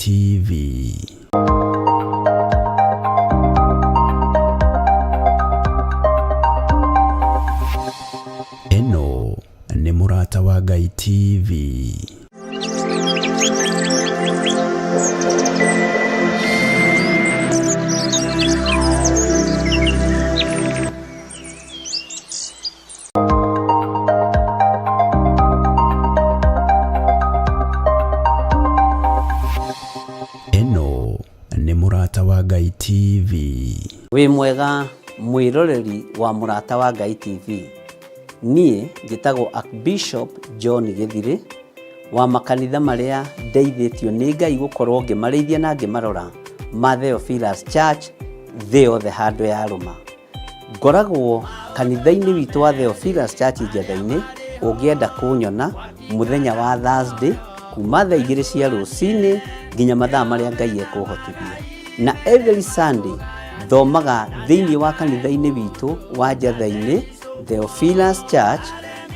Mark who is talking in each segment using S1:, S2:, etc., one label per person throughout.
S1: TV. Eno nĩ Mũrata wa Ngai TV. Eno nĩ Mũrata wa Ngai TV.
S2: Wĩ mwega mwĩroreri wa Mũrata wa Ngai TV. Niĩ njĩtagwo Archbishop John Gĩthirĩ wa makanitha marĩa ndeithĩtio nĩ Ngai gũkorwo ngĩmarĩithia na ngĩmarora ma Theophilus Church thĩ yothe handũ ya rũma. Ngoragwo kanitha-inĩ witũ wa Theophilus Church Njatha-inĩ. Ũngĩenda kũnyona mũthenya wa Thursday kuma thaa 2 cia rũcinĩ nginya mathaa marĩa Ngai ekũhotithia. Na every Sunday thomaga thĩinĩ wa kanitha-inĩ witũ wa Njatha-inĩ Theophilus Church.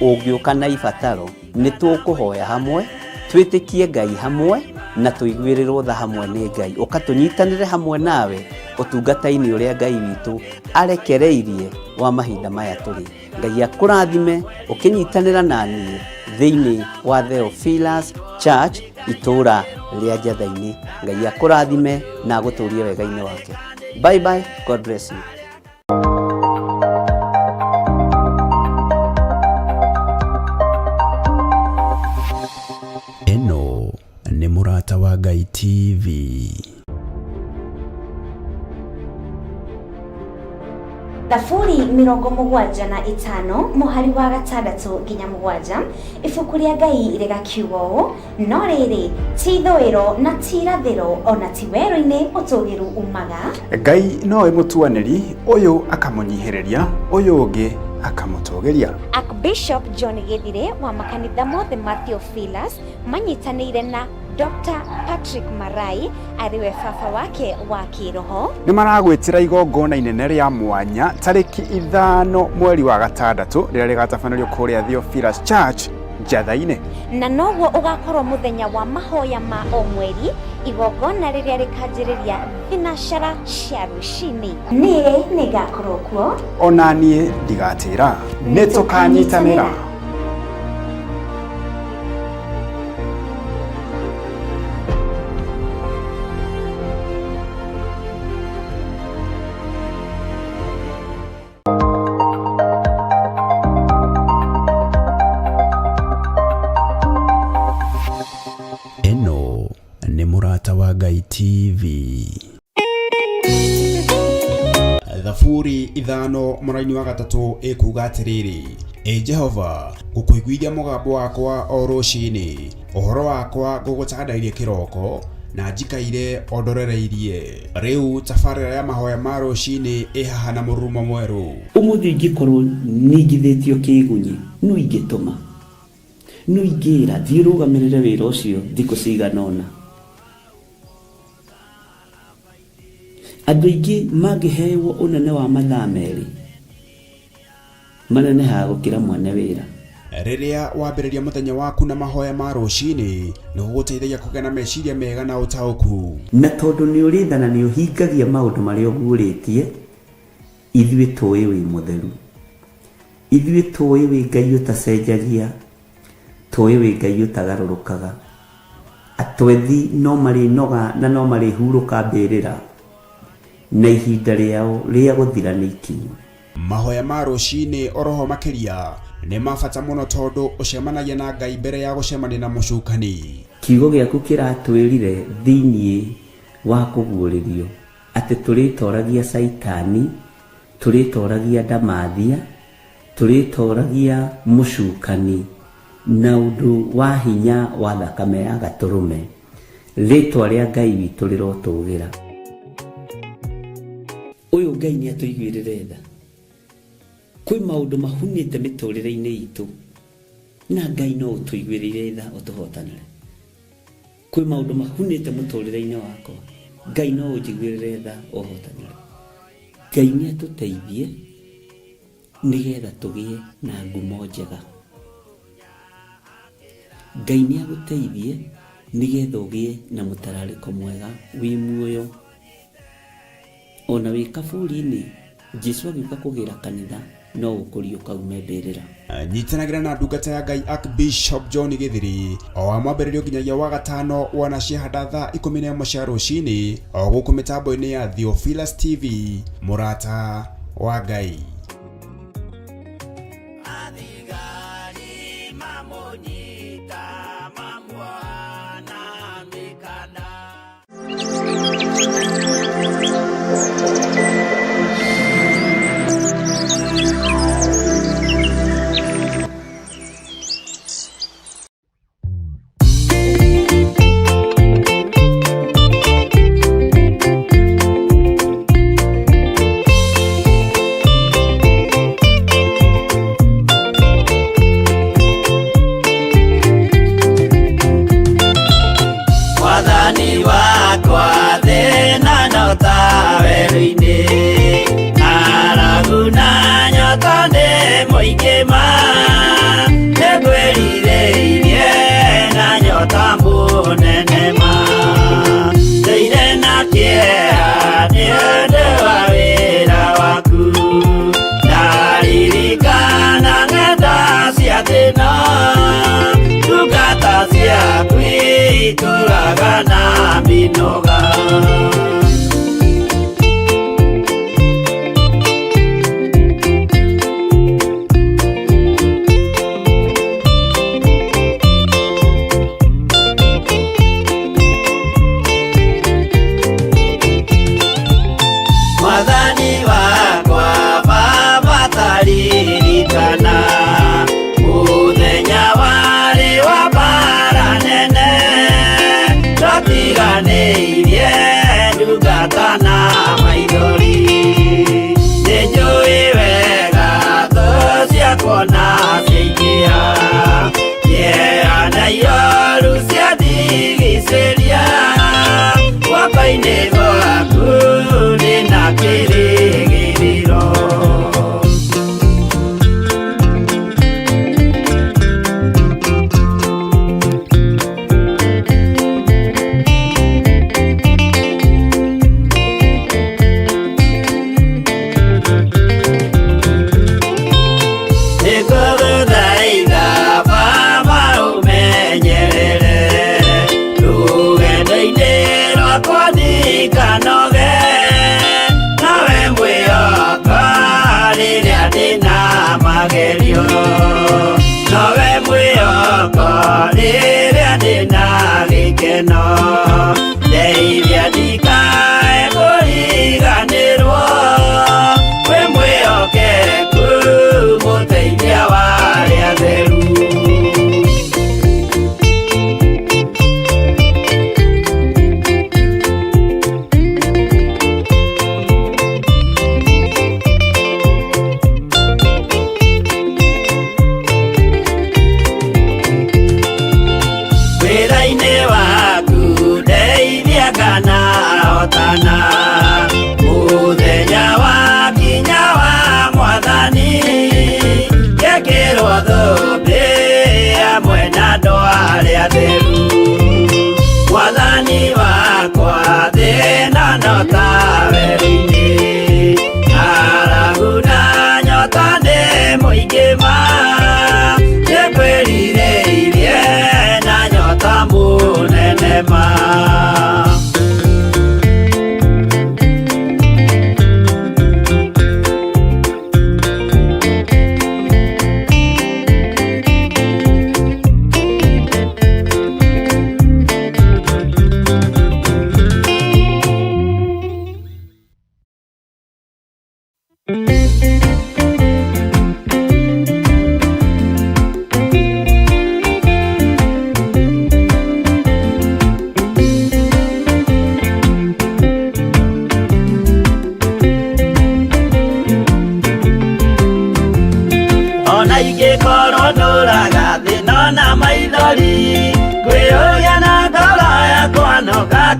S2: Ũngĩũka na ibataro nĩ tũkũhoya hamwe, twĩtĩkie Ngai hamwe na tũiguĩrĩrwo tha hamwe nĩ Ngai. Ũkatũnyitanĩre hamwe nawe ũtungata-inĩ ũrĩa Ngai witũ arekereirie wa mahinda maya tũrĩ. Ngai akũrathime ũkĩnyitanĩra na niĩ thĩinĩ wa Theophilus Church itũũra rĩa Njatha-inĩ. Ngai akũrathime na agũtũũrie wega-inĩ wake. Bye bye. God bless you.
S1: Eno nĩ Mũrata wa Ngai TV.
S3: Thaburi 75 mũhari wa 6 nginya 7. Ibuku rĩa Ngai rĩgakiuga ũũ: no rĩrĩ ti ithũĩro na ti irathĩro ona ti werũ-inĩ ũtũũgĩru umaga.
S4: Ngai nowe mũtuanĩri, ũyũ akamũnyihĩrĩria, ũyũ ũngĩ akamũtũgĩria.
S3: Archbishop John Gĩthirĩ wa makanitha mothe ma Theophilus manyitanĩire na Dr. Patrick Marai ariwe baba wake wa kĩroho.
S4: Nĩ maragwĩtĩra igongona inene rĩa mwanya tarĩki 5 mweri wa 6 rĩrĩa rĩgatabanĩrio kũrĩa Theophilus Church Njatha-inĩ.
S3: Na noguo ũgakorwo mũthenya wa mahoya ma o mweri, igongona rĩrĩa rĩkanjĩrĩria thinacara cia rũcinĩ. Niĩ nĩ ngakorwo kuo,
S4: ona niĩ ndigatĩra, nĩ tũkanyitanĩra.
S1: Eno nĩ Mũrata wa Ngai TV.
S5: Thaburi 5 mũraini wa 3 ĩkuuga atĩrĩrĩ: Jehova, ngũkũiguithia mũgambo wakwa o rũcinĩ, ũhoro wakwa ngũgũtandairie kĩroko na njikaire ondorereirie. Rĩu tabarĩra ya mahoya ma rũcinĩ ĩhaha na mũrurumo mwerũ.
S6: Ũmũthĩ ingĩkorwo nĩngithĩtio kĩgunyi, no ingĩtũma, no ingĩra thiĩ rũgamĩrĩre wĩra ũcio thikũ cigana ũna. Andũ aingĩ mangĩheyo ũnene wa mathaa merĩ manenehaga gũkĩra mwene wĩra.
S5: Rĩrĩa wambĩrĩria mũthenya waku na mahoya ma rũcinĩ, nĩ gũgũteithagia kũgĩa na meciria mega na ũtaũku.
S6: Na tondũ nĩ ũrĩtha na nĩ ũhingagia maũndũ marĩa ũguũrĩtie, ithuĩ tũĩ wĩ mũtheru, ithuĩ tũĩ wĩ Ngai ũtacenjagia, tũĩ wĩ Ngai ũtagarũrũkaga. Atwethi no marĩnoga na no marĩhurũka mbĩrĩra, na ihinda rĩao rĩa gũthira nĩ ikinyu.
S5: Mahoya ma rũcinĩ oroho makĩria nĩ mabata mũno tondũ ũcemanagia na Ngai mbere ya gũcemania na mũcukani.
S6: Kiugo gĩaku kĩratwĩrire thĩinĩ wa kũguũrĩrio atĩ tũrĩtoragia Saitani, tũrĩtoragia Ndamathia, tũrĩtoragia mũcukani na ũndũ wa hinya wa thakame ya gatũrũme. Rĩtwa rĩa Ngai witũ rĩrotũgĩra. Ũyũ Ngai nĩ atũiguĩrĩre tha. Kwĩ maũndũ mahunĩte mĩtũrĩre-inĩ itũ, na Ngai no ũtũiguĩrĩre tha ũtũhotanĩre. Kwĩ maũndũ mahunĩte mũtũrĩre-inĩ wakwa, Ngai no ũnjiguĩrĩre tha ũhotanĩre. Ngai nĩ atũteithie nĩgetha tũgĩe na ngumo njega. Ngai nĩ agũteithie nigetha ugie na mutarariko mwega wi muoyo. Ona wi kaburi-ini Jesu agiuka kugira kanitha no gukurio kaumembirira.
S5: Nyitanagira na ndungata ya Ngai Archbishop John Githiri o wa mwambĩrĩrio nginyagia wa gatano wana ciahanda thaa 11 cia rũcinĩ o gũkũ mĩtambo-inĩ ya Theophilus TV, mũrata wa Ngai.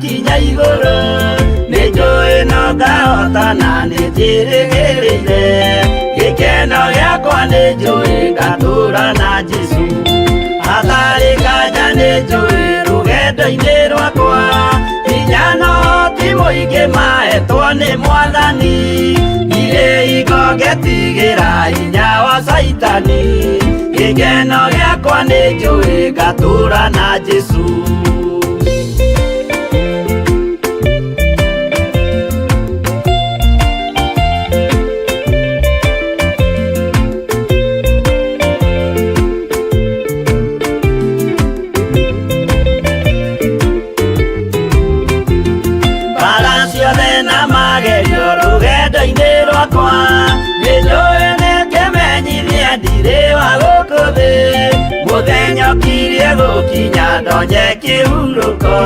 S7: Kinya iguru nijui no ngahotana nijirigirire gikeno giakwa nijui ngatura na Jesu hatarĩ nganja nijui rũgendo mũingĩ mahetwo nĩ Mwathani, irĩ igogetigĩra hinya wa Saitani. Gĩkeno gĩakwa nĩ njũĩ ngatũũra na Jesũ. Mũthenya ũkirie gũkinya ndonye kĩhurũko,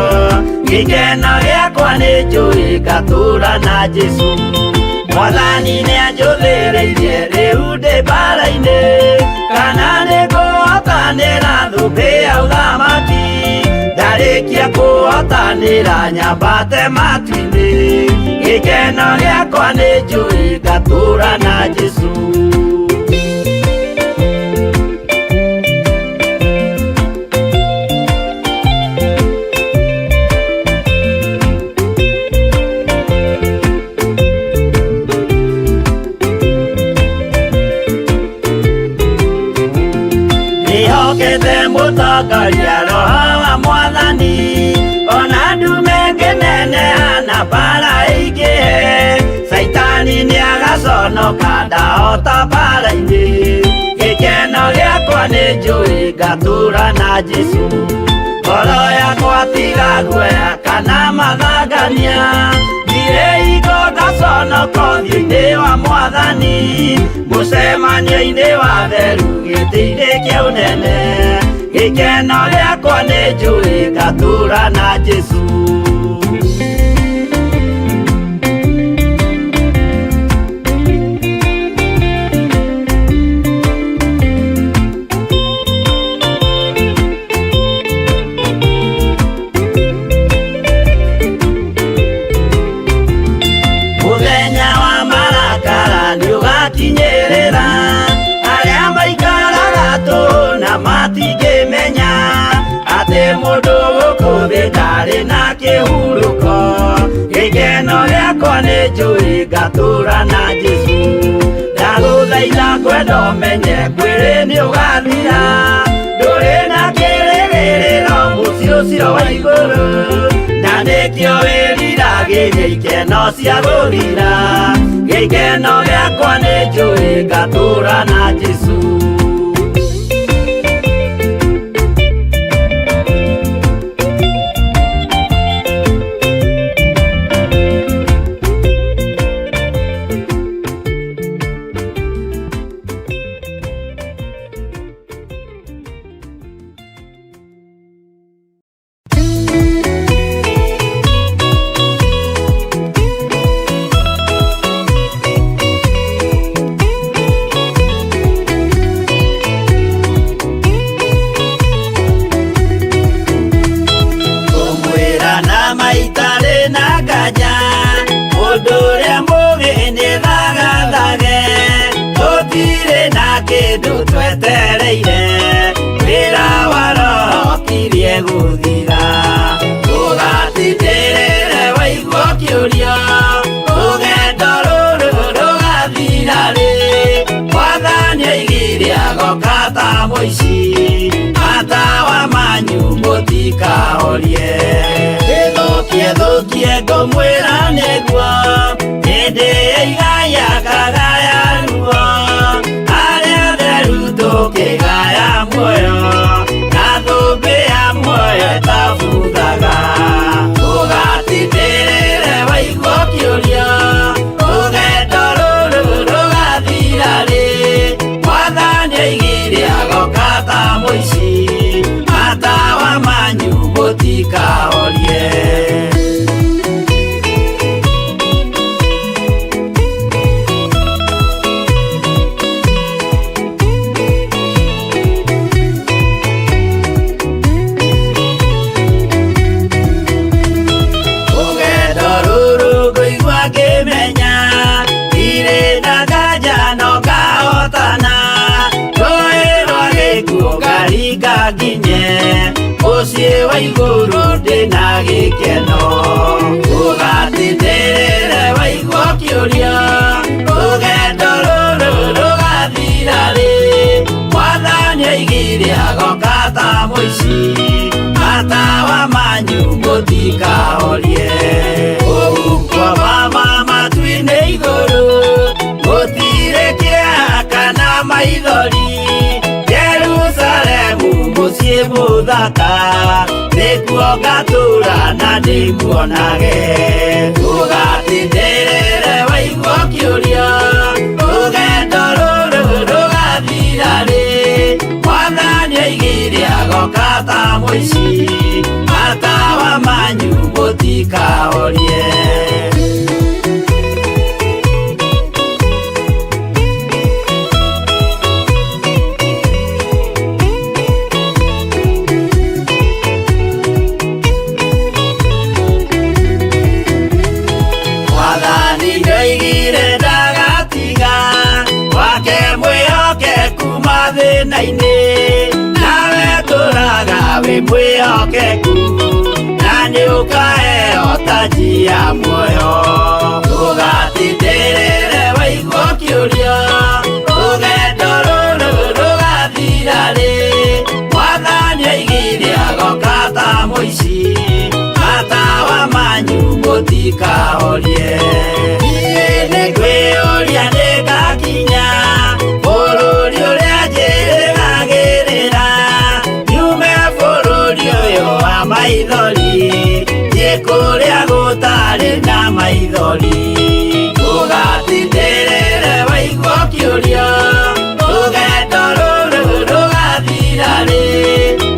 S7: gĩkeno gĩakwa nĩ njũĩ ngatũũra na Jesũ. Mwathani nĩanjũthĩrĩirie rĩu ndĩ mbara-inĩ, kana nĩngũhotanĩra thũmbĩ ya ũthamaki. Ndarĩkia kũhotanĩra nyambate matu-inĩ, gĩkeno gĩakwa nĩ njũĩ ngatũũra na Jesũ. Mũtongoria Roho wa Mwathani, ona ndume ngĩneneana mbara ĩingĩhe, Saitani nĩagaconoka ndahota mbara-inĩ. Gĩkeno gĩakwa nĩ njũĩ ngatũũra na Jesũ. Ngoro yakwa tiga guoya kana mathangania, thire igo ngaconoka ũthiũ-inĩ wa Mwathani. Mũcemanio-inĩ wa theru gĩtĩ-inĩ kĩa ũnene, gĩkeno gĩakwa nĩ njũĩ ngatũũra na Jesũ. Mũthenya wa marakara nĩũgakinyĩrĩra, arĩa maikaraga tũhũ na matingĩmenya atĩ mũndũ gũkũ thĩ ndarĩ na kĩhurũko. Gĩkeno gĩakwa nĩ njũĩ ngatũũra na Jesũ. Ndagũthaitha ngwenda ũmenye kwĩrĩ nĩũgathira, ndũrĩ na kĩrĩgĩrĩro mũciĩ ũcio wa igũrũ, na nĩkĩo wĩriragĩria ikeno cia gũthira. Gĩkeno gĩakwa nĩ njũĩ ngatũũra na Jesũ. Twetereire wĩra wa Roho kirie gũthira, ũgatindĩrĩre waigua kĩũrio, rũgendo rũrũ rũgathira rĩ. Mwathani oigire agoka ta mũici, matawa manyu mũtikahorie. Gĩthũkie thũkie ngũmwĩra nĩguo, hĩndĩ ĩigaya kagaya ruo. Tukigaya muoyo na thũmbĩ ya muoyo ĩtabuthaga, ũgatindĩrĩre waigua kĩũrio, rũgendo rũrũ rũgathira rĩ. Mwathani oigire agoka ta mũici, matawa manyu mũtikahorie. Mũciĩ wa igũrũ ndĩna gĩkeno, ũgatindĩrĩre kĩũria rũgendo rũrũ rũgathira rĩ Mwathani oigire agoka ta mũici matawa manyu mũtikahorie ũgukwa mama matu-inĩ igũrũ gũtirĩ kĩeha kana maithori Jerusalemu mũciĩ mũthaka nĩkuo ngatũũra na ndĩmuonage ndũgatindĩrĩre waigua kĩũria rũgendo rũrũ rũgathira rĩ Mwathani oigire agoka ta mũici matawa manyu mũtikahorie nawe tũraga wĩ mwĩhokeku na nĩũkaheo taji ya muoyo ndũgatindĩrĩre waigua kĩũria rũgendo rũrũ rũgathira rĩ Mwathani oigire agoka ta mũici matawa manyu mũtikahorie niĩ nĩngwĩyũria nĩngakinya bũrũri ũrĩa njĩrĩgagĩrĩra nyume bũrũri ũyũ wa maithori thiĩ kũrĩa gũtarĩ na maithori ndũgatindĩrĩre waigua kĩũria rũgendo rũrũ rũgathira rĩ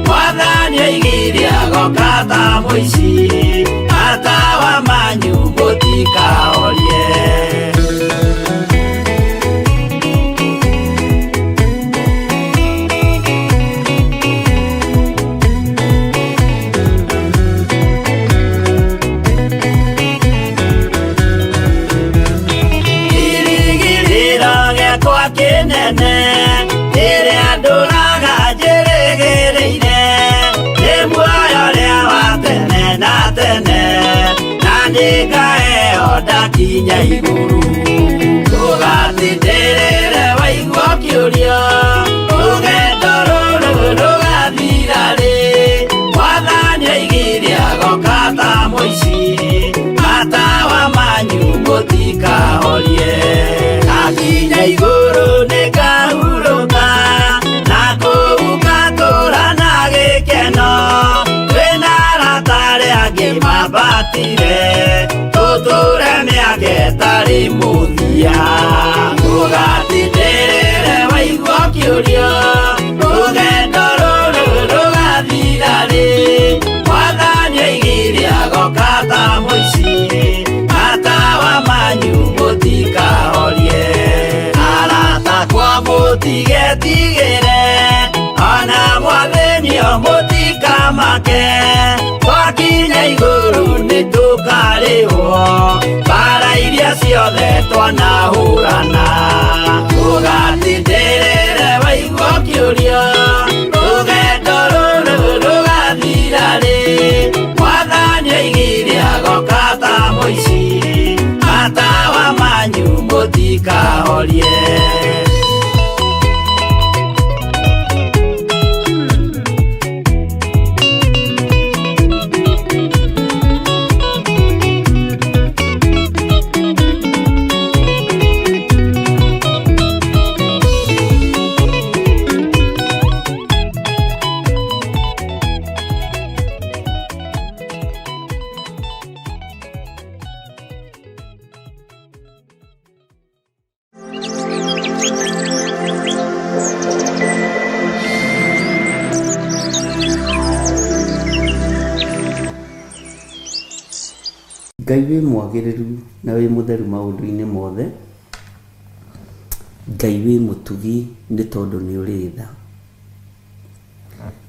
S7: Mwathani oigire agoka ta mũici matawa manyu mũtikahorie kĩnene rĩrĩa ndũraga njĩrĩgĩrĩire nĩ muoyo ũrĩa wa tene na tene na nĩngaheo ndakinya igũrũ ndũgatindĩrĩre waigua kĩũria rũgendo rũrũ rũgathira rĩ Mwathani oigire agoka ta mũici matawa manyu mũtikahorie akinya igũrũ nĩngahurũka na kũu ngatũũra na gĩkeno twĩna arata arĩa angĩ mambatire tũtũũre mĩaka ĩtarĩ mũthia ndũgatindĩrĩre waigua kĩũria rũgendo rũrũ rũgathira rĩ Mwathani oigire agoka ta mũici matawa manyu mũtikahorie mũtigetigĩre ona mwathĩnio mũtikamake twakinya igũrũ nĩtũkarĩhwo mbara iria ciothe twanahũrana ndũgatindĩrĩre waigua kĩũria rũgendo rũrũ rũgathira rĩ Mwathani oigire agoka ta mũici matawa manyu mũtikahorie
S6: Ngai wĩ mwagĩrĩru na wĩ mũtheru maũndũ-inĩ mothe. Ngai wĩ mũtugi nĩ tondũ nĩ ũrĩ tha.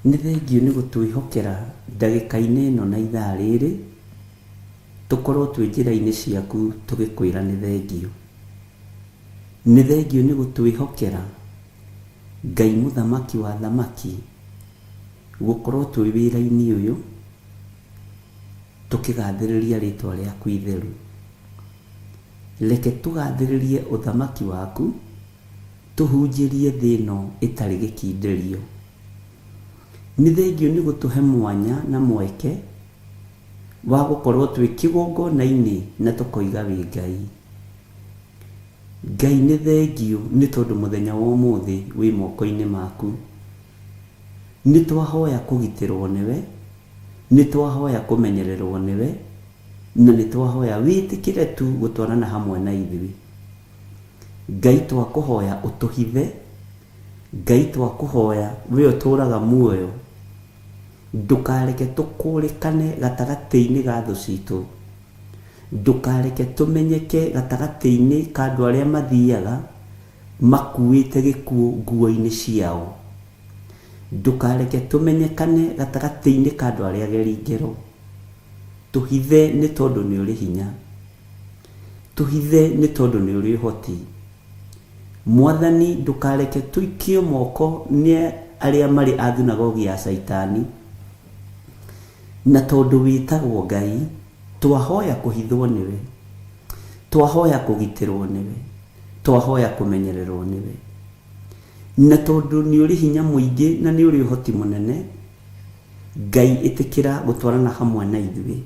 S6: Nĩ thengio nĩ gũtwĩhokera ndagĩka-inĩ ĩno na ithaa rĩrĩ tũkorwo twĩ njĩra-inĩ ciaku tũgĩkwĩra nĩ thengio. Nĩ thengio nĩ gũtwĩhokera Ngai mũthamaki wa thamaki gũkorwo twĩ wĩra-inĩ ũyũ tũkĩgathĩrĩria rĩtwa rĩaku itheru. reke tugathĩrĩrie ũthamaki waku, tuhunjĩrie thĩ ĩno ĩtarĩ gĩkindĩrio. Nĩ thengio nĩ gũtũhe mwanya na mweke wa gũkorwo twĩ kĩgongona-inĩ na tũkoiga wĩ Ngai. Ngai nĩ thengio nĩ tondũ mũthenya wa ũmũthĩ wĩ moko-inĩ maku. Nĩ twahoya kũgitĩrwo nĩwe, nĩ twahoya kũmenyererwo nĩwe, na nĩ twahoya wĩtĩkĩre tu gũtwarana hamwe na ithuĩ. Ngai twakũhoya ũtũhithe, Ngai twakũhoya we ũtũũraga muoyo, ndũkareke tũkũrĩkane gatagatĩ-inĩ ga thũ citũ, ndũkareke tũmenyeke gatagatĩ-inĩ ka andũ arĩa mathiaga makuĩte gĩkuũ nguo-inĩ ciao, ndũkareke tũmenyekane gatagatĩ-inĩ ka andũ arĩa ageri ngero. Tũhithe nĩ tondũ nĩ ũrĩ hinya, tũhithe nĩ tondũ nĩ ũrĩ ũhoti. Mwathani ndũkareke tũikio moko nĩ arĩa marĩ a thunagogi ya Saitani, na tondũ wĩtagwo Ngai, twahoya kũhithwo nĩwe, twahoya kũgitĩrwo nĩwe, twahoya kũmenyererwo nĩwe. Na tondũ nĩ ũrĩ hinya mũingĩ na nĩ ũrĩ ũhoti mũnene, Ngai ĩtĩkĩra gũtwarana hamwe na ithuĩ.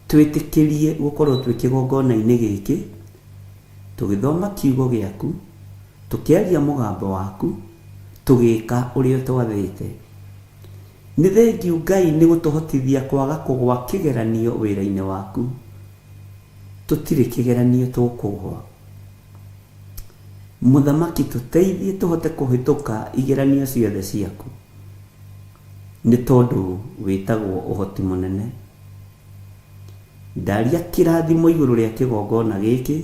S6: Twĩtĩkĩrie gũkorwo twĩ kĩgongona-inĩ gĩkĩ, tũgĩthoma kiugo gĩaku, tũkĩaria mũgambo waku, tũgĩka ũrĩa twathĩte. Nĩ thengio Ngai nĩ gũtũhotithia kwaga kũgwa kĩgeranio wĩra-inĩ waku. Tũtirĩ kĩgeranio tũkũgwa. Mũthamaki tũteithie tũhote kũhĩtũka igeranio ciothe ciaku, nĩ tondũ wĩtagwo ũhoti mũnene. Ndaria kĩrathimo igũrũ rĩa kĩgongona gĩkĩ,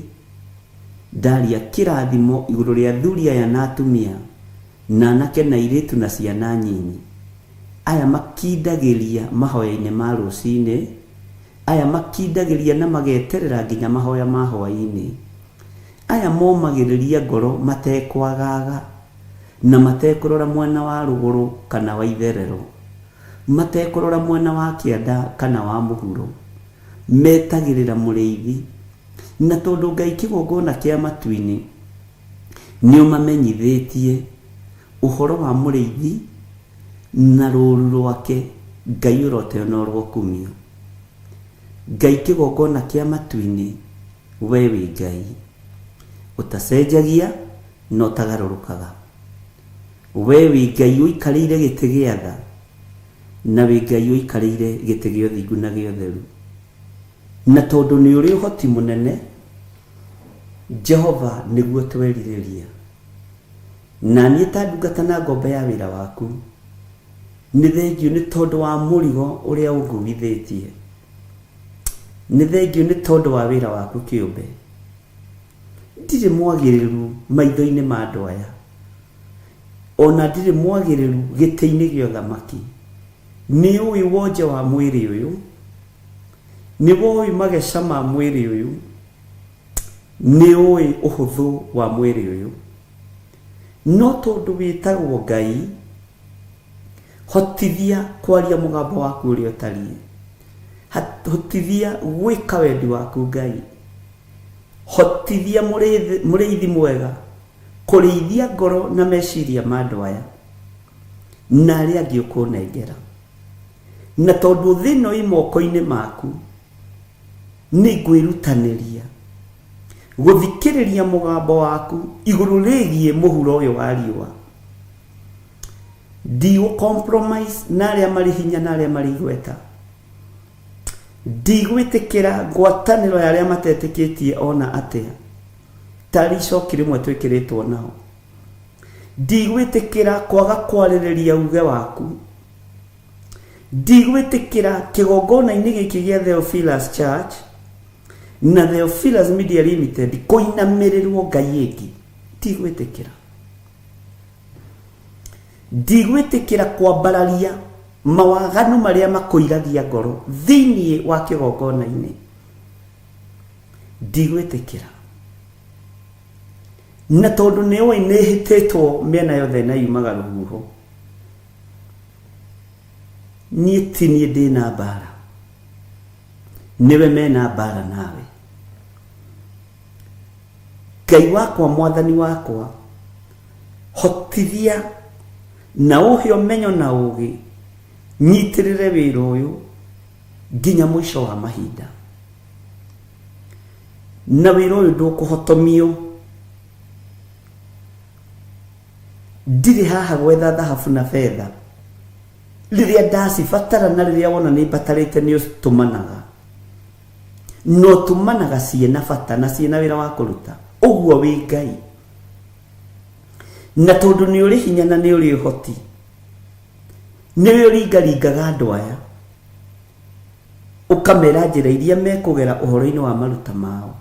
S6: ndaria kĩrathimo igũrũ rĩa athuri aya na atumia, na anake na airĩtu na ciana nyinyi, aya makindagĩria mahoya-inĩ ma rũcinĩ, aya makindagĩria na mageterera nginya mahoya ma hwaĩ-inĩ, aya momagĩrĩria ngoro matekwagaga na matekũrora mwena wa rũgũrũ kana wa itherero, matekũrora mwena wa kĩanda kana wa mũhuro, metagĩrĩra mũrĩithi. Na tondũ Ngai kĩgongona kĩa matu-inĩ nĩ ũmamenyithĩtie ũhoro wa mũrĩithi na rũũru rwake, Ngai ũrote no rũkumio. Ngai kĩgongona kĩa matu-inĩ, we wĩ Ngai ũtacenjagia na ũtagarũrũkaga. We wĩ Ngai ũikarĩire gĩtĩ gĩa tha, na wĩ Ngai ũikarĩire gĩtĩ gĩa ũthingu na gĩa ũtheru. Na tondũ nĩ ũrĩ ũhoti mũnene, Jehova nĩguo twerirĩria. Na niĩ ta ndungata na ngombe ya wĩra waku, nĩ thengio nĩ tondũ wa mũrigo ũrĩa ũnguithĩtie, nĩ thengio nĩ tondũ wa wĩra waku kĩũmbe. Ndirĩ mwagĩrĩru maitho-inĩ ma andũ aya, ona ndirĩ mwagĩrĩru gĩtĩ-inĩ gĩa ũthamaki. Nĩ ũĩ wonje wa mwĩrĩ ũyũ, nĩ ũĩ mageca ma mwĩrĩ ũyũ, nĩ ũĩ ũhũthũ wa mwĩrĩ ũyũ. No tondũ wĩtagwo Ngai, hotithia kwaria mũgambo waku ũrĩa ũtariĩ, hotithia gwĩka wendi waku Ngai, hotithia mũrĩithi mwega kũrĩithia ngoro na meciria ma andũ aya na arĩa angĩ ũkũnengera. Na tondũ thĩ ĩno ĩ moko-inĩ maku, nĩ ngwĩrutanĩria gũthikĩrĩria mũgambo waku igũrũ rĩgiĩ mũhuro ũyũ wa riũa. Ndigũ-compromise na arĩa marĩ hinya na arĩa marĩ igweta. Ndigwĩtĩkĩra ngwatanĩro ya arĩa matetĩkĩtie ona atĩa, tarĩ icoki rĩmwe twĩkĩrĩtwo nao. Ndigwĩtĩkĩra kwaga kwarĩrĩria uge waku. Ndigwĩtĩkĩra kĩgongona-inĩ gĩkĩ gĩa Theophilus Church na Theophilus Media Limited kũinamĩrĩrwo Ngai ĩngĩ. Ndigwĩtĩkĩra. Ndigwĩtĩkĩra kwambararia mawaganu marĩa makũiragia ngoro thĩinĩ wa kĩgongona-inĩ. Ndigwĩtĩkĩra. Na tondũ nĩ ũĩ nĩ hĩtĩtwo mĩena yothe na yumaga rũhuho, niĩ ti niĩ ndĩ na mbara, niwe mena mbara nawe. Ngai wakwa mwathani wakwa hotithia na uhe umenyo na ugi nyitirire wira uyu nginya mwisho wa mahinda na wira uyu ndukuhotomio ndiri haha gwetha thahabu na fedha riria ndacibatara na riria wona ni batarite ni utumanaga no tumanaga ciena bata na ciena wira wa kuruta uguo wi Ngai na tondu ni uri hinya na ni uri hoti ni uri ngaringaga andu aya ukamera njira iria mekugera uhoro-ini wa maruta mao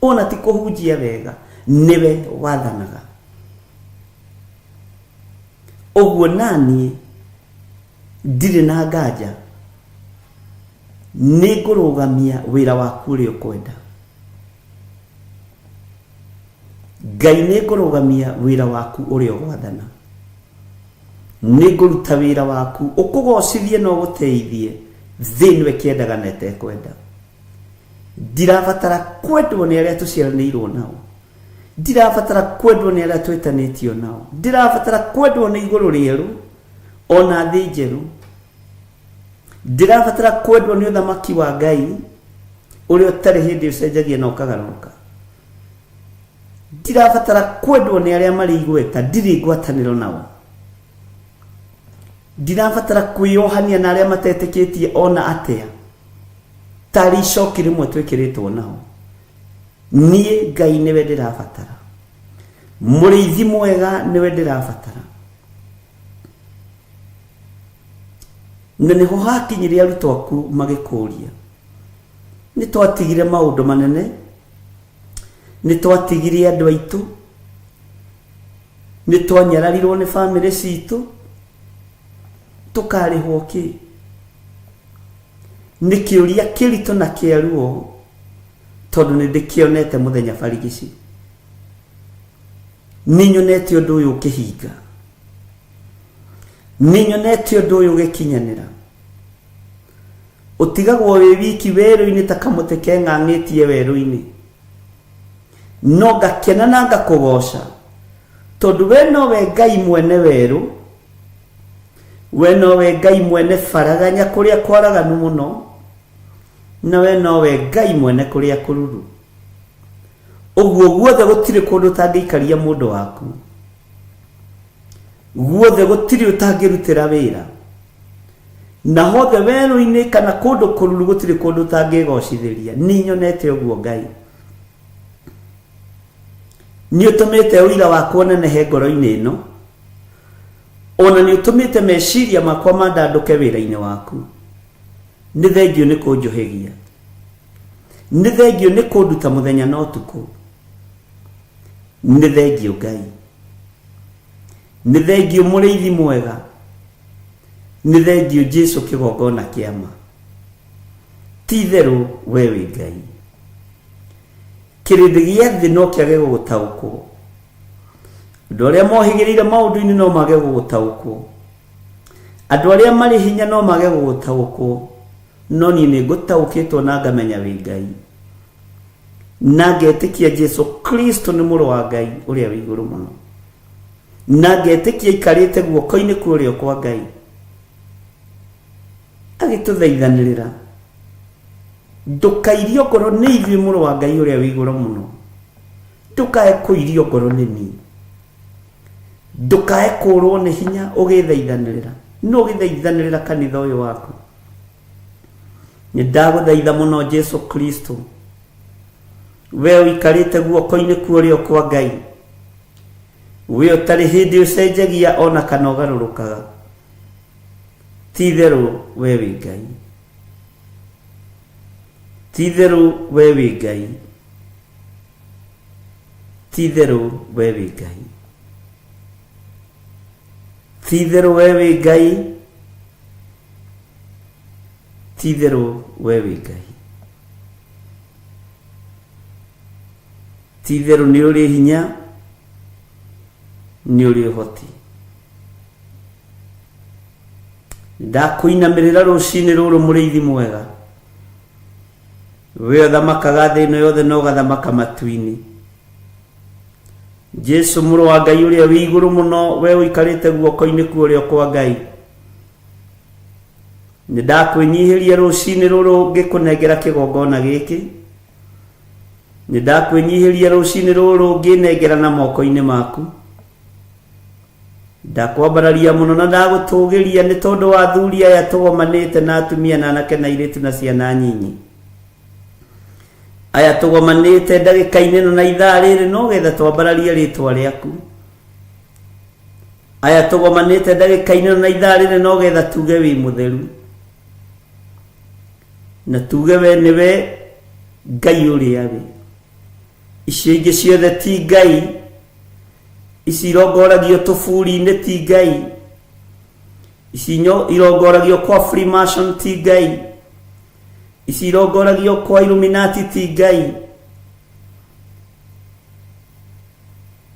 S6: ona ti kuhunjia wega niwe wathanaga uguo nani ndire na nganja ni ngurugamia wira waku uri ukwenda Ngai ni ngurugamia wira waku uri ugwathana ni nguruta wira waku ukugocithie no guteithie thini kiendaga na etekwenda ndirabatara kwendwo ni aria tuciaranirwo nao ndirabatara kwendwo ni aria twetanitio nao ndirabatara kwendwo ni iguru rieru ona thi njeru ndirabatara kwendwo ni uthamaki wa Ngai uri utari hindi ucenjagia na ukagaruka ndirabatara kwendwo ni aria mari igweta ndiri ngwataniro nao ndirabatara kuyohania na aria mateteketie ona atia tari coki rimwe twekiritwo nao nie Ngai niwe ndirabatara muriithi mwega niwe ndirabatara na niho hakinyiria arutwo aku magikuria ni twatigire maundu manene ni twatigire andu aitu ni twanyararirwo ni family citu tukarihwo ki ni kiuria kirito na kiaruo tondu ni ndikionete muthenya barigici ni nyonete undu uyu kihinga ni nyonete undu uyu gikinyanira utigagwo wi wiki weru-ini ta kamute keng'ang'itie weru-ini no gakena na ngakugoca tondu we nowe Ngai mwene weru we nowe Ngai mwene faraganya kuria kwaraganu muno na we nowe Ngai mwene kuria kururu uguo guothe gutire kundu utangikaria mundu waku guothe gutire utangirutira wira na hothe weru-ini kana kundu kururu gutire kundu utangigocithiria ni nyonete uguo Ngai ni utumite wira waku onenehe ngoro-ini ino ona ni utumite meciria makwa mandanduke wira-ini waku ni thengio ni kunjuhigia ni thengio ni kunduta muthenya na utuku ni thengio Ngai ni thengio muriithi mwega ni thengio Jesu kigongona kiama ti theru we wi Ngai kirindi gia thi no kiage gugutaukwo andu aria mohigirire maundu-ini no mage gugutaukwo andu aria mari hinya no mage gugutaukwo no ni ni ngutaukitwo na ngamenya wi Ngai na ngetikia Jesu Kristo ni muru wa Ngai uria wi iguru muno na ngetikia ikarite guoko-ini kurio kwa Ngai agituthaithanirira ndukairio ngoro ni ithui muru wa Ngai uria wi iguru muno ndukae kuirio ngoro ni ni ndukae kurwo ni hinya ugithaithanirira no ugithaithanirira kanitha uyu waku ni ndaguthaitha muno Jesu Kristo we wikarite guoko-ini kurio kwa Ngai we utari hindi ucenjagia ona kana ugarurukaga ti theru we wi Ngai ti theru we wi Ngai ti theru we wi Ngai ti theru we wi Ngai ti theru we wi Ngai ti theru ni uri hinya ni uri hoti ndakuinamirira rucini ruru muriithi mwega we uthamakaga thi ino yothe no gathamaka matu-ini Jesu mũrũ wa Ngai ũrĩa wĩ igũrũ mũno, we ũikarĩte guoko-inĩ kwa ũrĩo kwa Ngai, nĩ ndakwĩnyihĩria rũcinĩ rũrũ ngĩkũnengera kĩgongona gĩkĩ, nĩ ndakwĩnyihĩria rũcinĩ rũrũ ngĩnengera na moko-inĩ maku, ndakwambararia mũno na ndagũtũgĩria nĩ tondũ wa athuri aya tũgomanĩte na atumia na anake na airĩtu na ciana nyinyi, aya tũgomanĩte ndagĩka-inĩ ĩno na ithaa rĩrĩ no getha twambararie rĩtwa rĩaku, aya tũgomanĩte ndagĩka-inĩ ĩno na ithaa rĩrĩ no getha tuge wĩ mũtheru, na tuge we nĩwe Ngai ũrĩa wĩ. Icio ingĩ ciothe ti Ngai, ici irongoragio tũburi-inĩ ti Ngai, ici irongoragio kwa Freemason ti Ngai, ici irongoragio kwa Illuminati ti Ngai,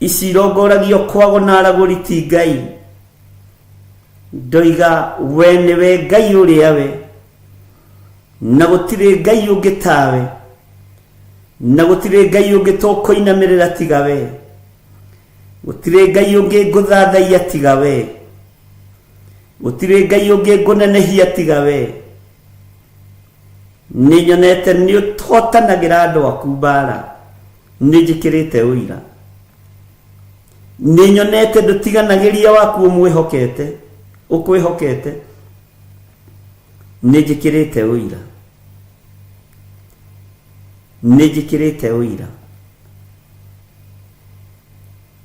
S6: ici irongoragio kwa gonaragũri ti Ngai. Ndoiga we nĩwe Ngai ũrĩa we, na gũtirĩ Ngai ũngĩ tawe, na gũtirĩ Ngai ũngĩ tũkũinamĩrĩra tiga we, gũtirĩ Ngai ũngĩ ngũthathaiya tiga we, gũtirĩ Ngai ũngĩ ngũnenehia tiga we. Nĩ nyonete nĩ ũhotanagĩra andũ aku mbara, nĩ njĩkĩrĩte ũira, nĩ nyonete ndũtiganagĩria waku ũkwĩhokete, nĩ njĩkĩrĩte ũira, nĩ njĩkĩrĩte ũira.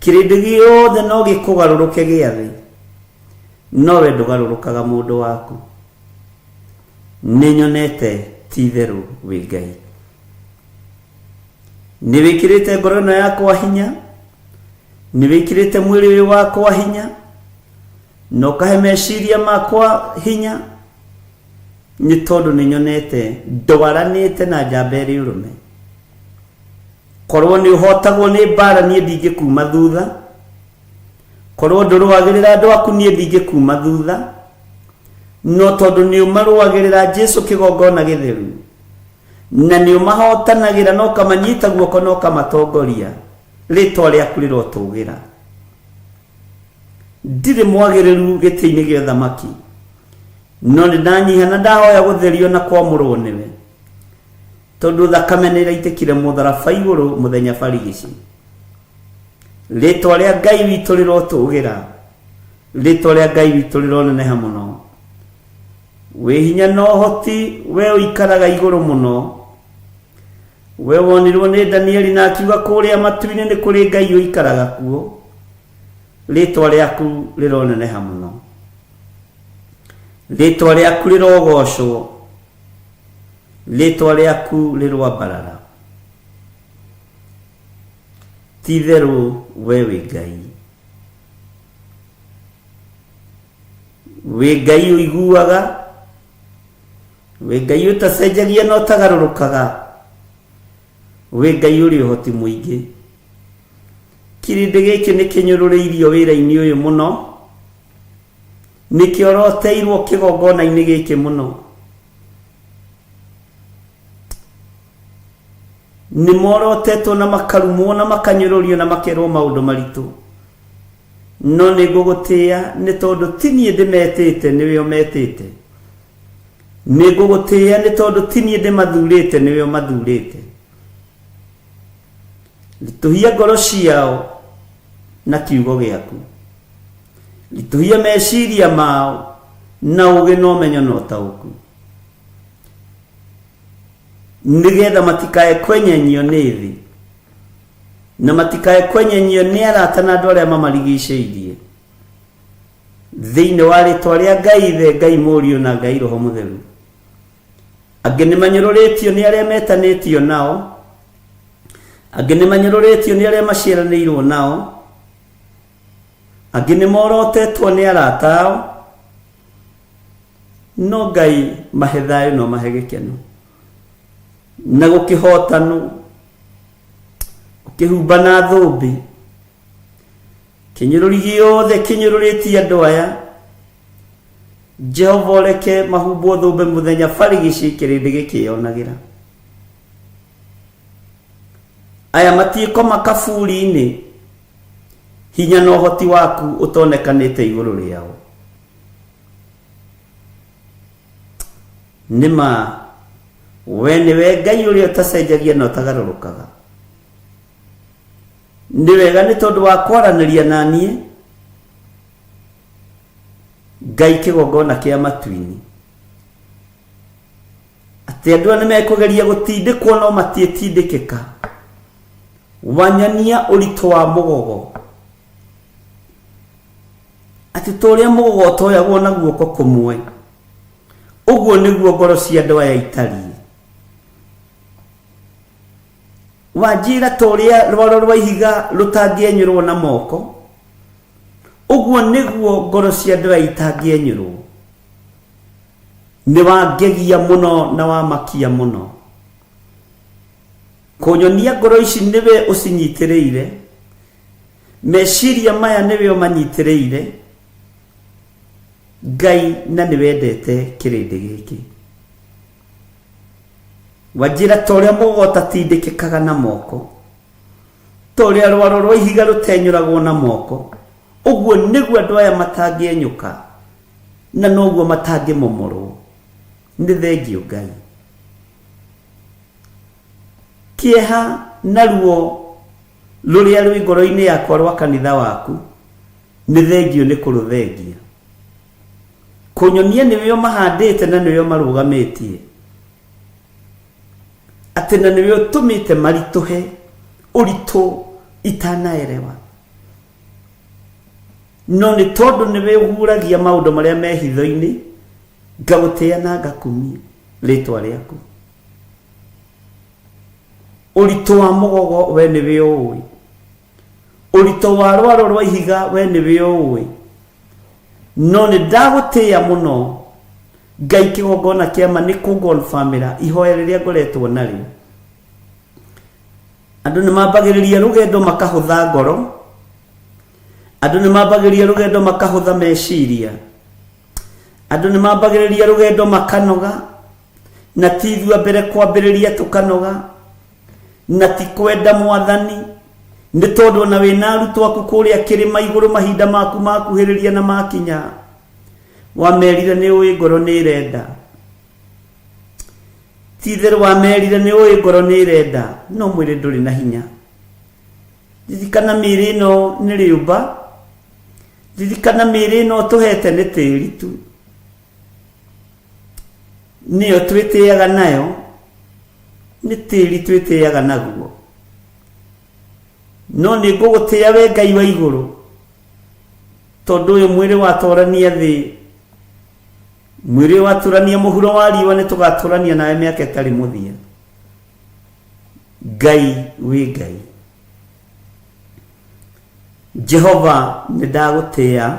S6: Kĩrĩndĩ gĩothe no gĩkũgarũrũke gĩathĩ, no we ndũgarũrũkaga mũndũ waku. Nĩ nyonete ti itherũ wĩ Ngai. Nĩ wĩkĩrĩte ngoro ĩno yakwa hinya, nĩ wĩkĩrĩte mwĩrĩ ũyũ wakwa hinya, na ũkahe meciria makwa hinya, nĩ tondũ nĩ nyonete ndwaranĩte na njamba ĩrĩ ũrũme. Korwo nĩ ũhotagwo nĩ mbara niĩ ndingĩkuma thutha, korwo ndũrũagĩrĩra andũ aku niĩ ndingĩkuma thutha, no tondũ nĩ ũmarũagĩrĩra Jesu kĩgongona gĩtheru, na nĩ ũmahotanagĩra na ũkamanyita guoko na ũkamatongoria, rĩtwa rĩaku rĩrotũgĩra. Ndirĩ mwagĩrĩru gĩtĩ-inĩ gĩa ũthamaki, no nĩ ndanyiha na ndahoya gũtherio na kwamũrwo nĩwe, tondũ thakame nĩ ĩraitĩkire mũtharaba igũrũ mũthenya barigici. Rĩtwa rĩa Ngai witũ rĩrotũgĩra, rĩtwa rĩa Ngai witũ rĩroneneha mũno. Wĩ hinya na ũhoti we ũikaraga igũrũ mũno, we wonirwo nĩ Danieli na akiuga kũrĩa matu-inĩ nĩ kũrĩ Ngai ũikaraga kuo, rĩtwa rĩaku rĩroneneha mũno, rĩtwa rĩaku rĩrogocwo, rĩtwa rĩaku rĩrwambarara. Ti itherũ we wĩ Ngai, wĩ Ngai ũiguaga, wĩ Ngai ũtacenjagia na ũtagarũrũkaga, wĩ Ngai ũrĩ ũhoti mũingĩ. Kĩrĩndĩ gĩkĩ nĩ kĩnyũrũrĩirio wĩra-inĩ ũyũ mũno, nĩ kĩoroteirwo kĩgongona-inĩ gĩkĩ mũno, nĩ morotetwo na makarumwo na makanyũrũrio na makerwo maũndũ maritũ, no nĩ ngũgũtĩĩa nĩ tondũ ti niĩ ndĩmetĩte, nĩwe ũmetĩte. Nĩ ngũgũtĩĩa nĩ tondũ ti niĩ ndĩmathurĩte, nĩwe ũmathurĩte. Ritũhia ngoro ciao na kiugo gĩaku, ritũhia meciria mao na ũgĩ na ũmenyo na ũtaũku, nĩgetha matikae kwenyenyio nĩ thĩ, na matikae kwenyenyio nĩ arata na andũ arĩa mamarigicĩirie, thĩinĩ wa rĩtwa rĩa Ngai Ithe, Ngai Mũriũ na Ngai Roho Mũtheru. Angĩ nĩ manyũrũrĩtio nĩ arĩa metanĩtio nao, angĩ nĩ manyũrũrĩtio nĩ arĩa maciaranĩirwo nao, angĩ nĩ morotetwo nĩ arata ao, no Ngai mahe thayũ no mahe gĩkeno na gũkĩhotanwo, ũkĩhumba na thũmbĩ. Kĩnyũrũri gĩothe kĩnyũrũrĩtie andũ aya, Jehova ũreke mahumbwo thũmbĩ mũthenya barigici kĩrĩndĩ gĩkĩonagĩra. Aya matiĩkoma kaburi-inĩ, hinya no hoti waku utonekanite iguru riao. Nima we niwe Ngai uria utacenjagia na utagarurukaga. Ni wega ni tondu wa kwaraniria nanie Ngai kigongona kia matuini. Ati andu ane mekugeria gutindikwo no matietindikika. Wanyania urito wa mugogo. Ati toria mugogo toyagwo na guoko kumwe. Uguo niguo ngoro cia andu aya itari. Wajira toria rwaro rwa ihiga rutangienyurwo na moko. Uguo niguo ngoro cia andu aya itangienyurwo. Ni wangegia muno na wamakia muno. Kunyonia ngoro ici niwe ucinyitireire. Meciria maya niwe umanyitireire. Ngai na niwendete kirindi giki. Wajira toria mugota tindikikaga na moko. Toria rwaro rwa ihiga rutenyuragwo na moko. Uguo niguo andu aya matangienyuka. Na noguo matangimomorwo. Ni thengio Ngai. Kieha na ruo ruria rwi ngoro-ini yakwa rwa kanitha waku ni thengio ni kuruthengia. Kunyonia niwe mahandite na niwe marugamitie. Ati na niwe utumite marituhe urito itanaerewa. No ni tondu niwe uhuragia maundu maria me hitho-ini ngagutia na ngakumia ritwa riaku. Urito wa mugogo we niwe uwi. Urito wa rwaro rwa ihiga we niwe uwi. No ni ndagutia muno Ngai kigongona kiama ni kugonfamira ihoya riria ngoretwo nario. Andu ni mambagiriria rugendo makahutha ngoro. Andu ni mambagiriria rugendo makahutha meciria. Andu ni mambagiriria rugendo makanoga. Na tithua mbere kwambiriria tukanoga. Na ti kwenda Mwathani. Ni tondu na wina arutu aku kuria kirima iguru mahinda maku makuhiriria na makinya. Wamerire ni uyi ngoro ni irenda. Titheru wamerire ni uyi ngoro ni irenda. No mwire nduri na hinya. Ririkana miri no ni riumba. Ririkana miri no tuhete ni tiri tu. Niyo twitiaga nayo. Ni tiri twitiaga naguo. No ni ngugutia we Ngai wa iguru. Tondu uyu mwiri watorania thi. Mwiri waturania muhuro wa riwa ni tugaturania nawe miaka itari muthia. Ngai wi Ngai. Jehova ni ndagutia.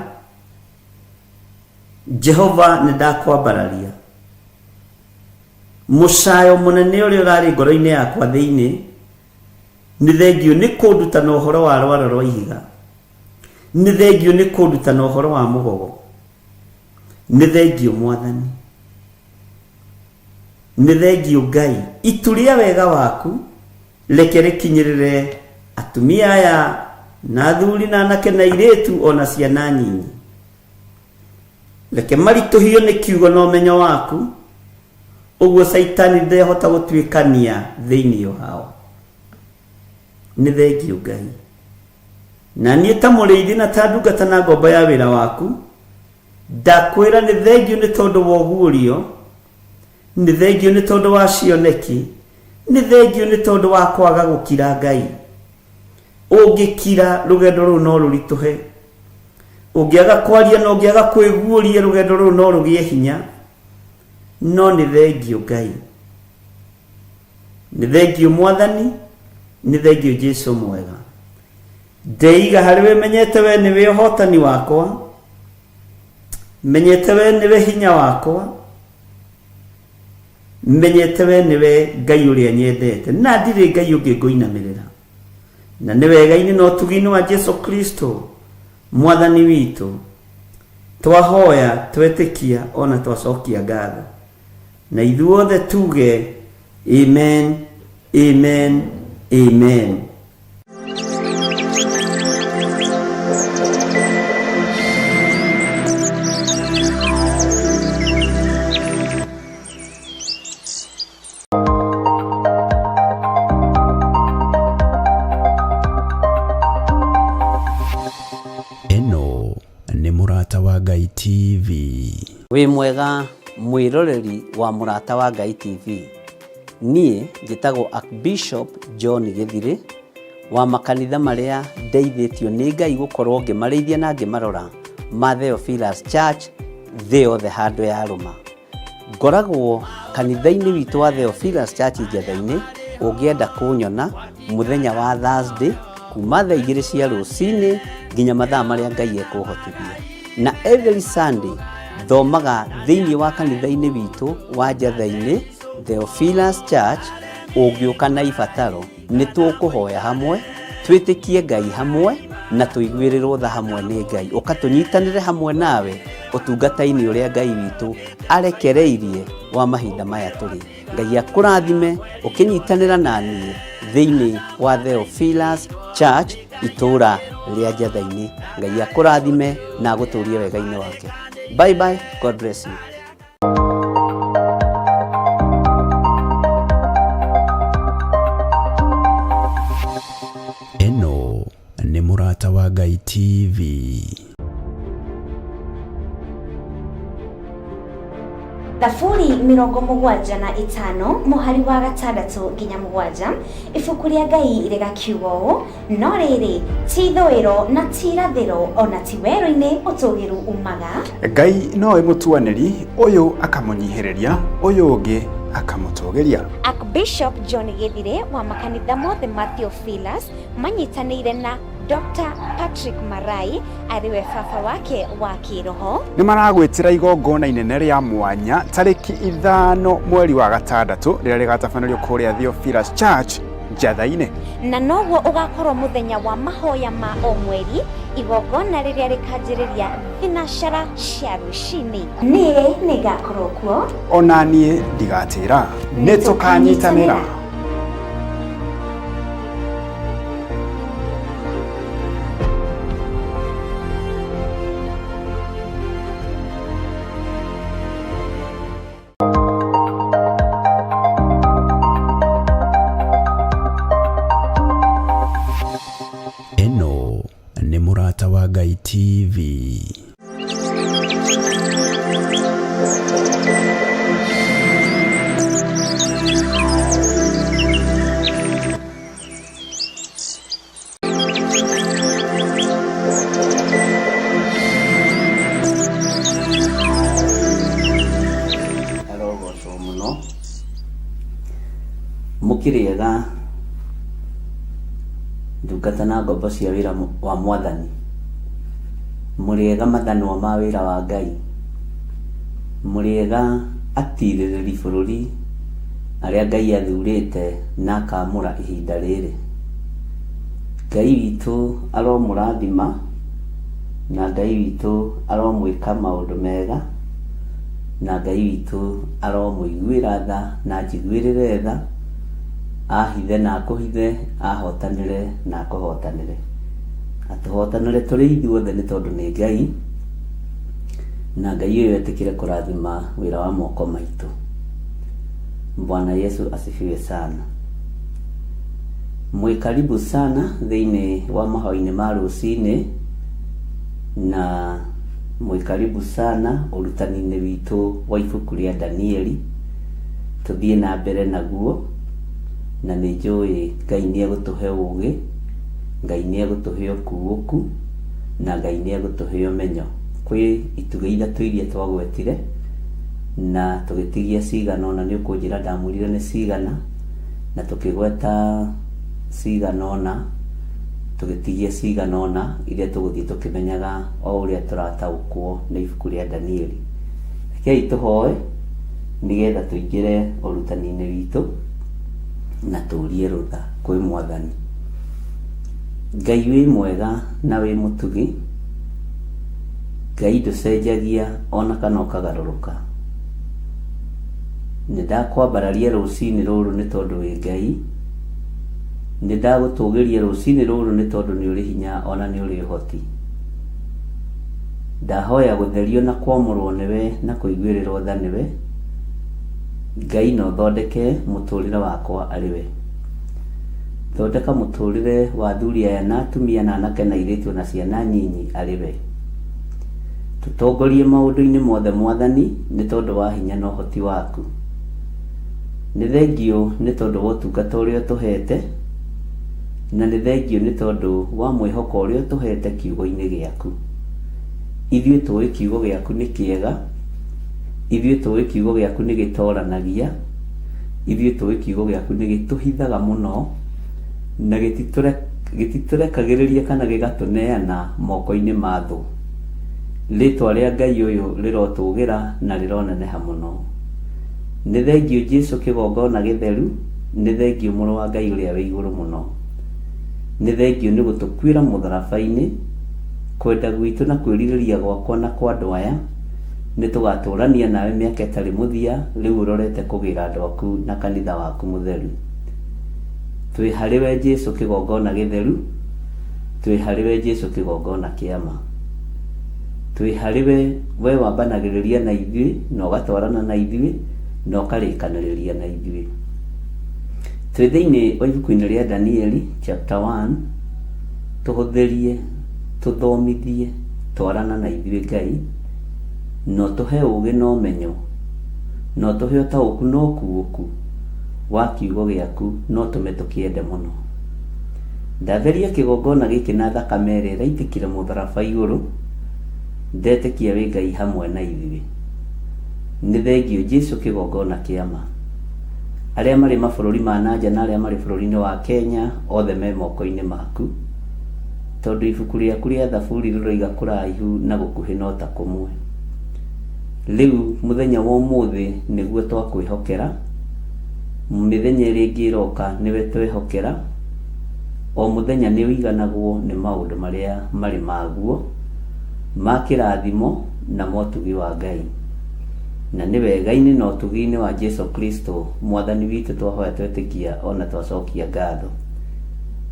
S6: Jehova ni ndakwambararia. Musayo munene uri urari ngoro-ini yakwa thiini ni thengio ni kunduta na uhoro wa rwaro rwa ihiga. Ni thengio ni kunduta na uhoro wa mugogo. Ni thengio Mwathani. Ni thengio Ngai. Ituria wega waku reke rikinyirire atumia aya na athuri na anake na iritu ona ciana nyinyi. Reke marituhio ni kiugo na umenyo waku. Uguo Saitani ndehota gutwikania thiini wao. Ni thengio Ngai. Na nie ta muriithi na ta ndungata na ngombo ya wira waku. Ndakwira ni thengio ni tondu wa ugurio. Ni thengio ni tondu wa cioneki. Ni thengio ni tondu wa kwaga gukira Ngai. Ungikira rugendo ru no rurituhe. Ungiaga kwaria no ungiaga kwiguuria rugendo ru no rugie hinya. No ni thengio Ngai. Ni thengio Mwathani. Ni thengio Jesu mwega. Ndeiga hariwe menyete we niwe uhotani wakwa. Menyete we niwe hinya wakwa. Menyete we niwe Ngai uria nyendete. Na ndiri Ngai ungi nguinamirira. Na ni wega-ini no tugini wa Jesu Kristo Mwathani witu. Twahoya twetikia ona twacokia ngatho. Na ithuothe tuge amen, amen, amen.
S1: Mũrata wa Ngai TV.
S2: Wĩ mwega mwĩroreri wa Mũrata wa Ngai TV. Niĩ njĩtagwo Archbishop John Gĩthirĩ wa makanitha marĩa ndeithĩtio nĩ Ngai gũkorwo ngĩmarĩithia na ngĩmarora ma Theophilus Church thĩ yothe handũ ya rũma. Ngoragwo kanitha-inĩ witũ wa Theophilus Church Njatha-inĩ. Ũngĩenda kũnyona mũthenya wa Thursday kuma thaa 2 cia rũcinĩ nginya mathaa marĩa Ngai ekũhotithia. Na every Sunday thomaga thĩinĩ wa kanitha-inĩ witũ wa Njatha-inĩ Theophilus Church. Ũngĩũka na ibataro nĩ tũkũhoya hamwe, twĩtĩkie Ngai hamwe na tũiguĩrĩrwo tha hamwe nĩ Ngai. Ũkatũnyitanĩre hamwe nawe ũtungata-inĩ ũrĩa Ngai witũ arekereirie wa mahinda maya tũrĩ. Ngai akũrathime ũkĩnyitanĩra na niĩ thĩinĩ wa Theophilus Church itũra rĩa Njatha-inĩ. Ngai akũrathime na agũtũrie wega-inĩ wake. Bye bye. God bless you.
S1: Eno nĩ Mũrata wa Ngai TV.
S3: Thaburi 75 mũhari wa 6 nginya 7 ibuku rĩa Ngai rĩgakiuga ũũ: no rĩrĩ ti ithũĩro na ti irathĩro ona ti werũ-inĩ ũtũgĩru umaga.
S4: Ngai nowe mũtuanĩri, ũyũ akamũnyihĩrĩria, ũyũ ũngĩ akamũtũgĩria.
S3: Archbishop John Gĩthirĩ wa makanitha mothe ma Theophilus manyitanĩire na Dr. Patrick Marai ariwe baba wake wa kĩroho.
S4: Nĩ maragwĩtĩra igongona inene rĩa mwanya tarĩki 5 mweri wa 6 rĩrĩa rĩgatabanĩrio kũrĩa Theophilus Church Njatha-inĩ.
S3: Na noguo ũgakorwo mũthenya wa mahoya ma o mweri, igongona rĩrĩa rĩkanjĩrĩria thinacara cia rũcinĩ. Niĩ nĩ ngakorwo kuo,
S4: Ona niĩ ndigatĩra, nĩ tũkanyitanĩra.
S1: Eno nĩ Mũrata wa Ngai TV.
S2: Arogocwo mũno mũkĩrĩega ndungata na ngombo cia wĩra wa Mwathani. Mũrĩega mathanwa ma wĩra wa Ngai. Mũrĩega atirĩrĩri bũrũri arĩa Ngai athurĩte na akamũra ihinda rĩrĩ. Ngai witũ aromũrathima na Ngai witũ aromwĩka maũndũ mega na Ngai witũ aromũiguĩra tha na njiguĩrĩre tha, ahithe na akũhithe, ahotanĩre na akũhotanĩre. Atũhotanĩre tũrĩ ithuothe nĩ tondũ nĩ Ngai, na Ngai ũyũ etĩkĩre kũrathima wĩra wa moko maitũ. Bwana Yesu asifiwe sana. Mwĩkaribu sana thĩinĩ wa mahoya-inĩ ma rũcinĩ, na mwĩkaribu sana ũrutani-inĩ witũ wa ibuku rĩa Danieli. Tũthiĩ na mbere naguo, na nĩ njũĩ Ngai nĩ egũtũhe ũũgĩ, Ngai nĩ egũtũhe ũkuũku, na Ngai nĩ egũtũhe ũmenyo. Kwĩ itugĩ ithatũ iria twagwetire na tũgĩtigia cigana ũna. Nĩ ũkũnjĩra ndamwĩrire nĩ cigana, na tũkĩgweta cigana ũna, tũgĩtigia cigana ũna iria tũgũthiĩ tũkĩmenyaga o ũrĩa tũrataũkwo nĩ ibuku rĩa Danieli. Rekei tũhoe nĩgetha tũingĩre ũrutani-inĩ witũ na tũũrie rũtha kwĩ Mwathani. Ngai wĩ mwega na wĩ mũtugi, Ngai ndũcenjagia ona kana ũkagarũrũka. Nĩ ndakwambararia rũcinĩ rũrũ nĩ tondũ wĩ Ngai, nĩ ndagũtũgĩria rũcinĩ rũrũ nĩ tondũ nĩ ũrĩ hinya ona nĩ ũrĩ ũhoti. Ndahoya gũtherio na kwamũrwo nĩwe na kũiguĩrĩrwo tha nĩwe. Ngai no thondeke mũtũrĩre wakwa arĩ we. Thondeka mũtũrĩre wa athuri aya na atumia na anake na airĩtu na ciana nyinyi arĩ we. Tũtongorie maũndũ-inĩ mothe Mwathani nĩ tondũ wa hinya na ũhoti waku. Nĩ thengio nĩ tondũ wa ũtungata ũrĩa ũtũhete, na nĩ thengio nĩ tondũ wa mwĩhoko ũrĩa ũtũhete kiugo-inĩ gĩaku. Ithuĩ tũĩ kiugo gĩaku nĩ kĩega, ithuĩ tũĩ kiugo gĩaku nĩ gĩtoranagia, ithuĩ tũĩ kiugo gĩaku nĩ gĩtũhithaga mũno na gĩtitũrekagĩrĩria kana gĩgatũneana moko-inĩ ma thũ. Rĩtwa rĩa Ngai ũyũ rĩrotũgĩra na rĩroneneha mũno. Nĩ thengio Jesũ kĩgongona gĩtheru, nĩ thengio mũrũ wa Ngai ũrĩa wĩ igũrũ mũno. Nĩ thengio nĩ gũtũkuĩra mũtharaba-inĩ, kwenda gwitũ na kwĩrirĩria gwakwa na kwa andũ aya nĩ tũgatũrania nawe mĩaka ĩtarĩ mũthia, rĩu ũrorete kũgĩra andũ aku na kanitha waku mũtheru. Twĩ harĩwe Jesũ kĩgongona gĩtheru, twĩ harĩwe Jesũ kĩgongona kĩama. Twĩ harĩwe we wambanagĩrĩria na ithuĩ na ũgatwarana na ithuĩ na ũkarĩkanĩrĩria na ithuĩ. Twĩ thĩinĩ wa ibuku-inĩ rĩa Danieli chapter 1, tũhũthĩrie, tũthomithie, twarana na ithuĩ Ngai, no tũhe ũgĩ na ũmenyo, no tũhe ũtaũku na ũkuũku wa kiugo gĩaku, no tũme tũkĩende mũno. Ndatheria kĩgongona gĩkĩ na thakame ĩrĩa ĩraitĩkire mũtharaba igũrũ, ndetĩkia wĩ Ngai hamwe na ithuĩ. Nĩ thengio Jesũ kĩgongona kĩama. Arĩa marĩ mabũrũri ma nanja na arĩa marĩ bũrũri-inĩ wa Kenya othe me moko-inĩ maku, tondũ ibuku rĩaku rĩa Thaburi rĩroiga kũraihu na gũkuhĩ no ta kũmwe. Rĩu mũthenya wa ũmũthĩ nĩguo twakwĩhokera, mĩthenya ĩrĩa ĩngĩ ĩroka nĩwe twehokera, o mũthenya nĩ ũiganagwo nĩ maũndũ marĩa marĩ maguo ma kĩrathimo na motugi wa Ngai. Na nĩ wega-inĩ na ũtugi-inĩ wa Jesũ Kristo Mwathani witũ twahoya twetĩkia ona twacokia ngatho.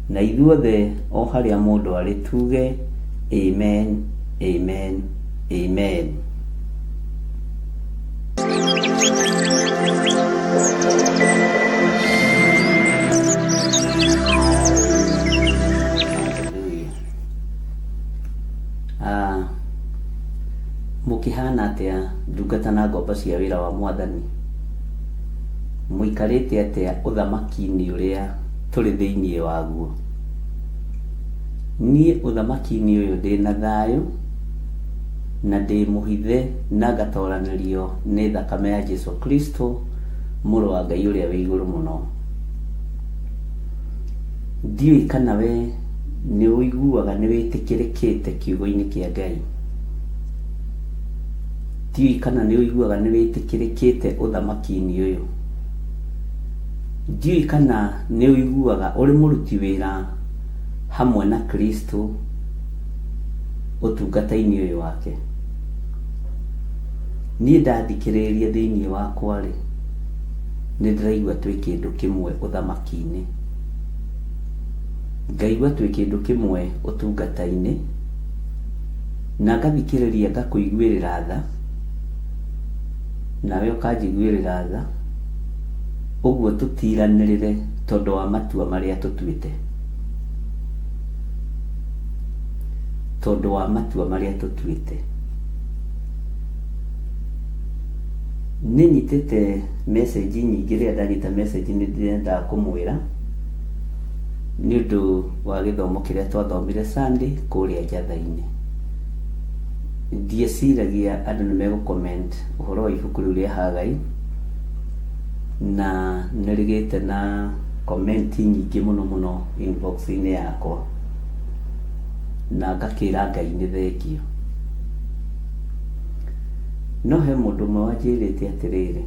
S2: Na ithuothe o harĩa mũndũ arĩ tuge amen, amen, amen. Mũkĩhana atĩa ndungata na ngombo cia wĩra wa Mwathani? Mũikarĩte atĩa ũthamaki-inĩ ũrĩa tũrĩ thĩinĩ waguo? Niĩ ũthamaki-inĩ ũyũ ndĩna thayũ na ndĩ mũhithe na ngatoranĩrio nĩ thakame ya Jesũ Kristo mũrũ wa Ngai ũrĩa wĩ igũrũ mũno. Ndiũĩ kana we nĩ ũiguaga nĩ wĩtĩkĩrĩkĩte kiugo-inĩ kĩa Ngai. Ndiũĩ kana nĩ ũiguaga nĩ wĩtĩkĩrĩkĩte ũthamaki-inĩ ũyũ. Ndiũĩ kana nĩ ũiguaga ũrĩ mũruti wĩra hamwe na Kristo ũtungata-inĩ ũyũ wake. Niĩ ndathikĩrĩria thĩinĩ wakwa rĩ, nĩ ndĩraigua twĩ kĩndũ kĩmwe ũthamaki-inĩ, ngaigua twĩ kĩndũ kĩmwe ũtungata-inĩ, na ngathikĩrĩria ngakũiguĩrĩra tha, nawe ũkanjiguĩrĩra tha, ũguo tũtiranĩrĩre tondũ wa matua marĩa tũtuĩte. Tondũ wa matua marĩa tũtuĩte. Nĩ nyitĩte message nyingĩ, rĩrĩa ndanyita message nĩ ndĩrendaga kũmwĩra nĩ ũndũ wa gĩthomo kĩrĩa twathomire Sunday kũrĩa njatha-inĩ. Ndieciragia andũ nĩ megũcomment ũhoro wa ibuku rĩu rĩa Hagai, na nĩ rĩgĩte na comment nyingĩ mũno mũno inbox-inĩ yakwa, na ngakĩra Ngai nĩ thengio. No he mũndũ ũmwe wanjĩrĩte atĩrĩrĩ,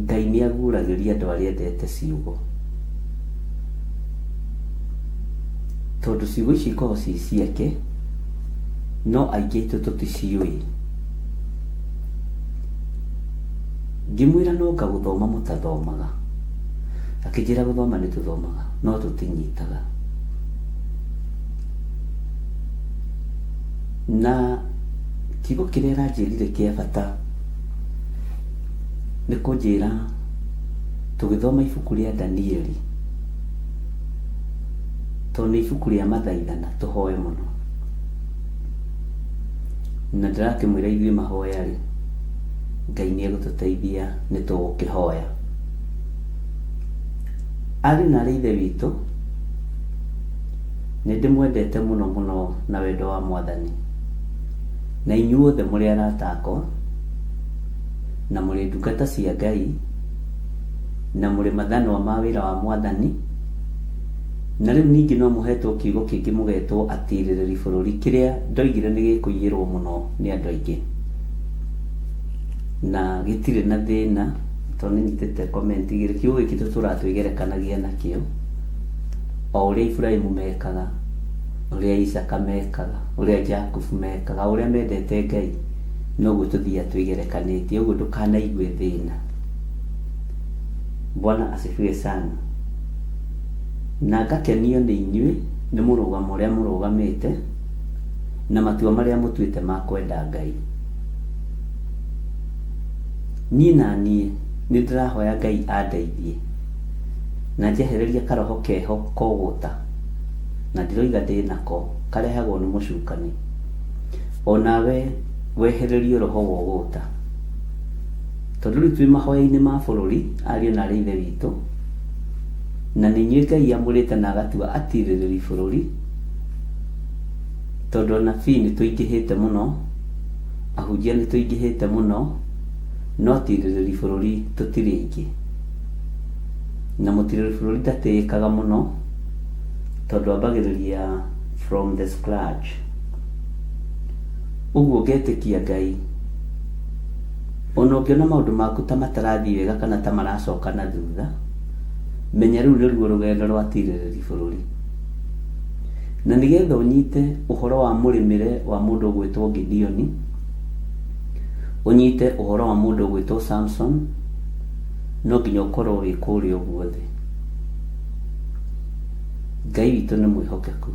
S2: Ngai nĩ aguragĩria andũ arĩa endete ciugo, tondũ ciugo ici ikoragwo ci ciake, no aingĩ aitũ tũticiũĩ. Ngĩmwĩra no ngagũthoma mũtathomaga, akĩnjĩra gũthoma nĩ tũthomaga no tũtinyitaga. Na kiugo kĩrĩa aranjĩrire kĩa bata nĩ kũnjĩra tũgĩthoma ibuku rĩa Danieli,
S6: tondũ nĩ ibuku rĩa mathaithana tũhoe mũno. Na ndĩrakĩmwĩra ithuĩ mahoya-rĩ, Ngai nĩ egũtũteithia nĩ tũgũkĩhoya. Arĩ na arĩ ithe witũ, nĩ ndĩmwendete mũno mũno na wendo wa Mwathani, na inyuothe mũrĩ arata akwa na mũrĩ ndungata cia Ngai na mũrĩ mathanwa ma wĩra wa Mwathani, na rĩu ningĩ no mũhetwo kiugo kĩngĩ mũgetwo atirĩrĩri bũrũri, kĩrĩa ndoigire nĩ gĩkũiyĩrwo mũno nĩ andũ aingĩ, na gĩtirĩ na thĩna tondũ nĩ nyitĩte comment igĩrĩ. Kiugo gĩkĩ tũratwĩgerekanagia nakĩo o ũrĩa Ibrahimu mekaga, ũrĩa Isaka mekaga, ũrĩa Jakubu mekaga, ũrĩa mendete Ngai, noguo tũthiaga twĩgerekanĩtie. Ũguo ndũkanaigue thĩna. Bwana asifiwe sana. Na ngakenio nĩ inyuĩ nĩ mũrũgamo ũrĩa mũrũgamĩte na matua marĩa mũtuĩte ma kwenda Ngai. Niĩ nĩ ndĩrahoya Ngai andeithie na njehererie karoho keho kogũta, na ndiroiga ndĩnako, karehagwo nĩ mũcukani. Onawe wehererio roho wogũta, tondũ rĩu twĩ mahoya-inĩ ma bũrũri, ariũ na arĩ ithe witũ, na nĩ inyuĩ Ngai amũrĩte na agatua atirĩrĩri bũrũri, tondũ anabii nĩ tũingĩhĩte mũno, ahunjia nĩ tũingĩhĩte mũno, no atirĩrĩri bũrũri tũtirĩ aingĩ. Na mũtirĩrĩri bũrũri ndatĩĩkaga mũno tondũ ambagĩrĩria from the scratch. Ũguo ngetĩkia Ngai, ona ũngĩona maũndũ maku ta matarathiĩ wega kana ta maracoka na thutha, menya rĩu nĩruo rũgendo rwa atirĩrĩri bũrũri. Na nĩgetha ũnyite ũhoro wa mũrĩmĩre wa mũndũ ũgwĩtwo Gideoni, ũnyite ũhoro wa mũndũ ũgwĩtwo Samson, no nginya ũkorwo wĩ kũrĩa ũguo thĩ. Ngai witũ nĩ mwĩhokeku.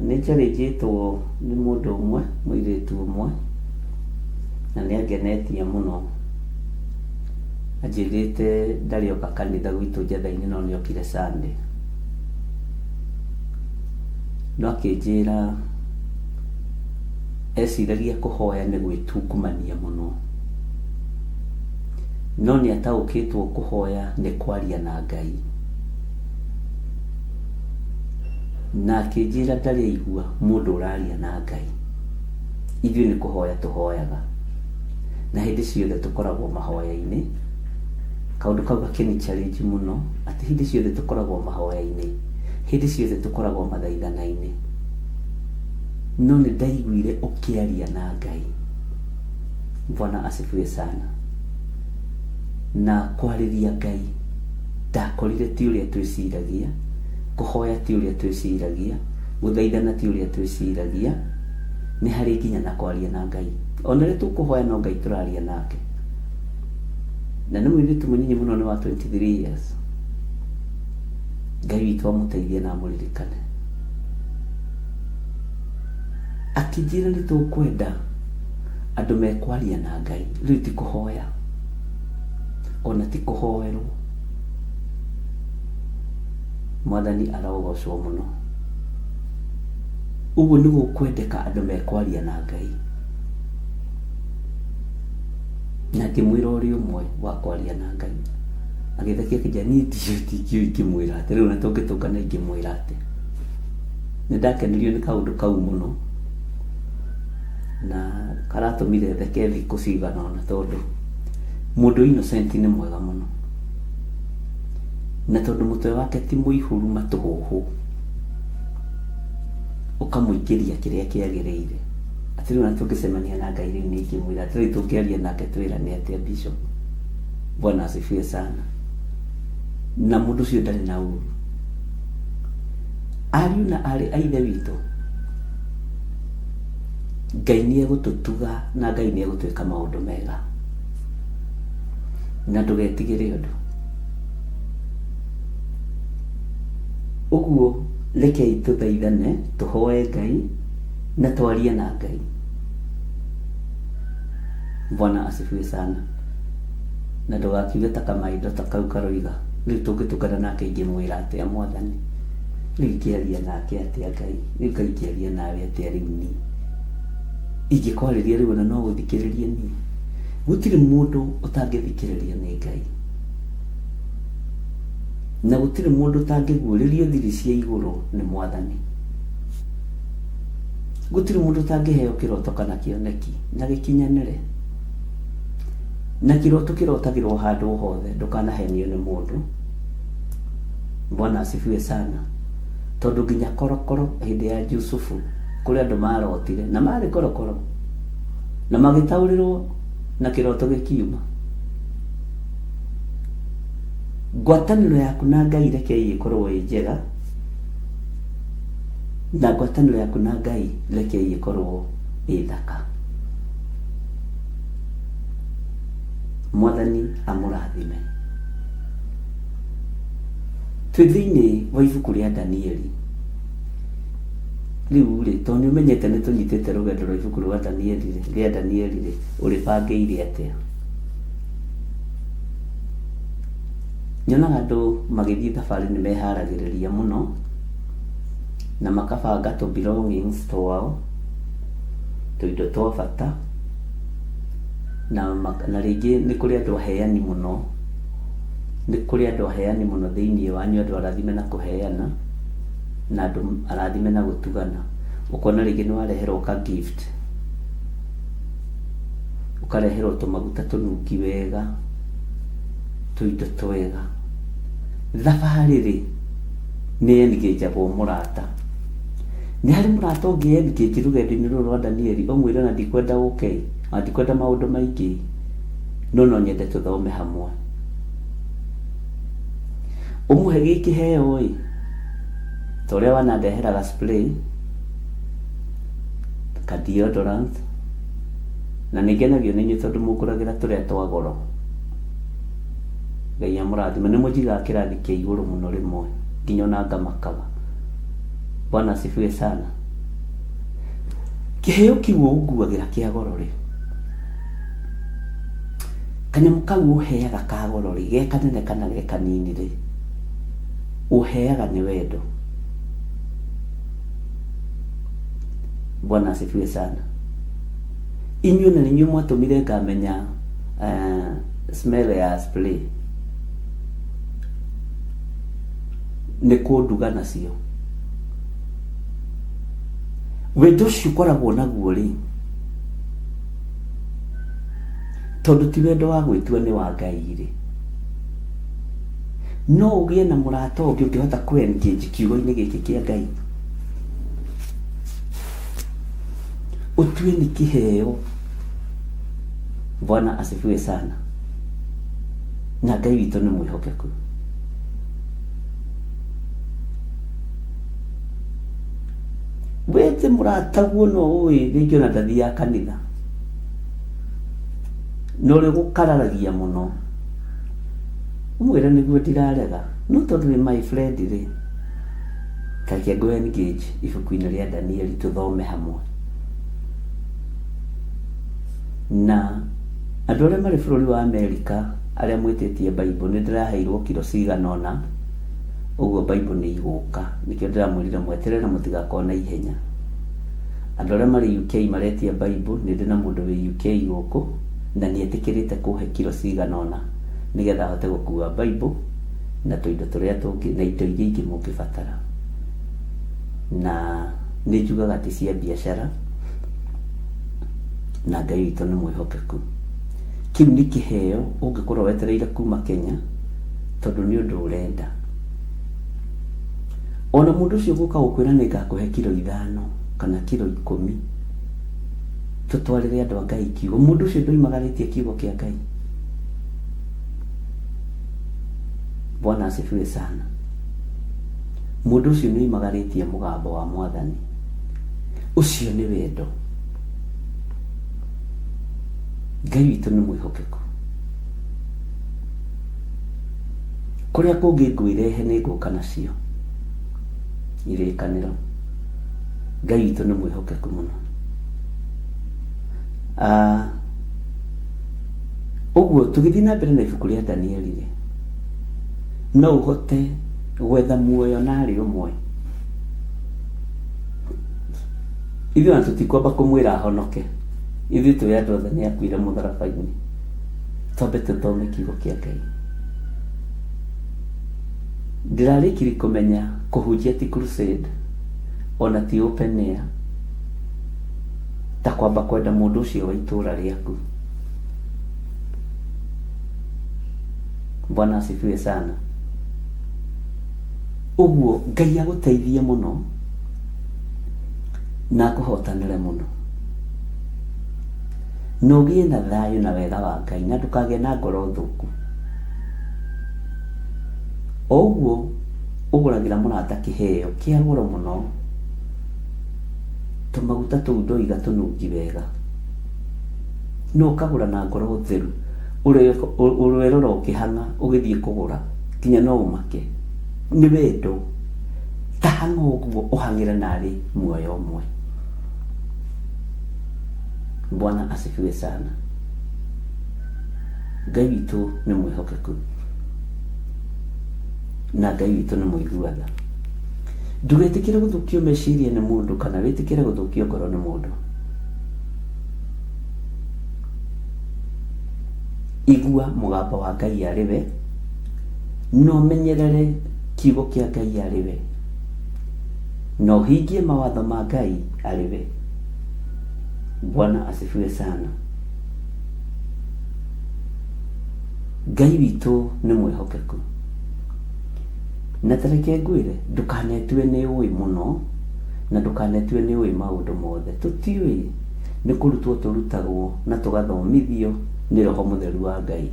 S6: Nĩ njarĩjĩtwo nĩ mũndũ ũmwe, mũirĩtu ũmwe, na nĩ angenetie mũno. Anjĩrĩte ndarĩ oka kanitha gwitũ Njatha-inĩ, no nĩ okire Sunday. No akĩnjĩra eciragia kũhoya nĩ gwĩtungumania mũno, no nĩ ataũkĩtwo kũhoya nĩ kwaria na Ngai. Na akĩnjĩra ndarĩ aigua mũndũ ũraria na Ngai. Ithuĩ nĩ kũhoya tũhoyaga, na hĩndĩ ciothe tũkoragwo mahoya-inĩ. Kaũndũ kau gakĩni challenge mũno, atĩ hĩndĩ ciothe tũkoragwo mahoya-inĩ, hĩndĩ ciothe tũkoragwo mathaithana-inĩ. No nĩ ndaiguire ũkĩaria na Ngai. Bwana asifiwe sana. Na kwarĩria Ngai ndakorire ti ũrĩa twĩciragia, kũhoya ti ũrĩa twĩciragia, gũthaithana ti ũrĩa twĩciragia, nĩ harĩ nginya na kwaria na Ngai. Ona rĩrĩa tũkũhoya no Ngai tũraria nake. Na nĩ mũirĩtu mũnyinyi mũno, nĩ wa 23 years. Ngai witũ amũteithie na amũririkane. Akĩnjĩra nĩ tũkwenda andũ mekwaria na Ngai, rĩu ti kũhoya, ona ti kũhoerwo. Mwathani arogocwo mũno. Ũguo nĩ gũkwendeka andũ mekwaria na Ngai. Na ngĩmwĩra ũrĩa ũmwe wa kwaria na Ngai, agĩthekia kĩnja, niĩ ndingĩũĩ ingĩmwĩra atĩ, rĩu na tũngĩtũngana ingĩmwĩra atĩ. Nĩ ndakenirio nĩ kaũndũ kau mũno, na karatũmire theke thikũ cigana ũna, tondũ mũndũ innocent nĩ mwega mũno, na tondũ mũtwe wake ti mũihũru matũhũhũ, ũkamũingĩria kĩrĩa kĩagĩrĩire. Atĩ rĩu na tũngĩcemania na Ngai, rĩu nĩ ingĩmwĩra atĩ, rĩu tũngĩaria nake twĩrane atĩa Bishop. Bwana asifiwe sana. Na mũndũ ũcio ndarĩ na ũru. Ariũ na arĩ a ithe witũ, Ngai nĩ egũtũtuga na Ngai nĩ egũtwĩka maũndũ mega, na ndũgetigĩre ũndũ. Ũguo rekei tũthaithane, tũhoe Ngai na twarie na Ngai. Bwana asifiwe sana. Na ndũgakiuge ta kamaindo ta kau karoiga, riu tungĩtukana nake ingĩmwĩra atĩa Mwathani, riu ingĩaria nake atĩa Ngai, riu Ngai ingĩaria nawe atĩa riu niĩ ingĩkwarĩria riu ona no gũthikĩrĩria niĩ? Gũtirĩ mũndũ ũtangĩthikĩrĩria nĩ Ngai, na gũtirĩ mũndũ ũtangĩguũrĩrio thiri cia igũrũ nĩ Mwathani. Gũtirĩ mũndũ ũtangĩheo kĩroto kana kĩoneki na gĩkinyanĩre, na kĩroto kĩrotagĩrwo handũ hothe, ndũkanahenio nĩ mũndũ. Bwana asifiwe sana. Tondũ nginya korokoro hĩndĩ ya Jusufu kũrĩ andũ marotire na marĩ korokoro na magĩtaũrĩrwo na kĩroto gĩkiuma. Ngwatanĩro yaku na Ngai reke ĩkorwo ĩ njega, na ngwatanĩro yaku na Ngai reke ĩkorwo ĩ thaka. Mwathani amũrathime. Twĩ thĩinĩ wa ibuku rĩa Danieli. Rĩu rĩ, tondũ nĩũmenyete nĩ tũnyitĩte rũgendo rwa ibuku rwa Danieli rĩ, ũrĩbangĩire atĩa? Nyonaga andũ magĩthiĩ thabarĩ nĩ meharagĩrĩria mũno na makabanga to belongings twao, tũindo twa bata, na rĩngĩ nĩ kũrĩ andũ aheani mũno, nĩ kũrĩ andũ aheani mũno thĩinĩ wanyu, andũ arathime na kũheana na andũ arathime na gũtugana. Ũkona rĩngĩ nĩ wareherwo ka gift, ũkareherwo tũmaguta tũnungi wega, tũindo twega. Thabarĩ rĩ nĩ engagagwo mũrata. Nĩ harĩ mũrata ũngĩ engage rũgendo-inĩ rũrũ rwa Danieli, ũmwĩre na ndikwenda ũke, na ndikwenda maũndũ maingĩ, no nyende tũthome hamwe. Ũmũhe gĩkĩ heo ĩ, ta ũrĩa wanandeheraga spray, ka deodorant, na nĩngenagio nĩ inyuĩ tondũ mũkũragĩra tũrĩa twa goro. Ngai amũrathime. Nĩ mũnjigaga kĩrathi kĩa igũrũ mũno rĩmwe nginya ona ngamakaga. Bwana asifiwe sana. Kĩheo kĩu ũnguagĩra kĩa goro rĩ, kanyamũ kau ũheaga ka goro rĩ, ge kanene kana ge kanini rĩ, ũheaga nĩ wendo. Bwana asifiwe sana. Inyuĩ na inyuĩ mwatũmire ngamenya smell ya spray nĩ kũnduga nacio. Wendo ũcio ũkoragwo naguo rĩ, tondũ ti wendo wa gwĩtua nĩ wa Ngai rĩ, no ũgĩe na mũrata ũngĩ ũngĩhota kũ-engage kiugo-inĩ gĩkĩ kĩa Ngai, ũtue nĩ kĩheo. Bwana asifiwe sana. Na Ngai witũ nĩ mwĩhokeku. Wete mũrata guo no ũĩ rĩngĩ ona ndathiaga kanitha, no rĩ gũkararagia mũno, ũmwĩre nĩguo ndirarega, no tondũ nĩ my friend rĩ, kake ngũ engage ibuku-inĩ rĩa Danieli tũthome hamwe. Na andũ arĩa marĩ bũrũri wa Amerika arĩa mwĩtĩtie Bible, nĩ ndĩraheirwo kiro cigana ũna, ũguo Bible nĩ igũka, nĩkĩo ndĩramwĩrire mweterere mũtigakorwo na ihenya. Andũ arĩa marĩ UK maretia Bible, nĩ ndĩ na mũndũ wĩ UK gũkũ na nĩ etĩkĩrĩte kũhe kiro cigana ũna nĩgetha ahote gũkua Bible na tũindo tũrĩa tũngĩ na indo iria ingĩ mũngĩbatara. Na nĩ njugaga ti cia biacara, na Ngai witũ nĩ mwĩhokeku. Kĩu nĩ kĩheo ũngĩkorwo wetereire kuma Kenya tondũ nĩ ũndũ ũrenda. Ona mũndũ ũcio gũka gũkwĩra nĩ ngakũhe kiro 5 kana kiro 10, tũtwarĩre andũ a Ngai kiugo. Mũndũ ũcio ndoimagarĩtie kiugo kĩa Ngai. Bwana asifiwe sana. Mũndũ ũcio nĩ oimagarĩtie mũgambo wa Mwathani. Ũcio nĩ wendo. Ngai witũ nĩ mwĩhokeku. Kũrĩa kũngĩ ngwĩrehe nĩ ngũka nacio irĩkanĩro. Ngai witũ nĩ mwĩhokeku mũno. Ũguo tũgĩthiĩ na mbere na ibuku rĩa Danieli rĩ, no uhote gwetha muoyo nari umwe. Ithuĩ tũtikwamba kũmwĩra ahonoke, ithuĩ tũĩ andũ othe nĩ akuire mũtharaba-inĩ. Twambe tũthome kiugo kĩa Ngai. Ndĩrarĩkirie kũmenya kũhunjia ti crusade, ona ti open air, ta kwamba kwenda mũndũ ũcio wa itũũra rĩaku. Bwana asifiwe sana. Ũguo Ngai agũteithie mũno na kũhotanĩre mũno, na ũgĩe na thayũ na wega wa Ngai, na ndũkagĩe na ngoro thũku. Ũguo ũgũragĩra mũrata kĩheo kĩa goro mũno, tũmaguta tũu ndoiga tũnungi wega, no ũkagũra na ngoro theru, ũrwerora ũkĩhang'a ũgĩthiĩ kũgũra, nginya no ũmake. Nĩ wendo, ta hang'a ũguo ũhang'ĩre narĩ muoyo ũmwe. Bwana asifiwe sana. Ngai witũ nĩ mwĩhokeku, na Ngai witũ nĩ mũiguaga. Ndũgetĩkĩre gũthũkio meciria nĩ mũndũ, kana wĩtĩkĩre gũthũkio ngoro nĩ mũndũ. Igua mũgambo wa Ngai arĩ we, no menyerere kiugo kĩa Ngai arĩ we, no hingie mawatho ma Ngai arĩ we. Bwana asifiwe sana. Ngai witũ nĩ mwĩhokeku, na tareke ngwĩre ndũkanetue nĩ ũĩ mũno, na ndũkanetue nĩ ũĩ maũndũ mothe. Tũtiũĩ, nĩ kũrutwo tũrutagwo na tũgathomithio nĩ Roho Mũtheru wa Ngai.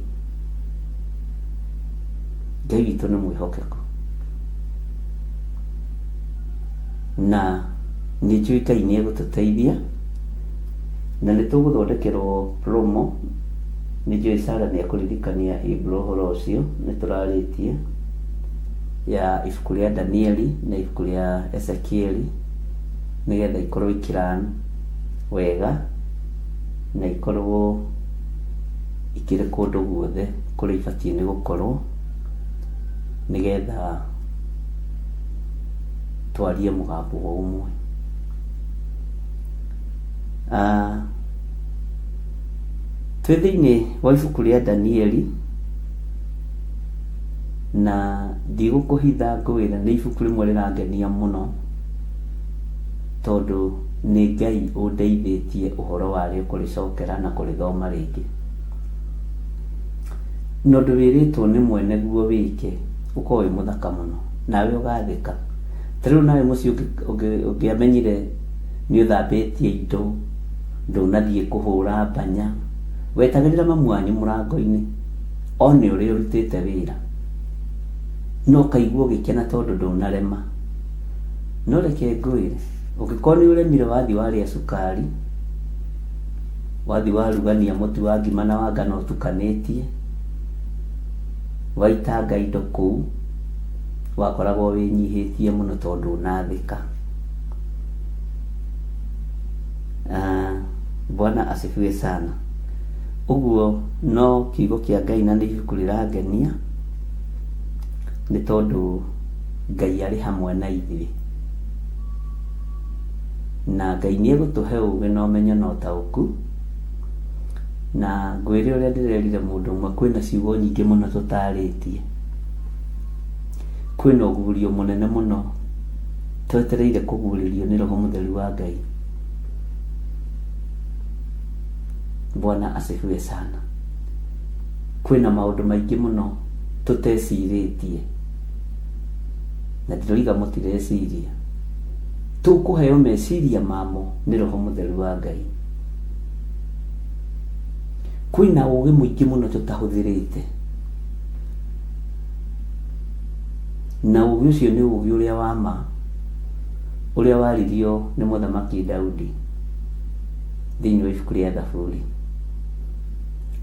S6: Ngai witũ nĩ mwĩhokeku, na nĩ njũĩ Ngai nĩ egũtũteithia, na nĩ tũgũthondekerwo promo. Nĩ njũĩ Sara nĩ ekũririkania Hebrew ũhoro ũcio nĩ tũrarĩtie, ya ibuku rĩa Danieli na ibuku rĩa Ezekieli, nĩgetha ikorwo ikĩran wega na ikorwo ikĩrĩ kũndũ guothe kũrĩa ibatiĩ nĩ gũkorwo, nĩgetha twarie mũgambo wa ũmwe. Twĩ thĩinĩ wa ibuku rĩa Danieli, na ndigũkũhitha ngwĩra nĩ ibuku rĩmwe rĩrangenia mũno, tondũ nĩ Ngai ũndeithĩtie ũhoro warĩo kũrĩcokera na kũrĩthoma rĩngĩ. No ũndũ wĩrĩtwo nĩ mwene guo wĩke, ũkorwo wĩ mũthaka mũno, nawe ũgathĩka. Ta rĩu nawe mũciĩ ũngĩamenyire nĩ ũthambĩtie indo, ndũnathiĩ kũhũra mbanya, wetagĩrĩra mamu wanyu mũrango-inĩ, one ũrĩa ũrutĩte wĩra, no kaigua ũgĩkena tondũ ndũnarema. No reke ngwĩre, ũngĩkorwo nĩ ũremire wathi warĩa cukari, wathi warugania mũtu wa ngima na wa ngano ũtukanĩtie, waitanga indo kũu, wakoragwo wĩnyihĩtie mũno tondũ ũnathĩka. Bwana asifiwe sana. Ũguo no kiugo kĩa Ngai na nĩ ibuku rĩrangenia, nĩ tondũ Ngai arĩ hamwe na ithuĩ, na Ngai nĩ egũtũhe ũũgĩ na ũmenyo na ũtaũku. Na ngwĩre ũrĩa ndĩrerire mũndũ ũmwe, kwĩna ciugo nyingĩ mũno tũtarĩtie, kwĩna ũguũrio mũnene mũno twetereire kũguũrĩrio nĩ Roho Mũtheru wa Ngai. Bwana asifiwe sana. Kwĩna maũndũ maingĩ mũno tũtecirĩtie, na ndĩroiga mũtireciria, tũkũheo meciria mamo nĩ Roho Mũtheru wa Ngai. Kwĩna ũũgĩ mũingĩ mũno tũtahũthĩrĩte, na ũũgĩ ũcio nĩ ũũgĩ ũrĩa wa ma, ũrĩa waririo nĩ Mũthamaki Daudi thĩinĩ wa ibuku rĩa Thaburi.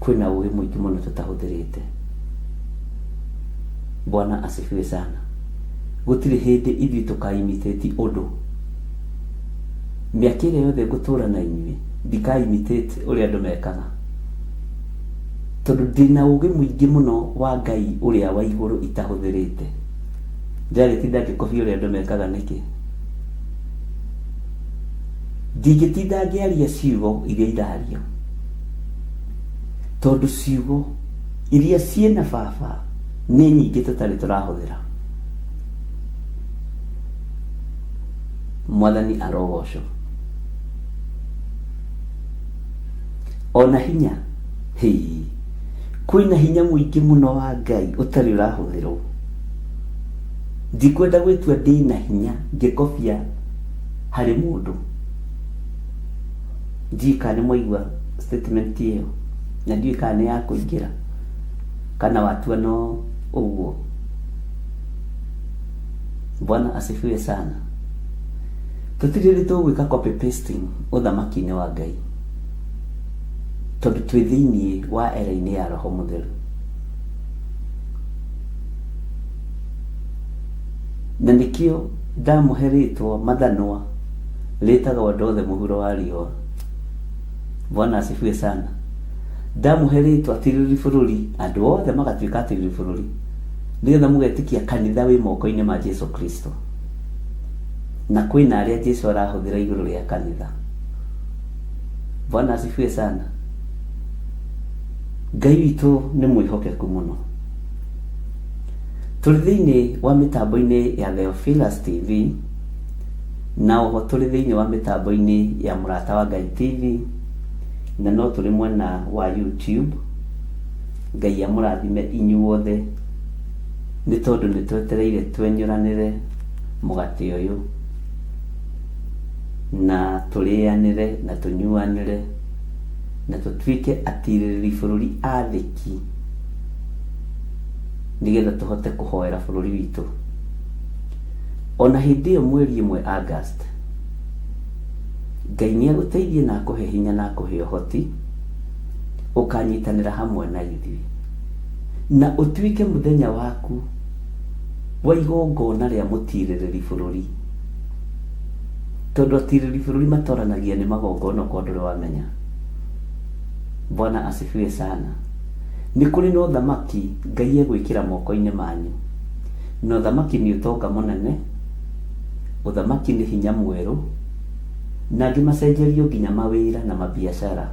S6: Kwĩna ũũgĩ mũingĩ mũno tũtahũthĩrĩte. Bwana asifiwe sana. Gũtirĩ hĩndĩ ithuĩ tũka-imitate ũndũ. Mĩaka ĩrĩa yothe ngũtũũra na inyuĩ, ndika-imitate ũrĩa andũ mekaga. tondu ndina ugi muingi muno wa Ngai uria wa iguru itahuthirite ndaritinda ngikobia uria andu mekaga niki ndigitinda ngiaria ciugo iria irario tondu ciugo iria ciena baba ni nyingi tutari turahuthira. Mwathani arogocwo. Ona hinya hei kwina hinya muingi muno wa Ngai utari urahuthirwo. Ndikwenda gwitua ndina hinya ngikobia hari mundu. Ndika ni moigwa statement iyo na ndika ni ya kuingira kana watu no uguo. Bwana asifiwe sana. Tutiriri tugwika copy pasting uthamaki-ini wa Ngai tondu twi thiini wa era-ini ya Roho Mutheru. Na nikio ndamuheritwo mathanwa ritagwo ndothe muhuro wa riũa. Bwana asifiwe sana. Ndamuheritwo atiriri bururi andu othe magatuika atiriri bururi nigetha mugetikia kanitha wi moko-ini ma Jesu Kristo. Na kwina aria Jesu arahuthira iguru ria kanitha. Bwana asifiwe sana. Ngai witu ni mwihokeku muno. Turi thiini wa mitambo-ini ya Theophilus TV na oho turi thiini wa mitambo-ini ya Murata wa Ngai TV na no turi mwena wa YouTube. Ngai amurathime inyuothe ni tondu ni twetereire twenyuranire mugati uyu na turianire na tunyuanire na tutwike atiriri bururi athiki nigetha tuhote kuhoera bururi witu. Ona hindi yo mweri imwe August Ngai ni aguteithie na akuhe hinya na akuhe uhoti ukanyitanira hamwe na ithuĩ na utwike muthenya waku wa igongona ria mutirĩrĩri bururi tondu atirĩrĩri bururi matoranagia ni magongona kwa ndũrĩ wamenya. Bwana asifiwe sana. Ni kuri no thamaki Ngai egwikira moko-ini manyu. No thamaki ni utonga munene, uthamaki ni hinya mweru na ngimacenjerio nginya mawira na mabiacara.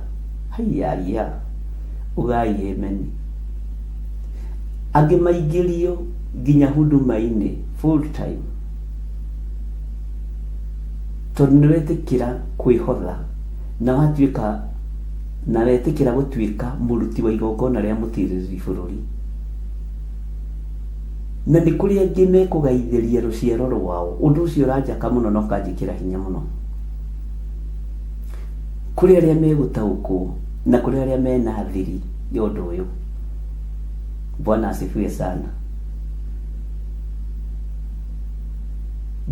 S6: Haiya ugai amen. Angimaigirio nginya huduma-ini full time tondu niwetikira kwihotha na watuika na wetikira gutuika muruti wa igongona ria mutirĩrĩri bururi. Na ni kuri angi mekugaithiria ruciaro rwao undu ucio uranjaka muno no kanjikira hinya muno. Kuri aria megutaukwo na kuri aria mena thiri ni undu uyu. Bwana asifiwe sana.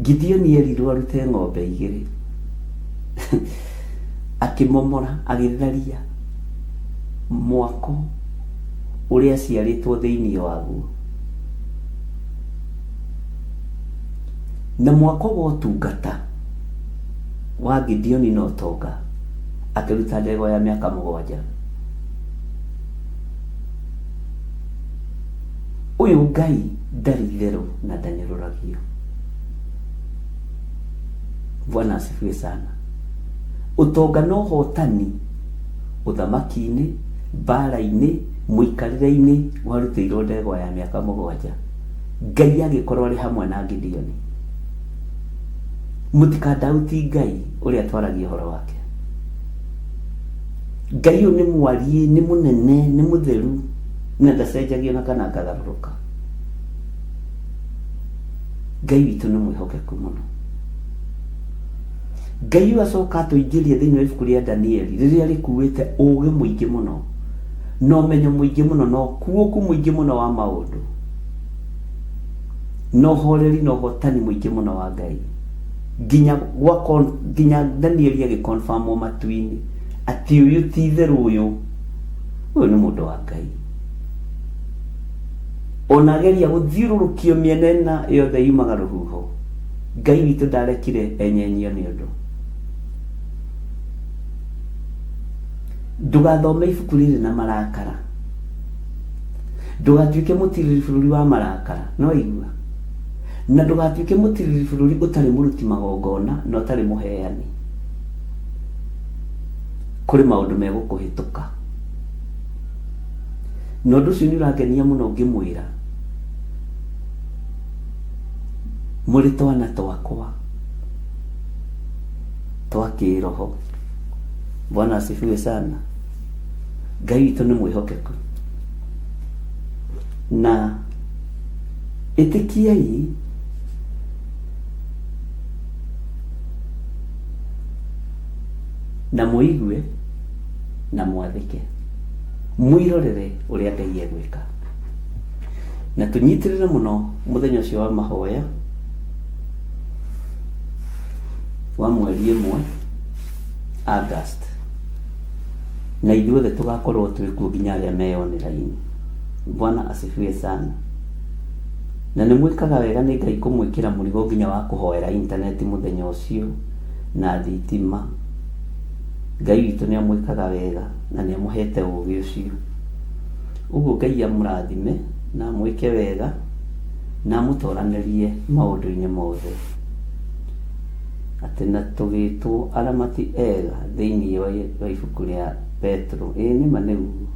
S6: Gideon yerirwo arute ng'ombe igiri akimomora agitharia mwako uria ciaritwo thiini waguo na mwako wa utungata wa Gideon no toga akiruta ndego ya miaka 7. Uyu Ngai ndari theru na ndanyururagio. Bwana asifiwe sana. Utonga no hotani uthamaki-ini bara-ini muikarire-ini warutiirwo ndego ya miaka 7. Ngai agikorwo ari hamwe na Gideon. Mutikadauti Ngai uria twaragia horo wake. Ngai ni mwari, ni munene, ni mutheru na ndacenjagio na kana akagaruruka. Ngai witu ni mwihokeku muno. Ngai acoka tuingirie thiini wa ibuku ria Danieli riria rikuite ugi muingi muno no menyo muingi muno no kuoku muingi muno wa maundu no horeri no hotani muingi muno wa Ngai ginya Danieli agiconfirm matu-ini ati uyu ti theru uyu ni mundu wa Ngai. Ona geria guthiururukio mienena yothe yumaga ruhuho Ngai witu ndarekire enyenyio ni undu. Ndugathome ibuku riri na marakara ndugatuike mutiriri bururi wa marakara no igua na ndugatuike mutiriri bururi utari muruti magongona no utari muheani kuri maundu megukuhituka no nducio ni urangenia muno ngimwira muri twana twakwa twa kiroho. Bwana asifiwe sana. Ngai witũ nĩ mwĩhokeku na ĩtĩkiai na mũigue na mwathĩke mwĩrorere ũrĩa Ngai egwĩka na tũnyitĩrĩre mũno mũthenya ũcio wa mahoya wa mweri 1 August na ithuothe tugakorwo twĩkuo nginya arĩa meyonera-inĩ. Bwana asifiwe sana. Na nĩ mwĩkaga wega nĩ Ngai kũmwĩkĩra mũrigo nginya wa kũhoera internet mũthenya ũcio na thitima. Ngai witũ nĩ amwĩkaga wega na nĩ amũhete ũũgĩ ũcio. Ũguo Ngai amũrathime na mwĩke wega na mũtoranĩrie maũndũ-inĩ mothe. Atĩ na tũgĩtwo aramati ega thĩinĩ wa ibuku rĩa Petro. Nĩ ma nĩ ũguo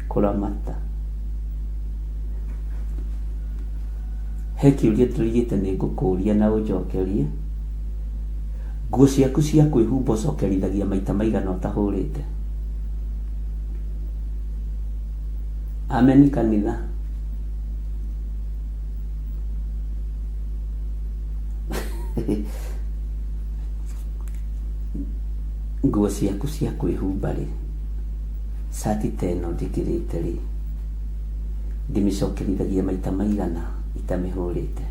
S6: kũramata. He kĩũria tũrĩgĩte nĩ ngũkũria na ũnjokerie. Nguo ciaku cia kwĩhumba ũcokerithagia maita maigana ũtahũrĩte? Amen kanitha. Nguo ciaku cia kwĩhumba rĩ, sati teno ndikĩrĩte rĩ, ndĩmĩcokerithagia maita maigana itamĩhũrĩte?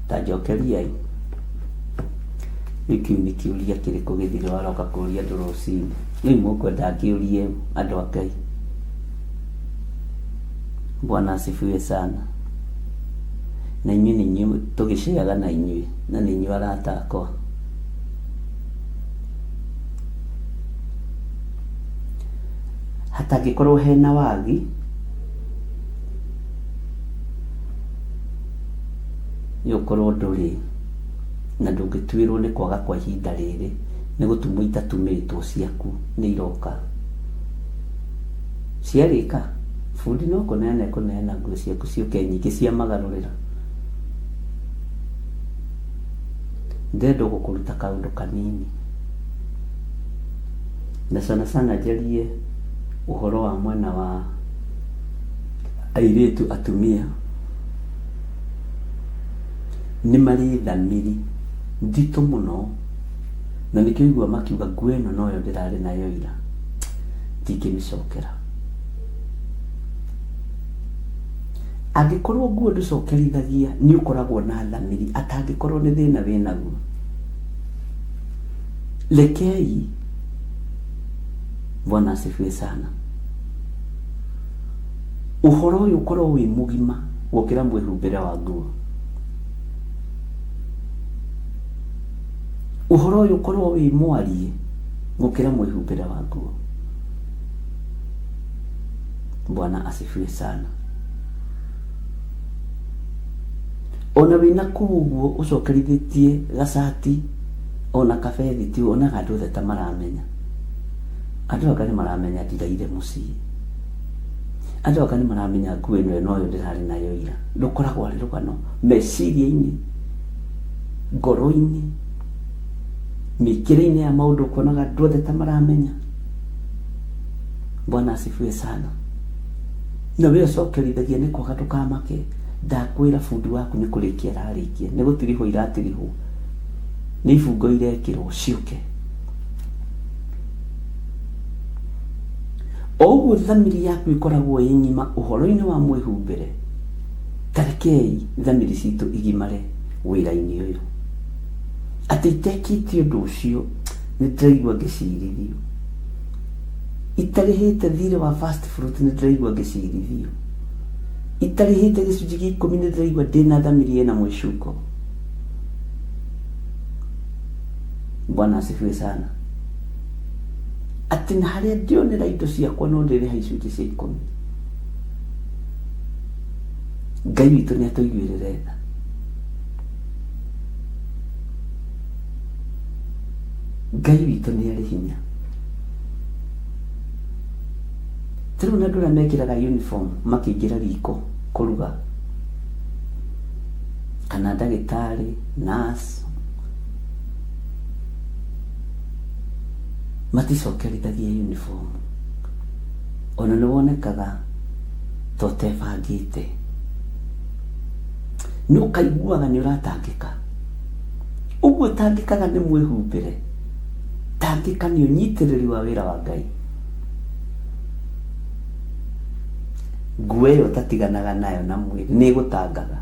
S6: Ta njokeriai. Gĩkĩ nĩ kĩũria kĩrĩkũ gĩthire waroka kũũria andũ rũcinĩ? Rĩu mũkwenda ngĩũrie andũ a Ngai. Bwana asifiwe sana. Na inyuĩ nĩ inyuĩ tũgĩceaga na inyuĩ na nĩ inyuĩ arata akwa. Hatangĩkorwo hena wagi nĩũkorwo ndũrĩ na ndũngĩtuĩrwo nĩ kwaga kwa ihinda rĩrĩ nĩ gũtumwo itatumĩtwo ciaku nĩ iroka ciarĩka. Bundi no kũneana nguo ciaku ciũke nyingĩ cia magarũrĩra. Ndenda gũkũruta kaũndũ kanini na sana njarie ũhoro wa mwena wa airĩtu atumia. Nĩ marĩ thamiri nditũ mũno na nĩkĩo igua makiuga nguo ĩno noyo ndĩrarĩ nayo ira ndingĩmĩcokera. Angĩkorwo nguo ndũcokerithagia nĩ ũkoragwo na thamiri, atangĩkorwo nĩ thĩna wĩnaguo lekei. Bwana asifiwe sana. Ũhoro ũyũ ũkorwo wĩ mũgima gũkĩra mwĩhumbĩre wa nguo. Ũhoro ũyũ ũkorwo wĩ mwarie gũkĩra mwĩhumbĩre wa nguo. Bwana asifiwe sana. Ona wĩna kuguo ũcokerithĩtie gacati ona kabethiti ona andũ othe ta maramenya. Andũ aka nĩ maramenya ndiraire mũciĩ. Andũ aka nĩ maramenya nguo ĩno noyo ndĩrarĩ nayo ira. Ndũkoragwo arĩ rũgano meciria-inĩ, ngoro-inĩ, mĩkĩre-inĩ ya maũndũ ũkonaga andũ othe ta maramenya. Bwana asifiwe sana. Na wĩ ũcokerithagia nĩ kwaga ndũkamake. Ndakwĩra bundi waku nĩ kũrĩkia ararĩkia, nĩ gũtirihwo iratirihwo, nĩ ibungo irekĩrwo ciũke. O ũguo thamiri yaku ĩkoragwo ĩ ng'ima ũhoro-inĩ wa mwĩhumbĩre, tarekei thamiri citũ igimare wĩra-inĩ ũyũ. Atĩ itekĩtie ũndũ ũcio nĩ ndĩraigua ngĩcirithio, itarĩhĩte thirĩ wa fast fruit nĩ ndĩraigua ngĩcirithio, itarĩhĩte gĩcunjĩ gĩa 10 nĩ ndĩraigua ndĩna thamiri ĩna mwĩcuko. Bwana asifiwe sana. Ati na haria ndionera indo ciakwa no ndĩrĩha icunjĩ cia 10. Ngai witũ nĩ atũiguĩrĩre tha. Ngai witũ nĩ arĩ hinya. Tũrĩ na andũ arĩa mekĩraga uniform makĩingĩra riko kũruga, kana ndagĩtarĩ, nurse, maticokerithagia uniform. Ona nĩ wonekaga totebangĩte, nĩ ũkaiguaga nĩ ũratangĩka. Ũguo tangĩkaga nĩ mwĩhumbĩre, tangĩka nĩ ũnyitĩrĩri wa wĩra wa Ngai. Nguo ĩyo tatiganaga nayo na mwĩrĩ nĩ gũtangaga.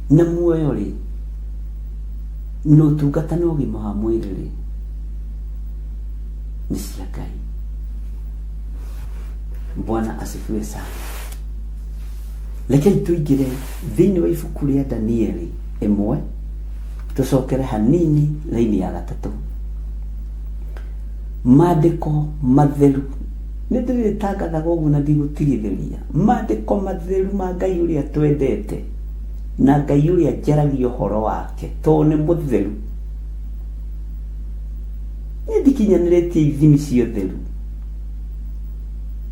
S6: Na muoyo rĩ, no ũtungata na ũgima wa mwĩrĩ rĩ, nĩ cia Ngai. Bwana asifiwe sana. Lakini tuingire thĩinĩ wa ibuku rĩa Danieli 1, tucokere hanini laini ya 3. Maandĩko matheru nĩ ndĩrĩtangathaga ũguo na ndigũtigithĩria. Maandĩko matheru ma Ngai ũrĩa twendete na Ngai ũrĩa njaragia ũhoro wake tondũ nĩ mũtheru. Nĩ ndikinyanĩrĩtie ithimi cia ũtheru.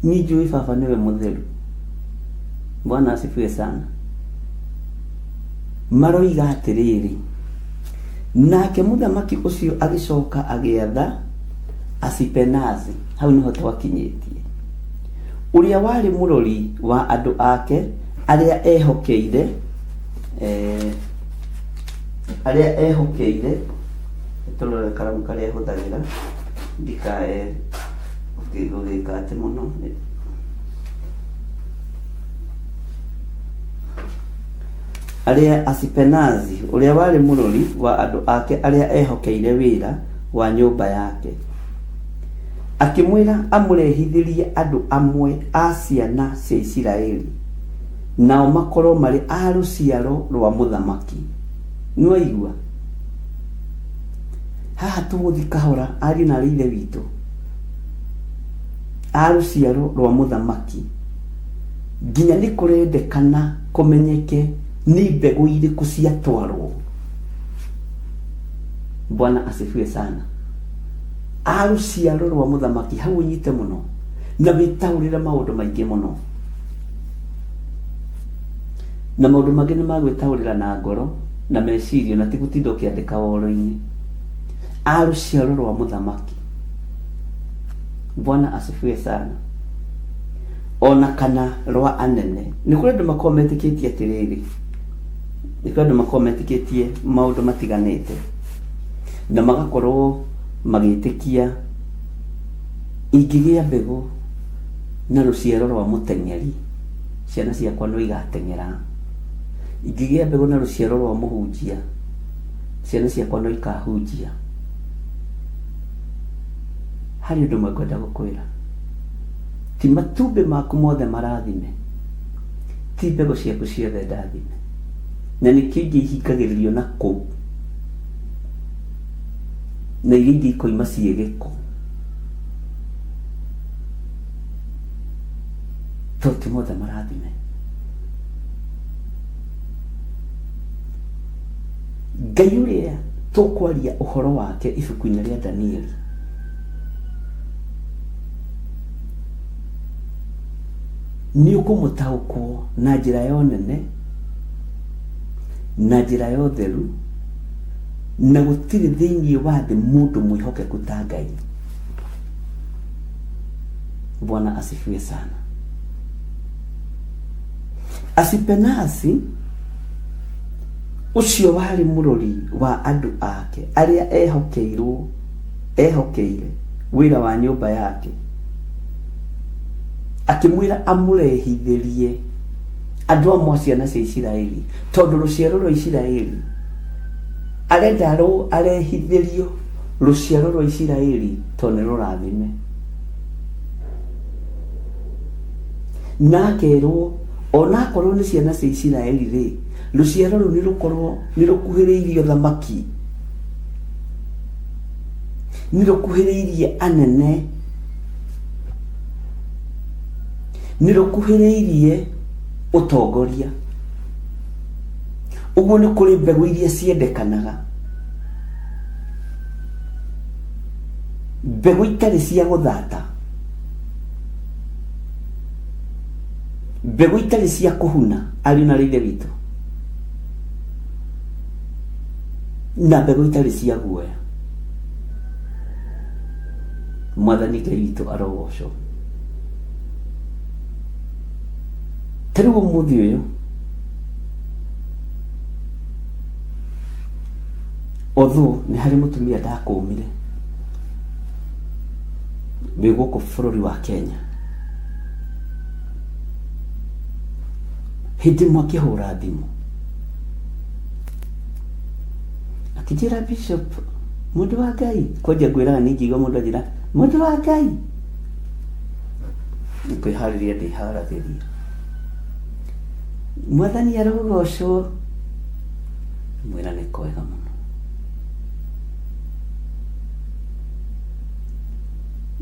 S6: Ni njũĩ baba nĩwe mũtheru. Bwana asifiwe sana. Maroiga atĩrĩrĩ, nake mũthamaki ũcio agĩcoka agĩatha Asipenazi, hau niho twakinyĩtie, ũrĩa warĩ mũrori wa andũ ake arĩa ehokeire tũrore karamu karĩa hũthagĩra ndikae gũgĩka atĩ mũno. Arĩa Asipenazi, ũrĩa warĩ mũrori wa andũ ake arĩa ehokeire wĩra wa nyũmba yake, akĩmwĩra amũrehithĩrie andũ amwe a ciana cia Isiraeli, nao makorwo marĩ a rũciaro rwa mũthamaki. Nĩwaigua? Haha tũgũthiĩ kahora ariũ na ithe witũ. A rũciaro rwa mũthamaki. Nginya nĩ kũrendekana kũmenyeke nĩ mbegũ irĩkũ ciatwarwo. Bwana asifiwe sana. A rũciaro rwa mũthamaki, hau ũnyite mũno na wĩtaũrĩre maũndũ maingĩ mũno. Na maũndũ mangĩ nĩ magwĩtaũrĩra na ngoro na meciria na tigũtinda ũkĩandĩka woro-inĩ. A rũciaro rwa mũthamaki. Bwana asifiwe sana. Ona kana rwa anene. Nĩ kũrĩ andũ makoragwo metĩkĩtie atĩrĩrĩ, nĩ kũrĩ andũ makoragwo metĩkĩtie maũndũ matiganĩte na magakorwo magĩtĩkia ingĩgĩa mbegũ na rũciaro rwa mũteng'eri, ciana ciakwa no igateng'era. Ingĩgĩa mbegũ na rũciaro rwa mũhunjia, ciana ciakwa no ikahunjia. Harĩ ũndũ mwĩkwenda gũkwĩra, ti matumbĩ maku mothe marathime, ti mbegũ ciaku ciothe ndathime, na nĩkĩo ingĩ ihingagĩrĩrio na kũu na iria ingĩ ikoima ciĩ gĩko. Tondũ ti mothe marathime. Ngai ũrĩa tũkwaria ũhoro wake ibuku-inĩ rĩa Danieli, nĩ ũkũmũtaũkwo na njĩra ya ũnene, na njĩra ya ũtheru, na gũtirĩ thĩinĩ wa thĩ mũndũ mwĩhokeku ta Ngai. Bwana asifiwe sana. Asipenasi ũcio warĩ mũrori wa andũ ake arĩa ehokeire wĩra wa nyũmba yake, akĩmwĩra amũrehithĩrie andũ amwe ciana cia Isiraeli, tondũ rũciaro rwa Isiraeli arenda arehithĩrio rũciaro rwa Isiraeli tondũ nĩ rũrathime. Na akerwo ona akorwo nĩ ciana cia Isiraeli rĩ, rũciaro rũu nĩ rũkorwo nĩ rũkuhĩrĩirio thamaki. nirukuhiriirie anene, nirukuhiriirie utongoria. Uguo ni kuri mbegu iria ciendekanaga, mbegu itari cia guthata, mbegu itari cia kuhuna ari na rithe witu, na mbegu itari cia guoya. Mwathani Ngai witu arogocwo. Tariu umuthi uyu othu ni hari mutumia ndakumire wi guku bururi wa Kenya, hindi mwakihura thimu akijira Bishop, mundu wa Ngai, kwaja gwiraga ningiga mundu ajira mundu wa Ngai, nikwihariria ndiharagĩria. Mwathani arogocwo, mwira nĩ kwega mũno.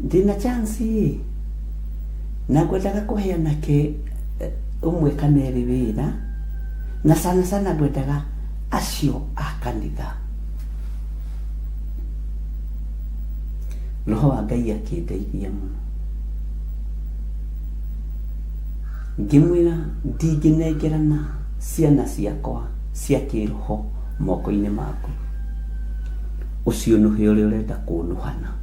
S6: Ndina chance na ngwendaga kuheana ke umwe kana eri wira, na sana sana ngwendaga acio a kanitha. Roho wa Ngai akindeithia muno, ngimwira ndinginengerana ciana ciakwa cia kiroho moko-inĩ maku. Ucio nuhe uria urenda kunuhana.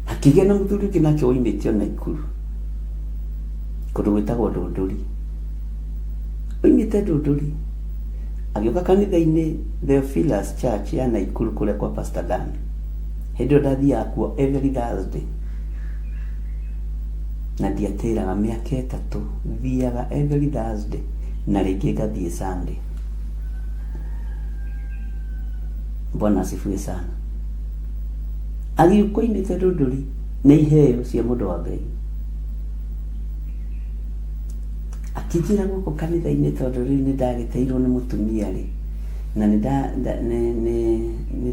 S6: Akigĩa na mũthuri ũngĩ nake woimĩte ona Ikuru, kũndũ gwĩtagwo Ndũndũri. Oimĩte Ndũndũri agĩũka kanitha-inĩ Theophilus Church ya Naikuru kũrĩa kwa Pastor Dan. Hĩndĩ ĩyo ndathiaga kuo every Thursday, na ndiatĩraga mĩaka 3, thiaga every Thursday na rĩngĩ ngathiĩ Sunday. Bwana asifiwe sana. Agĩũka oimĩte Ndũndũri na iheo cia mũndũ wa Ngai, akĩnjĩra gũkũ kanitha-inĩ tondũ rĩu nĩ ndagĩteirwo nĩ mũtumia rĩ, na nĩ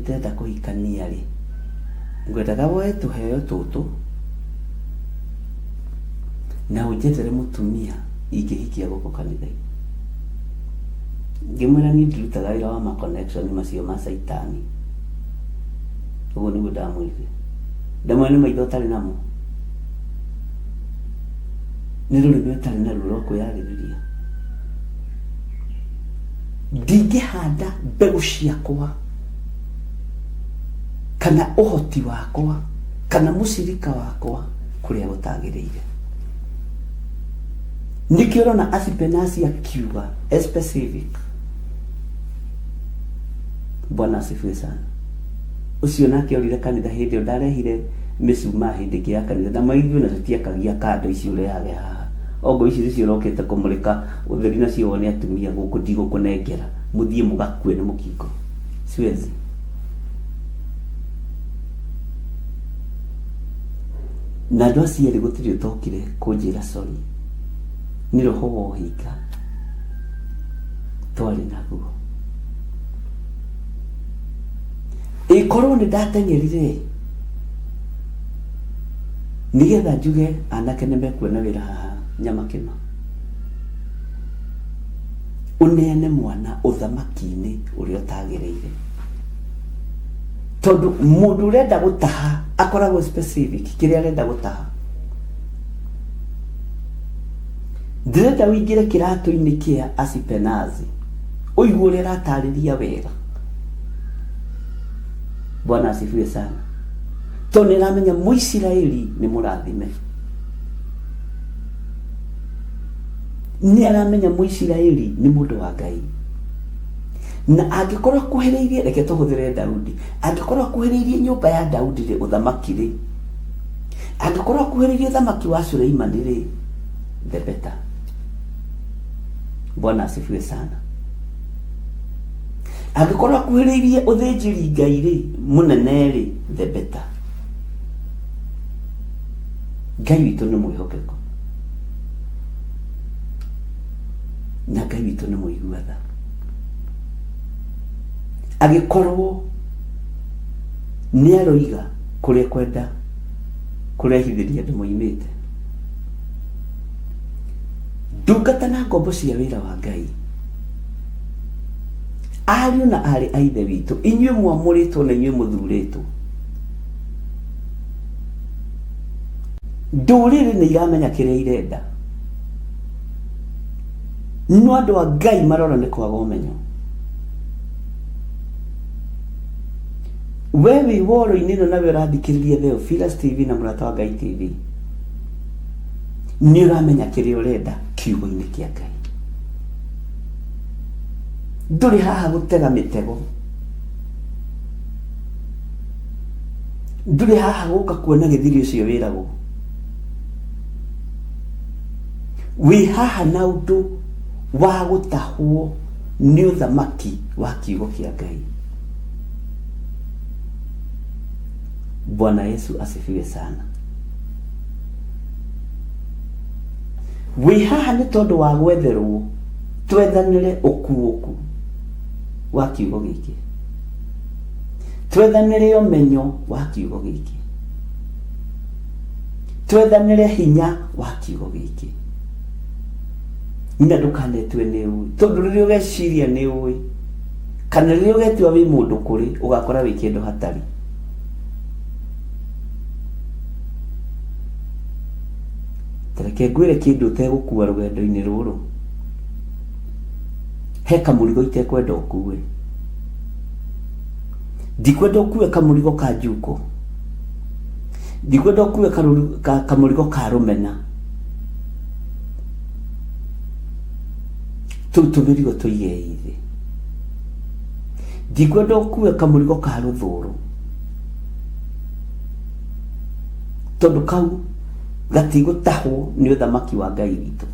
S6: ndenda kũhikania rĩ, ngwendaga woe tũheo tũtũ na ũnjethere mũtumia ingĩhikia gũkũ kanitha-inĩ. Ngĩmwĩra niĩ ndirutaga wĩra wa ma connection macio ma Saitani. Uguo nĩguo ndamwĩrire. Ndamwĩra nĩ maitho ũtarĩ namo, nĩ rũrĩmĩ ũtarĩ naruo rwa kwĩyarĩrĩria. Ndingĩhanda mbegũ ciakwa kana ũhoti wakwa kana mũcirika wakwa kũrĩa gũtagĩrĩire. Nĩkĩo ũrona Asipenasi akiuga specific. Bwana asifiwe sana. Ucio nake orire kanitha hĩndĩ ĩyo ndarehire mĩcumaa hĩndĩ ĩngĩ ya kanitha, na maithuĩ na tũtiakagia kando ici ũreage haha. Ongo ici icio ũrokĩte kũmũrĩka ũtheri nacio wone atumia gũkũ ndigũkũnengera, mũthiĩ mũgakue nĩ mũkingo. Siwezi. Na andũ acio erĩ gũtirĩ ũtokire kũnjĩra sorry, nĩ roho wa ũhinga twarĩ naguo. Ikorwo nĩ ndateng'erire nigetha njuge anake nĩ mekuona wĩra haha Nyamakima, ũneane mwana ũthamaki-inĩ ũrĩa ũtagĩrĩire. Tondũ mũndũ ũrenda gũtaha akoragwo specific kĩrĩa arenda gũtaha. Ndĩrenda ũingĩre kĩratũ-inĩ kĩa Asipenazi, ũigue ũrĩa aratarĩria wega. Bwana asifiwe sana. Tondũ nĩramenya Mũisiraeli nĩ mũrathime, nĩ aramenya Mũisiraeli nĩ mũndũ wa Ngai. Na angĩkorwo akuhĩrĩirie, reke tũhũthĩre Daudi, angĩkorwo akuhĩrĩirie nyũmba ya Daudi rĩ, ũthamaki rĩ, angĩkorwo akuhĩrĩirie ũthamaki wa Suleimani rĩ, the better. Bwana asifiwe sana. Angĩkorwo akuhĩrĩirie ũthĩnjĩri Ngai rĩ, mũnene rĩ, the better. Ngai witũ nĩ mwĩhokeku, na Ngai witũ nĩ mũigua tha. agikorwo ni aroiga kuria kwenda kurehithiria andu moimite ndungata na ngombo cia wira wa Ngai. Ariũ na arĩ a ithe witũ, inyuĩ mwamũrĩtwo na inyuĩ mũthurĩtwo, ndũrĩrĩ nĩ iramenya kĩrĩa irenda, no andũ a Ngai marora nĩ kwaga ũmenyo. We wĩ woro-inĩ ĩno nawe ũrathikĩrĩria Theophilus TV na Mũrata wa Ngai TV, nĩ ũramenya kĩrĩa ũrenda kiugo-inĩ kĩa Ngai. Ndũrĩ haha gũtega mĩtego, ndũrĩ haha gũka kuona gĩthiri ũcio wĩragwo. Wĩ haha na ũndũ wa gũtahwo nĩ ũthamaki wa kiugo kĩa Ngai. Bwana Yesu asifiwe sana. Wĩ haha nĩ tondũ wa gwetherwo twethanĩre ũkuũku wa kiugo gĩkĩ, twethanĩre ũmenyo wa kiugo gĩkĩ, twethanĩre hinya wa kiugo gĩkĩ. Na ndũkanetwe nĩ ũĩ, tondũ rĩrĩa ũgeciria nĩ ũĩ, kana rĩrĩa ũgetua wĩ mũndũ kũrĩ, ũgakora wĩ kĩndũ hatarĩ. Tareke ngwĩre kĩndũ ũtegũkua rũgendo-inĩ rũrũ, he kamũrigo itekwenda ũkue. Ndikwenda ũkue kamũrigo ka njuko, ndikwenda ũkue kamũrigo ka rũmena. Tũu tũmĩrigo tũige ithe. Ndikwenda ũkue kamũrigo ka rũthũrũ, tondũ kau gatigũtahwo nĩ ũthamaki wa Ngai witũ.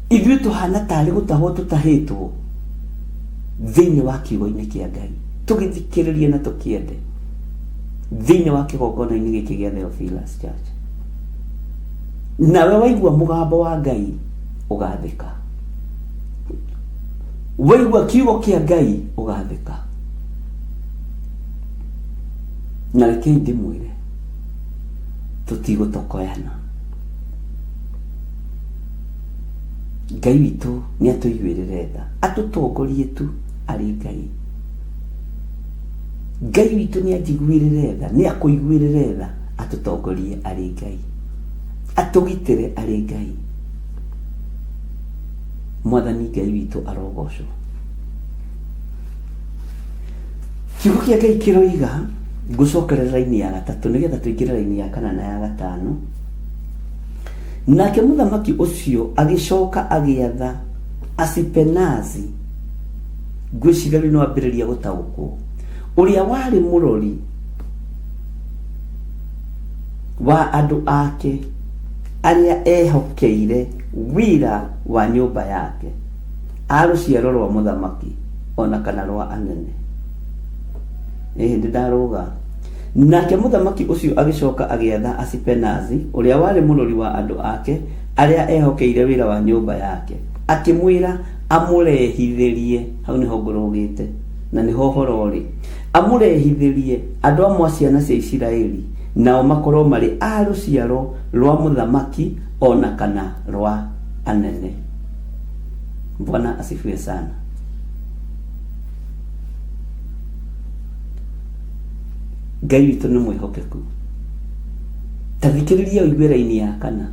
S6: Ithuĩ tũhana tarĩ gũtahwo tũtahĩtwo thĩinĩ wa kiugo-inĩ kĩa Ngai, tũgĩthikĩrĩrie na tũkĩende thĩinĩ wa kĩgongona-inĩ gĩkĩ gĩa Theophilus Church. Nawe waigua mũgambo wa Ngai ũgathĩka, waigua kiugo kĩa Ngai ũgathĩka. Na rekei ndĩmwĩre, tũtigũtokoyana. Ngai witũ nĩ atũiguĩrĩre tha, atũtongorie tu arĩ Ngai. Ngai witũ nĩ anjiguĩrĩre tha, nĩ akũiguĩrĩre tha, atũtongorie arĩ Ngai, atũgitĩre arĩ Ngai. Mwathani Ngai witũ arogocwo. Kiugo kĩa Ngai kĩroiga, ngũcokerera raini ya gatatũ nĩgetha tũingĩre raini ya kana na ya gatano. Nake mũthamaki ũcio agĩcoka agĩatha Asipenazi, ngwĩciria rĩu no ambĩrĩria gũtaũkwo, ũrĩa warĩ mũrori wa andũ ake arĩa ehokeire wĩra wa nyũmba yake, a rũciaro rwa mũthamaki ona kana rwa anene. Ndĩ ndarũga. Nake mũthamaki ũcio agĩcoka agĩatha Asipenazi, ũrĩa warĩ mũrori wa andũ ake arĩa ehokeire wĩra wa nyũmba yake, akĩmwĩra amũrehithĩrie. Hau nĩho ngũrũgĩte na nĩho ũhoro ũrĩ. Amũrehithĩrie andũ amwe a ciana cia Isiraeli, nao makorwo marĩ a rũciaro rwa mũthamaki ona kana rwa anene. Bwana asifiwe sana. Ngai witũ nĩ mwĩhokeku. Tathikĩrĩria ũigue raini ya kana,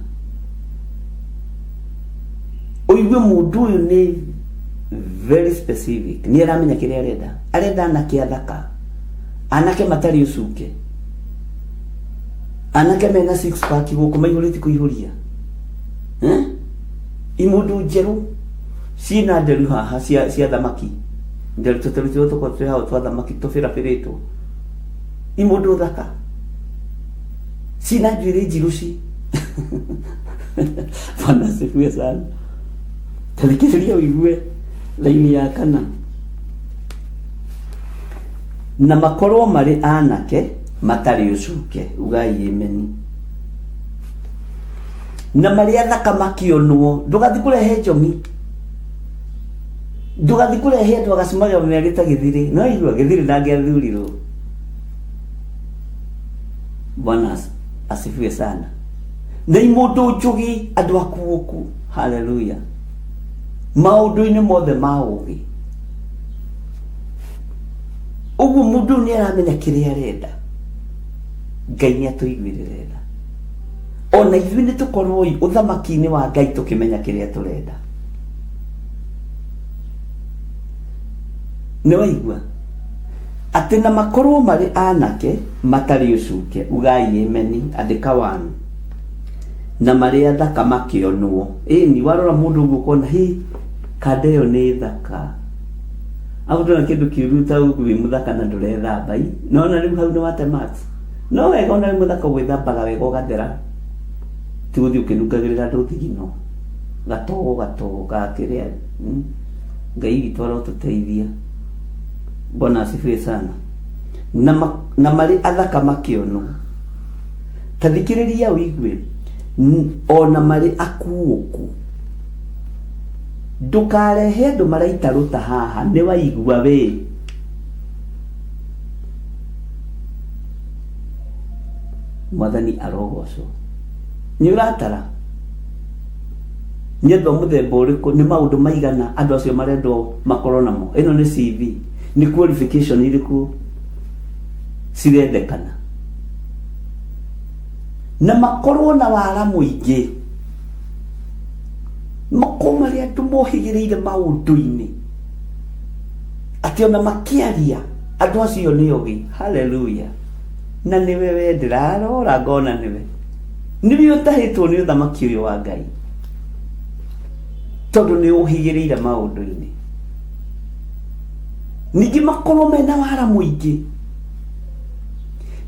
S6: ũigue mũndũ ũyũ nĩ very specific, nĩ aramenya kĩrĩa arenda anake athaka, anake matarĩ ũcuke, anake mena six pack gũkũ maihũrĩti kũihũria, imũndũ njerũ ciĩna nderu haha cia thamaki, nderu tũtũrũ tũkorwo twĩ hao twa thamaki tũbĩrabĩrĩtwo, imũndũ thaka ciĩna njuĩrĩ njiruci. Bwana asifiwe sana. Tathikĩrĩria ũigue raini ya kana. Na makorwo marĩ anake matarĩ ũcuke, ugai ameni. Na marĩ athaka makĩonwo, ndũgathiĩ kũrehe njomi, ndugathi kurehe andu agacimagä merita githiri no igua githiri ndangĩathurirwo. Bwana asifiwe sana. Na imundu njugi andu akuoku. Haleluya. Maundu-inĩ mothe ma ũgĩ. Ũguo mũndũ nĩ aramenya kĩrĩa arenda. Ngai nĩ atũiguĩrĩra tha. Ona ithuĩ nĩ tũkorwo ũthamaki-inĩ wa Ngai tũkĩmenya kĩrĩa tũrenda. Nĩ waigua atĩ na makorwo marĩ anake matarĩ ũcuke, ugai ameni, andĩka 1. Na marĩ athaka makĩonwo. Ĩni warora mũndũ ũguo kona kanda ĩyo nĩ thaka. Agũtũra kĩndũ kĩũru ta ũguo wĩ mũthaka na ndũrethamba. No na rĩu hau nĩ wate max. No wega ona wĩ mũthaka gwĩthambaga wega ũgathera. Ti gũthiĩ ũkĩnungagĩrĩra andũ thigino. Gatoo gakĩrĩa. Ngai witũ arotũteithia. Bwana asifiwe sana. Na marĩ athaka makĩonwo. Ta thikĩrĩria ũigue. Ona marĩ akuũku. Ndukarehe andũ maraita ruta haha nĩ waigua we. Mwathani arogocwo. Nĩ ũratara. Nĩ andũ mũthemba ũrĩkũ, nĩ maũndũ maigana andũ acio marendwo makorwo namo. Ĩno nĩ CV. Nĩ qualification irĩkũ cirendekana. Na makorwo na wara mũingĩ. Makorwo marĩ andũ mohĩgĩrĩire maũndũ-inĩ. Atĩ ona makĩaria andũ acio nĩ ũgĩ. Haleluya. Na nĩwe we ndĩrarora ngona nĩwe. Nĩwe ũtahĩtwo nĩ ũthamaki ũyũ wa Ngai. Tondũ nĩ ũhĩgĩrĩire maũndũ-inĩ. Ningĩ makorwo mena wara mũingĩ.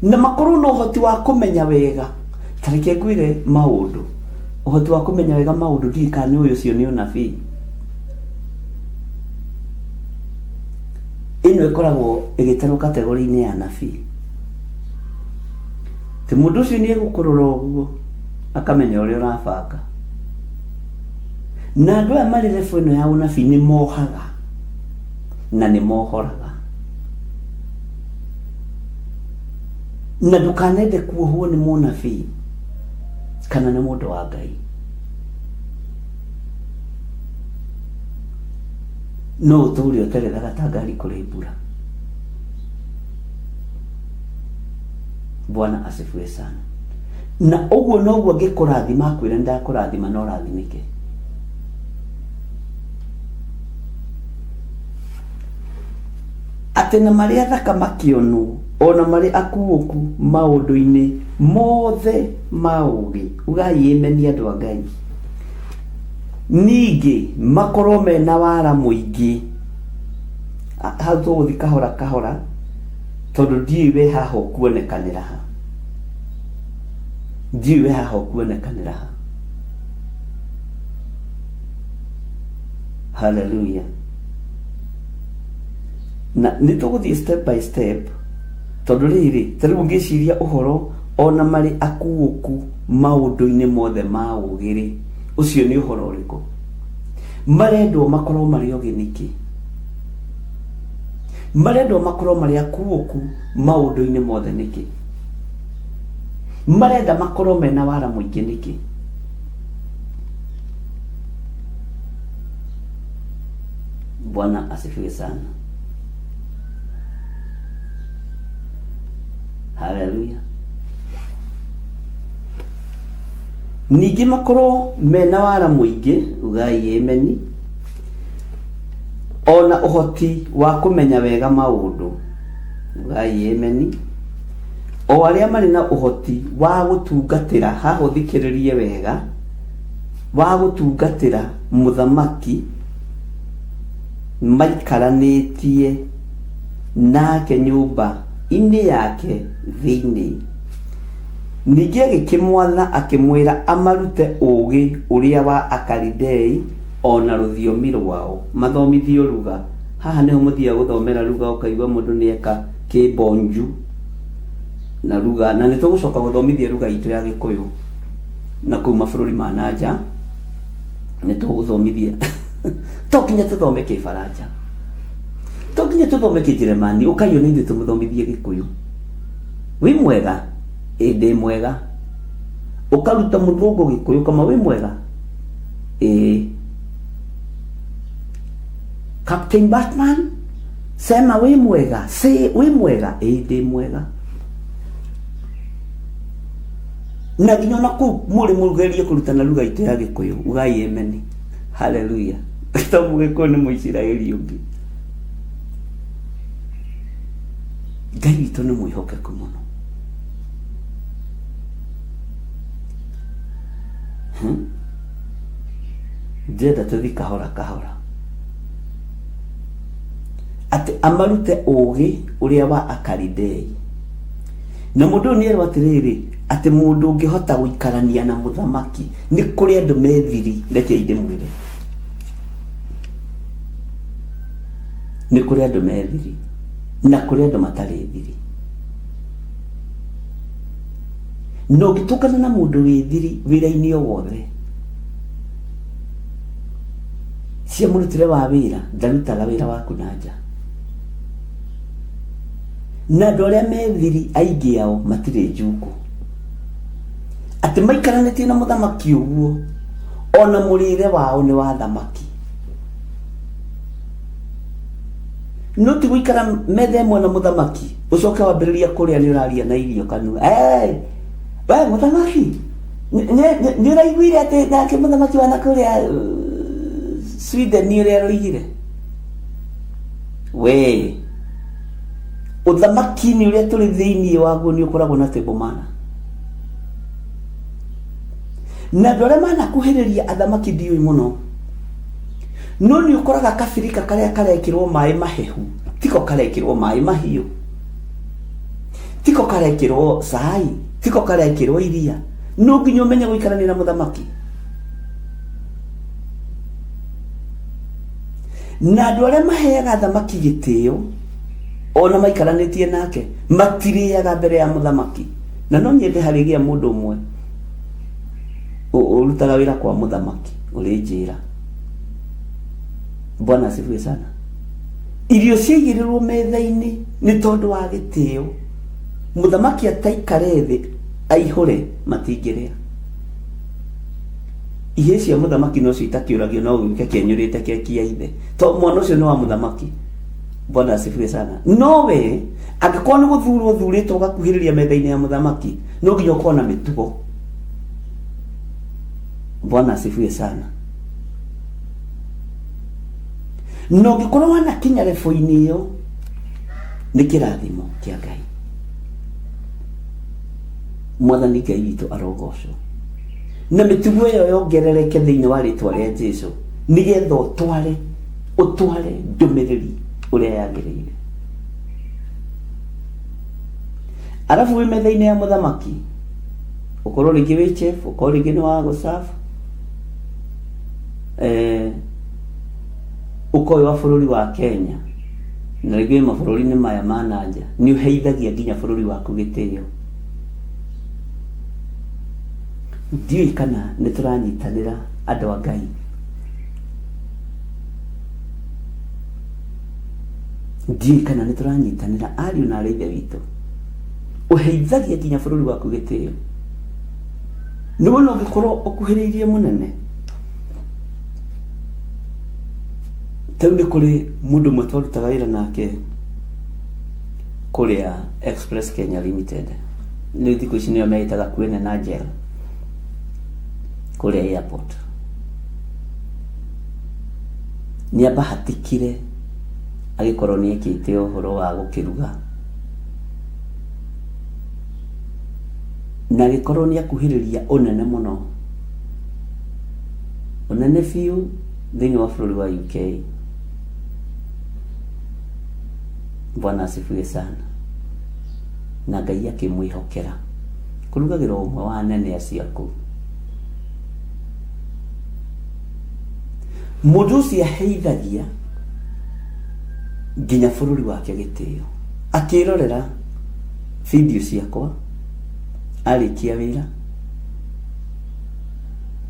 S6: Na makorwo na ũhoti wa kũmenya wega. Tareke ngwĩre maũndũ. Ũhoti wa kũmenya wega maũndũ ndikane ũyũ ũcio nĩ ũnabii. Ĩno ĩkoragwo ĩgĩtarwo kategori-inĩ ya nabii. Ti mũndũ ũcio nĩ egũkũrora ũguo akamenya ũrĩa ũrabanga. Na andũ aya marĩ level ĩno ya ũnabii nĩ mohaga na nĩ mohoraga. Na ndukanende kuohwo nĩ mũnabii kana nĩ mũndũ wa Ngai. No ũtũũre ũterethaga ta ngari kũrĩ mbura. Bwana asifiwe sana. Na ũguo noguo angĩkũrathima akwĩra ndakũrathima no rathimĩke. Atĩ na marĩ athaka makĩonwo, ona marĩ akuũku maũndũ-inĩ mothe ma ũgĩ. Ugai ameni andũ a Ngai. Ningĩ makorwo mena wara mũingĩ. Hau tũgũthiĩ kahora kahora tondũ ndiũĩ we haha ũkuonekanĩra ha. Ndiũĩ we haha ũkuonekanĩra ha. Hallelujah. Na nĩ tũgũthiĩ step by step tondũ rĩrĩ ta rĩu ngĩciria ũhoro ona marĩ akuũku maũndũ-inĩ mothe ma ũgĩ-rĩ, ũcio nĩ ũhoro ũrĩkũ? Marendwo makorwo marĩ ũgĩ nĩkĩ? Marendwo makorwo marĩ akuũku maũndũ-inĩ mothe nĩkĩ? Marenda makorwo mena wara mũingĩ nĩkĩ? Bwana asifiwe sana. Haleluya. Ningĩ makorwo mena wara mũingĩ, ugai ameni, ona ũhoti wa kũmenya wega maũndũ, ugai ameni, o arĩa marĩ na ũhoti wa gũtungatĩra, haha ũthikĩrĩrie wega, wa gũtungatĩra mũthamaki maikaranĩtie nake nyũmba-inĩ yake thĩinĩ. Ningĩ agĩkĩmwatha akĩmwĩra amarute ũgĩ ũrĩa wa Akalidei ona rũthiomi rwao mathomithio ruga. Haha nĩho mũthiaga gũthomera ruga ũkaigua mũndũ nĩeka kĩbonju na ruga, na nĩtũgũcoka gũthomithia ruga itũ ya Gĩkũyũ na kũu mabũrũri ma nanja nĩtũgũthomithia to kinya tuthome Kifaranja, to kinya tuthome Kijeremani ukayo ni tumuthomithie Gikuyu. Wi mwega ndi mwega ukaruta muthungu Gikuyu kama wi mwega Captain Batman sema wi mwega, say wi mwega ndi mwega. Na ginya naku muri mugerie kurutana lugha itu ya Gikuyu ugai emeni. Haleluya. Tamu Gikuyu ni Muisiraeli ungi. Ngai witũ nĩ mwĩhokeku mũno. Ndĩrenda tũthiĩ kahora kahora. Atĩ amarute ũũgĩ ũrĩa wa Akalidei. Na mũndũ nĩerwo atĩrĩrĩ atĩ mũndũ ũngĩhota gũikarania na mũthamaki nĩ kũrĩ andũ methiri, reke ndĩmwĩre. Nĩ kũrĩ andũ methiri na kũrĩ andũ matarĩ thiri. No gĩtukana na mũndũ wĩ thiri wĩra-inĩ o wothe, cia mũrutĩre wa wĩra ndarutaga wĩra waku na nja. Na andũ arĩa methiri aingĩ ao matirĩ njuku, atĩ maikaranĩtie na mũthamaki ũguo ona mũrĩre wao nĩ wa thamaki. No ti gũikara metha ĩmwe na mũthamaki ũcoke wambĩrĩria kũrĩa nĩ ũraria na irio kanua. We mũthamaki nĩ ũraiguire atĩ nake mũthamaki wa nakũrĩa Sweden nĩ ũrĩa aroigire? We ũthamaki-inĩ ũrĩa tũrĩ thĩinĩ waguo nĩ ũkoragwo na table manner. Na andũ arĩa manakuhĩrĩria athamaki ndiũĩ mũno, no nĩ ũkoraga kabirika karĩa karekĩrwo maĩ mahehu tiko karekĩrwo maĩ mahiũ, tiko karekĩrwo cai, tiko karekĩrwo iria. No nginya ũmenye gũikarania na mũthamaki. Na andũ arĩa maheaga thamaki gĩtĩo ona maikaranĩtie nake matirĩaga mbere ya mũthamaki. Na no nyende harĩgia mũndũ ũmwe ũrutaga wĩra kwa mũthamaki ũrĩ njĩra. Bwana asifiwe sana. Irio ciaigĩrĩrwo metha-inĩ nĩ tondũ wa gĩtĩo. Mũthamaki ataikare thĩ aihũre matingĩrĩa. Ihĩĩ cia mũthamaki no cio itakĩũragio no gĩũke kĩenyũrĩte keki ya ithe, to mwana ũcio nĩ wa mũthamaki. Bwana asifiwe sana. No we angĩkorwo nĩ gũthurwo thurĩtwo ũgakuhĩrĩria metha-inĩ ya mũthamaki, no nginya ũkorwo na mĩtugo. Bwana asifiwe sana. No ngĩkorwo wanakinya level-inĩ ĩyo nĩ kĩrathimo kĩa Ngai. Mwathani Ngai witũ arogocwo. Na mĩtugo ĩyo yongerereke thĩinĩ wa rĩtwa rĩa Jesũ nĩgetha ũtware ndũmĩrĩri ũrĩa yagĩrĩire. Arabu wĩ metha-inĩ ya mũthamaki ũkorwo rĩngĩ wĩ chef, ũkorwo rĩngĩ nĩ wa gũserve, ũkoĩ wa bũrũri wa Kenya na rĩngĩ mabũrũri-inĩ maya ma nanja, nĩ ũheithagia nginya bũrũri waku gĩtĩo. Ndiũĩ kana nĩ tũranyitanĩra andũ a Ngai. Ndiũĩ kana nĩ tũranyitanĩra ariũ na arĩ ithe witũ. Ũheithagia nginya bũrũri waku gĩtĩo. Nĩ wona ũngĩkorwo ũkuhĩrĩirie mũnene. Tau nĩ kũrĩ mũndũ ũmwe twarutaga wĩra nake kũrĩa Express Kenya Limited. Nĩ thikũ ici nĩyo megĩtaga Kwene na Angel kũrĩa airport. Nĩ abahatikire agĩkorwo nĩ ekĩte ũhoro wa gũkĩruga. Na agĩkorwo nĩ akuhĩrĩria ũnene mũno. Ũnene biũ thĩinĩ wa bũrũri wa UK. Bwana asifiwe sana. Na Ngai akĩmwĩhokera kũrugagĩra ũmwe wa anene acio kũu. Mũndũ ũcio aheithagia nginya bũrũri wake gĩtĩo. Akĩrorera video ciakwa arĩkia wĩra,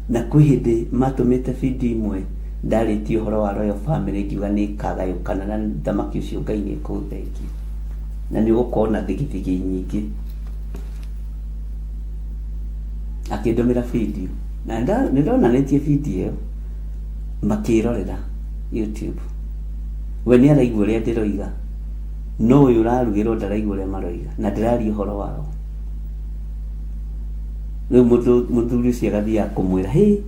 S6: na kwĩ hĩndĩ matũmĩte video imwe ndarĩtie ũhoro wa Royal Family ngiuga nĩ kagayũkana na thamaki ũcio Ngai nĩ kũũthengia na nĩ ũgũkorwo na thigithigi nyingĩ. Akĩndũmĩra video na nĩndonanĩtie video ĩyo makĩrorera YouTube. We nĩ araigua ũrĩa ndĩroiga, no ũyũ ũrarugĩrwo ndaraigua ũrĩa maroiga na ndĩraria ũhoro wao. Rĩu mũthuri ũcio agathiaga kũmwĩra, hey,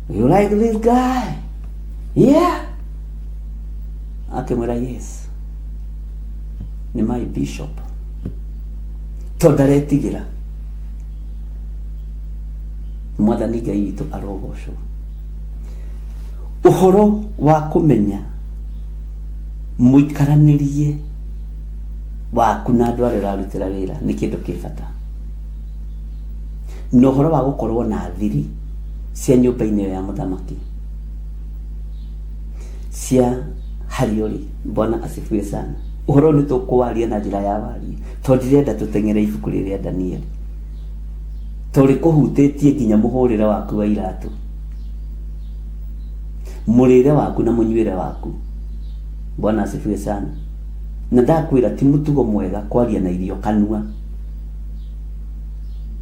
S6: you like this guy? Yeah. Akĩmwĩra yes, nĩ my bishop. To ndaretigĩra. Mwathani Ngai witũ arogocwo. Ũhoro wa kũmenya mũikaranĩrie waku na andũ arĩa ũrarutĩra wĩra nĩ kĩndũ kĩ bata. Na ũhoro wa gũkorwo na thiri cia nyũmba-inĩ ya mũthamaki cia Hariori, Bwana asifiwe sana. Ũhoro nĩ tũkũwaria na njĩra ya waria, tondũ ndirenda tũteng'ere ibuku rĩrĩa Danieli, tondũ kũhutĩtie nginya mũhũrĩre waku wa iratũ, mũrĩre waku na mũnyuĩre waku. Bwana asifiwe sana. Na ndakwĩra ti mũtugo mwega kwaria na irio kanua.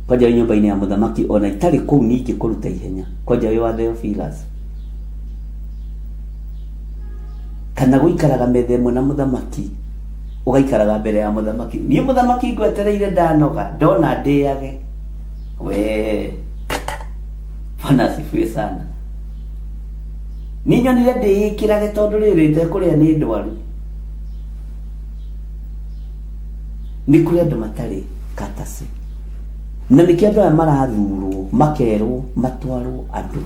S6: Kwaja nyũmba-inĩ ya mũthamaki ona itarĩ kũu ningĩ kũruta ihenya. Kwaja wĩ wa Theophilus. Kana gũikaraga metha ĩmwe na mũthamaki, ũgaikaraga mbere ya mũthamaki. Niĩ mũthamaki ngwetereire ndanoga, ndona ndĩage. We, Bwana asifiwe sana. Niĩ nyonire ndĩĩkĩrage tondũ rĩrĩte kũrĩa nĩ ndwaru. Nĩ kũrĩ andũ matarĩ katase. Na nĩkĩo andũ aya marathurwo, makerwo, matwarwo andũ.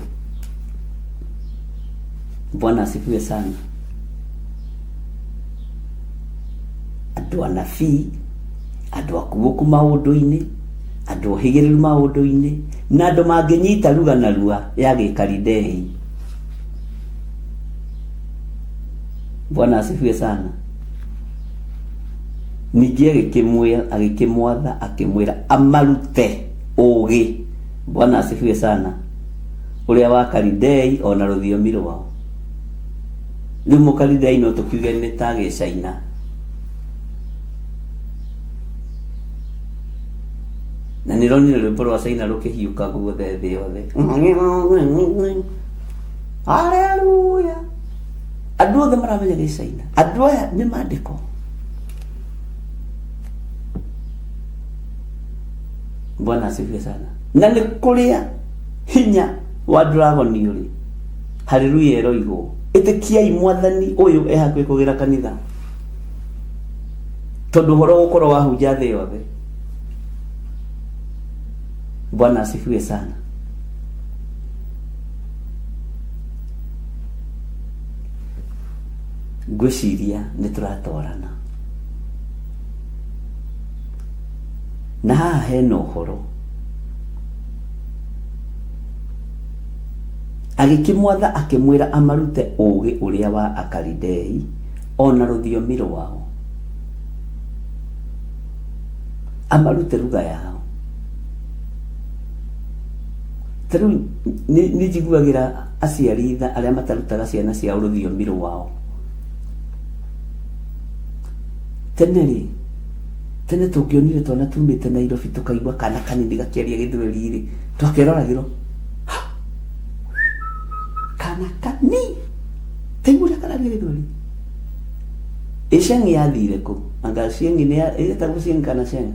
S6: Bwana asifiwe sana. Andũ anabii, andũ akuũku maũndũ-inĩ, andũ ohĩgĩrĩru maũndũ-inĩ, na andũ mangĩnyita ruga na rua ya gĩkaridei. Bwana asifiwe sana. Ningĩ agĩkĩmwatha akĩmwĩra amarute ũũgĩ. Bwana asifiwe sana. Ũrĩa wa Karidei ona rũthiomi rwao. Rĩu mũkaridei no tũkiuge nĩ ta Gĩcaina. Na nĩronire rwĩmbo rwa Caina rũkĩhiũka guothe thĩ yothe. Haleluya. Andũ othe maramenya Gĩcaina. Andũ aya nĩ maandĩko. Bwana asifiwe sana. Na nĩ kũrĩa hinya wa dragoni ũrĩ. Haleluya eroigwo. Ĩtĩkiai Mwathani ũyũ hakuhĩ kũgĩra kanitha. Tondũ ũhoro gũkorwo wahunja thĩ yothe. Bwana asifiwe sana. Ngwĩciria nĩ tũratwarana. Na haha hena ũhoro. Agĩkĩmwatha akĩmwĩra amarute ũũgĩ ũrĩa wa Akaridei ona rũthiomi rwao. Amarute ruga yao. Tarĩu nĩ njiguagĩra aciari arĩa matarutaga ciana ciao rũthiomi rwao. Tene tũngĩonire twana tumĩte Nairobi tũkaigua kana kanini gakĩaria Gĩthweri-rĩ, twakeroragĩrwo kana kani taigua kararia Gĩthweri. Iceng'i yathire kũ? Anga Ceng'i nĩ ĩtagwo Ceng'i kana Ceng'i?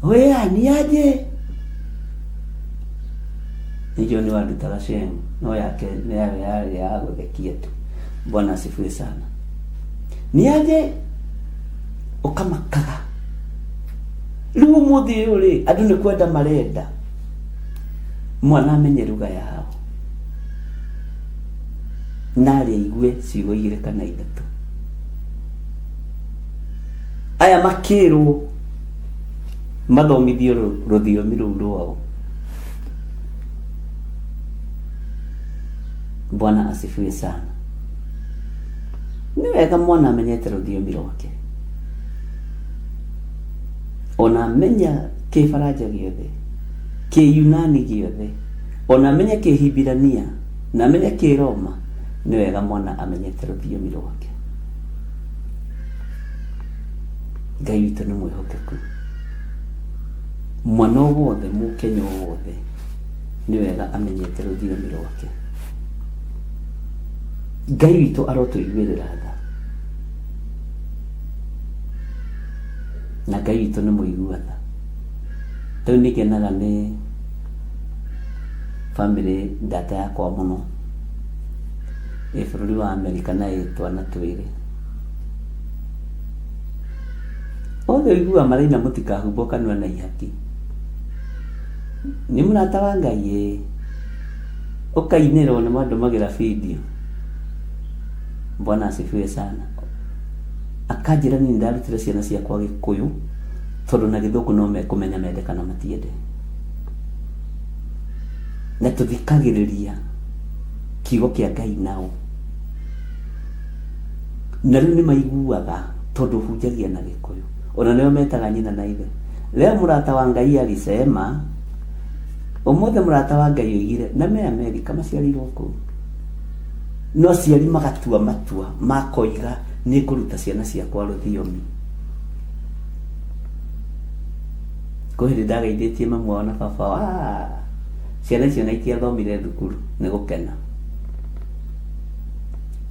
S6: Oya ni aje? Nijio ni wadutaga Ceng'i, no yake nĩ ya gũthekia tu. Bwana asifiwe sana. Ni aje? Ukamakaga. Rĩu ũmũthĩ ũyũ-rĩ, andũ nĩ kwenda marenda mwana amenye ruga yao na arĩigue ciugo 2 kana 3. Aya makĩrwo mathomithio rũthiomi rũu rwao. Bwana asifiwe sana. Nĩ wega mwana amenyete rũthiomi rwake. Ona menya Kĩbaranja gĩothe, Kĩyunani gĩothe, ona menya Kĩhibirania,
S2: na amenye Kiroma nĩ wega mwana amenyete rũthiomi rwake. Ngai witũ nĩ mwĩhokeku. Mwana wothe Mũkenya wothe nĩ wega amenyete rũthiomi rwake. Ngai witũ arotũiguĩrĩra tha, na Ngai witũ nĩ mũigua tha. Rĩu nĩngenaga nĩ family data yakwa mũno bũrũri wa Amerika na twana twĩrĩ othe igua maraina mũtikahumbwo kanua na ihaki. Nĩ mũrata wa Ngai ũkainĩrwo nĩ mandũmagĩra video. Bwana asifiwe sana. Akanjĩra niĩ ndarutire ciana ciakwa Gĩkũyũ tondũ na Gĩthũngũ no mekũmenya mende kana matiende, na tũthikagĩrĩria kiugo kĩa Ngai nao, na rĩu nĩ maiguaga tondũ hunjagia na Gĩkũyũ, ona nĩo metaga nyina na ithe. Leo mũrata wa Ngai alisema, ũmũthĩ mũrata wa Ngai oigire na me Amerika maciarirwo kũu, no ciari magatua matua makoiga nĩ kũruta ciana ciakwa rũthiomi. Kũhĩrĩ ndagaithĩtie mamu wao na baba wa ciana icio na itiathomire thukuru nĩ gũkena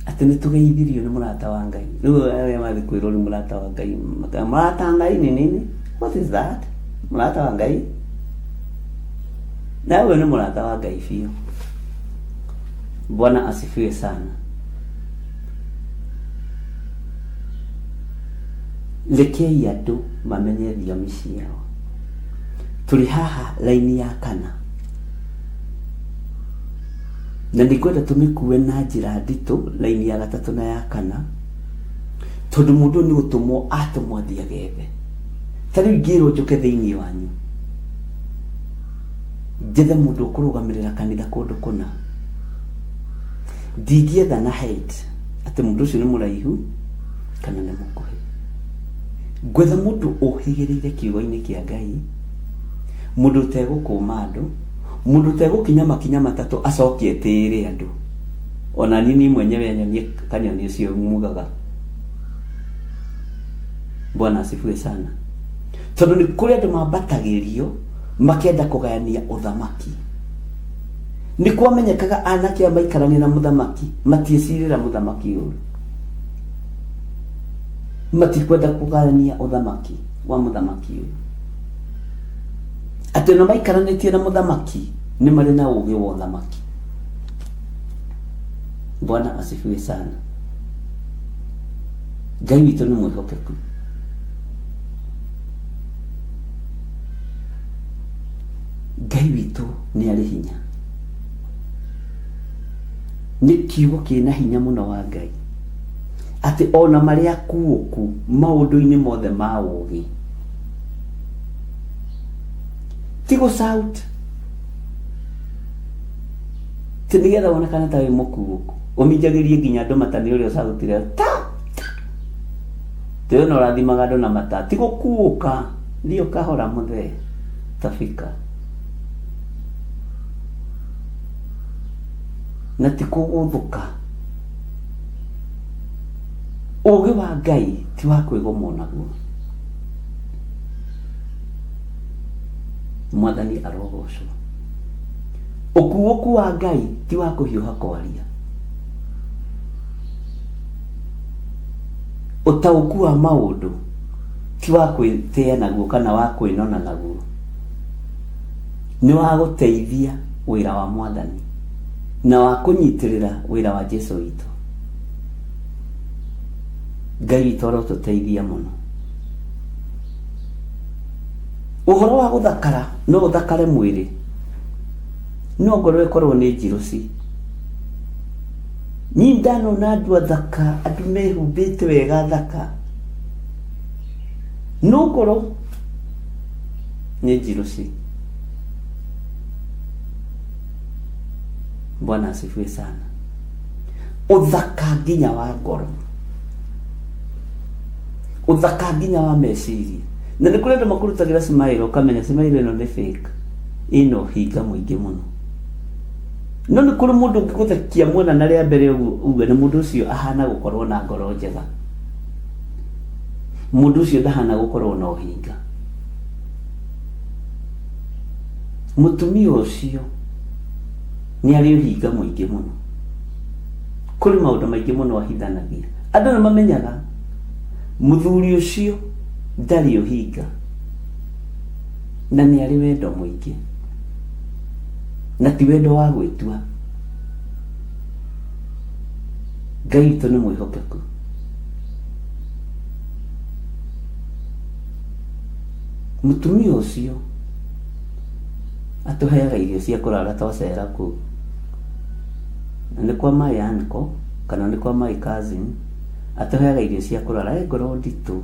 S2: atĩ nĩ tũgeithirio nĩ mũrata wa Ngai. Rĩu arĩa mathiĩ kwĩrwo nĩ mũrata wa Ngai, mũrata wa Ngai nĩ nini? What is that? Mũrata wa Ngai? Nawe nĩ mũrata wa Ngai biũ. Bwana asifiwe sana. Rekei andũ mamenye thiomi ciao. Tũrĩ haha laini ya kana, na ndikwenda tũmĩkue na njĩra nditũ laini ya gatatũ na ya kana, tondũ mũndũ nĩ gũtũmwo atũmwo athiĩ agethe. Ta rĩu ingĩrwo njũke thĩinĩ wanyu njethe mũndũ ũkũrũgamĩrĩra kanitha kũndũ kũna, ndingĩetha na head atĩ mũndũ ũcio nĩ mũraihu kana nĩ mũkuhĩ. Ngwetha mũndũ ũhĩgĩrĩire kiugo-inĩ kĩa Ngai, mũndũ ũtegũkũma andũ, mũndũ ũtegũkinya makinya matatũ acokie tĩĩre andũ. Ona nini mwenyewe nyonie kanyoni ũcio mugaga. Bwana asifiwe sana. Tondũ nĩ kũrĩ andũ mambatagĩrio makenda kũgayania ũthamaki. Nĩ kwamenyekaga anake a maikarania na mũthamaki matiecirĩra mũthamaki ũyũ, matikwenda kũgayania ũthamaki wa mũthamaki ũyũ. Atĩ no maikaranĩtie na mũthamaki nĩ marĩ na ũũgĩ wa ũthamaki. Bwana asifiwe sana. Ngai witũ nĩ mwĩhokeku. Ngai witũ nĩ arĩ hinya. Nĩ kiugo kĩna hinya mũno wa Ngai, atĩ ona marĩa kuũku maũndũ-inĩ mothe ma ũũgĩ tigo shout ti nĩgetha wonekane ta wĩ mũkuũku ũminjagĩrie nginya andũ mata nĩ ũrĩa ũcagũtire ta teo no rathimaga andũ na mata tigo kuũka ndio kahora mũthee tafika na ti kũgũthũka. Ũũgĩ wa Ngai ti wa kwĩgomwo naguo. Mwathani arogocwo. Ũkuũku wa Ngai ti wa kũhiũha kwaria. Ũtaũku wa maũndũ ti wa kwĩtĩa naguo kana wa kwĩnona naguo. Nĩ wa gũteithia wĩra wa Mwathani na wa kũnyitĩrĩra wĩra wa Jesũ witũ. Ngai witũ arotũteithia mũno. Ũhoro wa gũthakara no ũthakare mwĩrĩ, no ngoro ĩkorwo nĩ njirũci. Niĩ ndanona andũ athaka, andũ mehumbĩte wega thaka, no ngoro nĩ njirũci. Bwana asifiwe sana. Uthaka nginya wa ngoro, uthaka nginya wa meciria. Na nĩ kũrĩ andũ makũrutagĩra smile ũkamenya smile ĩno nĩ fake, ĩno hinga mũingĩ mũno.
S6: no nĩ kũrĩ mũndũ ũngĩgũthekia mwena na rĩa mbere uge nĩ mũndũ ũcio ahana gũkorwo na ngoro njega, mũndũ ũcio ndahana gũkorwo na ũhinga. Mũtumia ũcio nĩ arĩ ũhinga mũingĩ mũno, kũrĩ maũndũ maingĩ mũno ahithanagia. Andũ nĩ mamenyaga mũthuri ũcio ndarĩ ũhinga na nĩ arĩ wendo mũingĩ, na ti wendo wa gwĩtua. Ngai witũ nĩ mwĩhokeku. Mũtumia ũcio atũheaga irio cia kũrara twacera kũu, nĩ kwa my uncle kana nĩ kwa my cousin, atũheaga irio cia kũrara ngoro nditũ,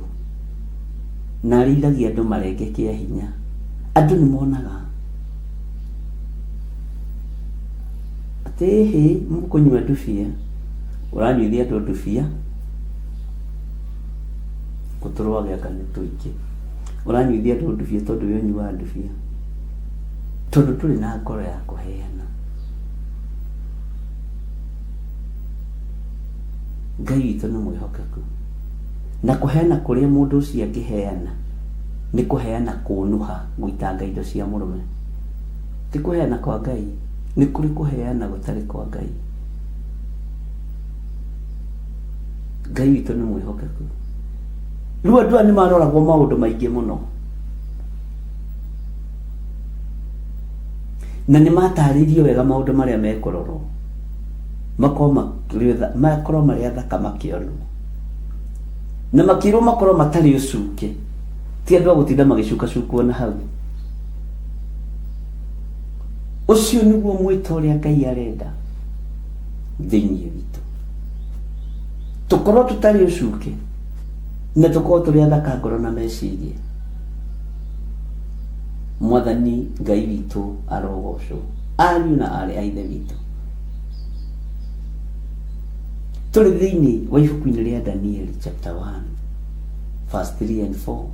S6: na arĩithagia andũ marenge kĩa hinya. Andũ nĩ monaga atĩ hĩ mũkũnyua ndubia, ũranyuithia andũ ndubia, gũtũrwagĩa kanĩ tũingĩ, ũranyuithia andũ ndubia tondũ we ũnyuaga ndubia, tondũ tũrĩ na ngoro ya kũheana. Ngai witũ nĩ mwĩhokeku, na kũheana kũrĩa mũndũ ũcio angĩheana nĩ kũheana kũnuha, gũitanga indo cia mũrũme. Ti kũheana kwa Ngai, nĩ kũrĩ kũheana gũtarĩ kwa Ngai. Ngai witũ nĩ mwĩhokeku. Rĩu andũ nĩ maroragwo maũndũ maingĩ mũno, na nĩ matarĩirio wega maũndũ marĩa mekũrorwo, makorwo marĩ athaka makĩonwo, na makĩrwo makorwo matarĩ ũcuke, ti andũ a gũtinda magĩcukacukwo na hau. Ũcio nĩguo mwĩto ũrĩa Ngai arenda thĩinĩ witũ, tũkorwo tũtarĩ ũcuke na tũkorwo tũrĩ athaka ngoro na meciria. Mwathani Ngai witũ arogocwo. Ariũ na arĩ a Ithe witũ, tũrĩ thĩinĩ wa ibuku-inĩ rĩa Danieli chapter 1 verse 3 and 4,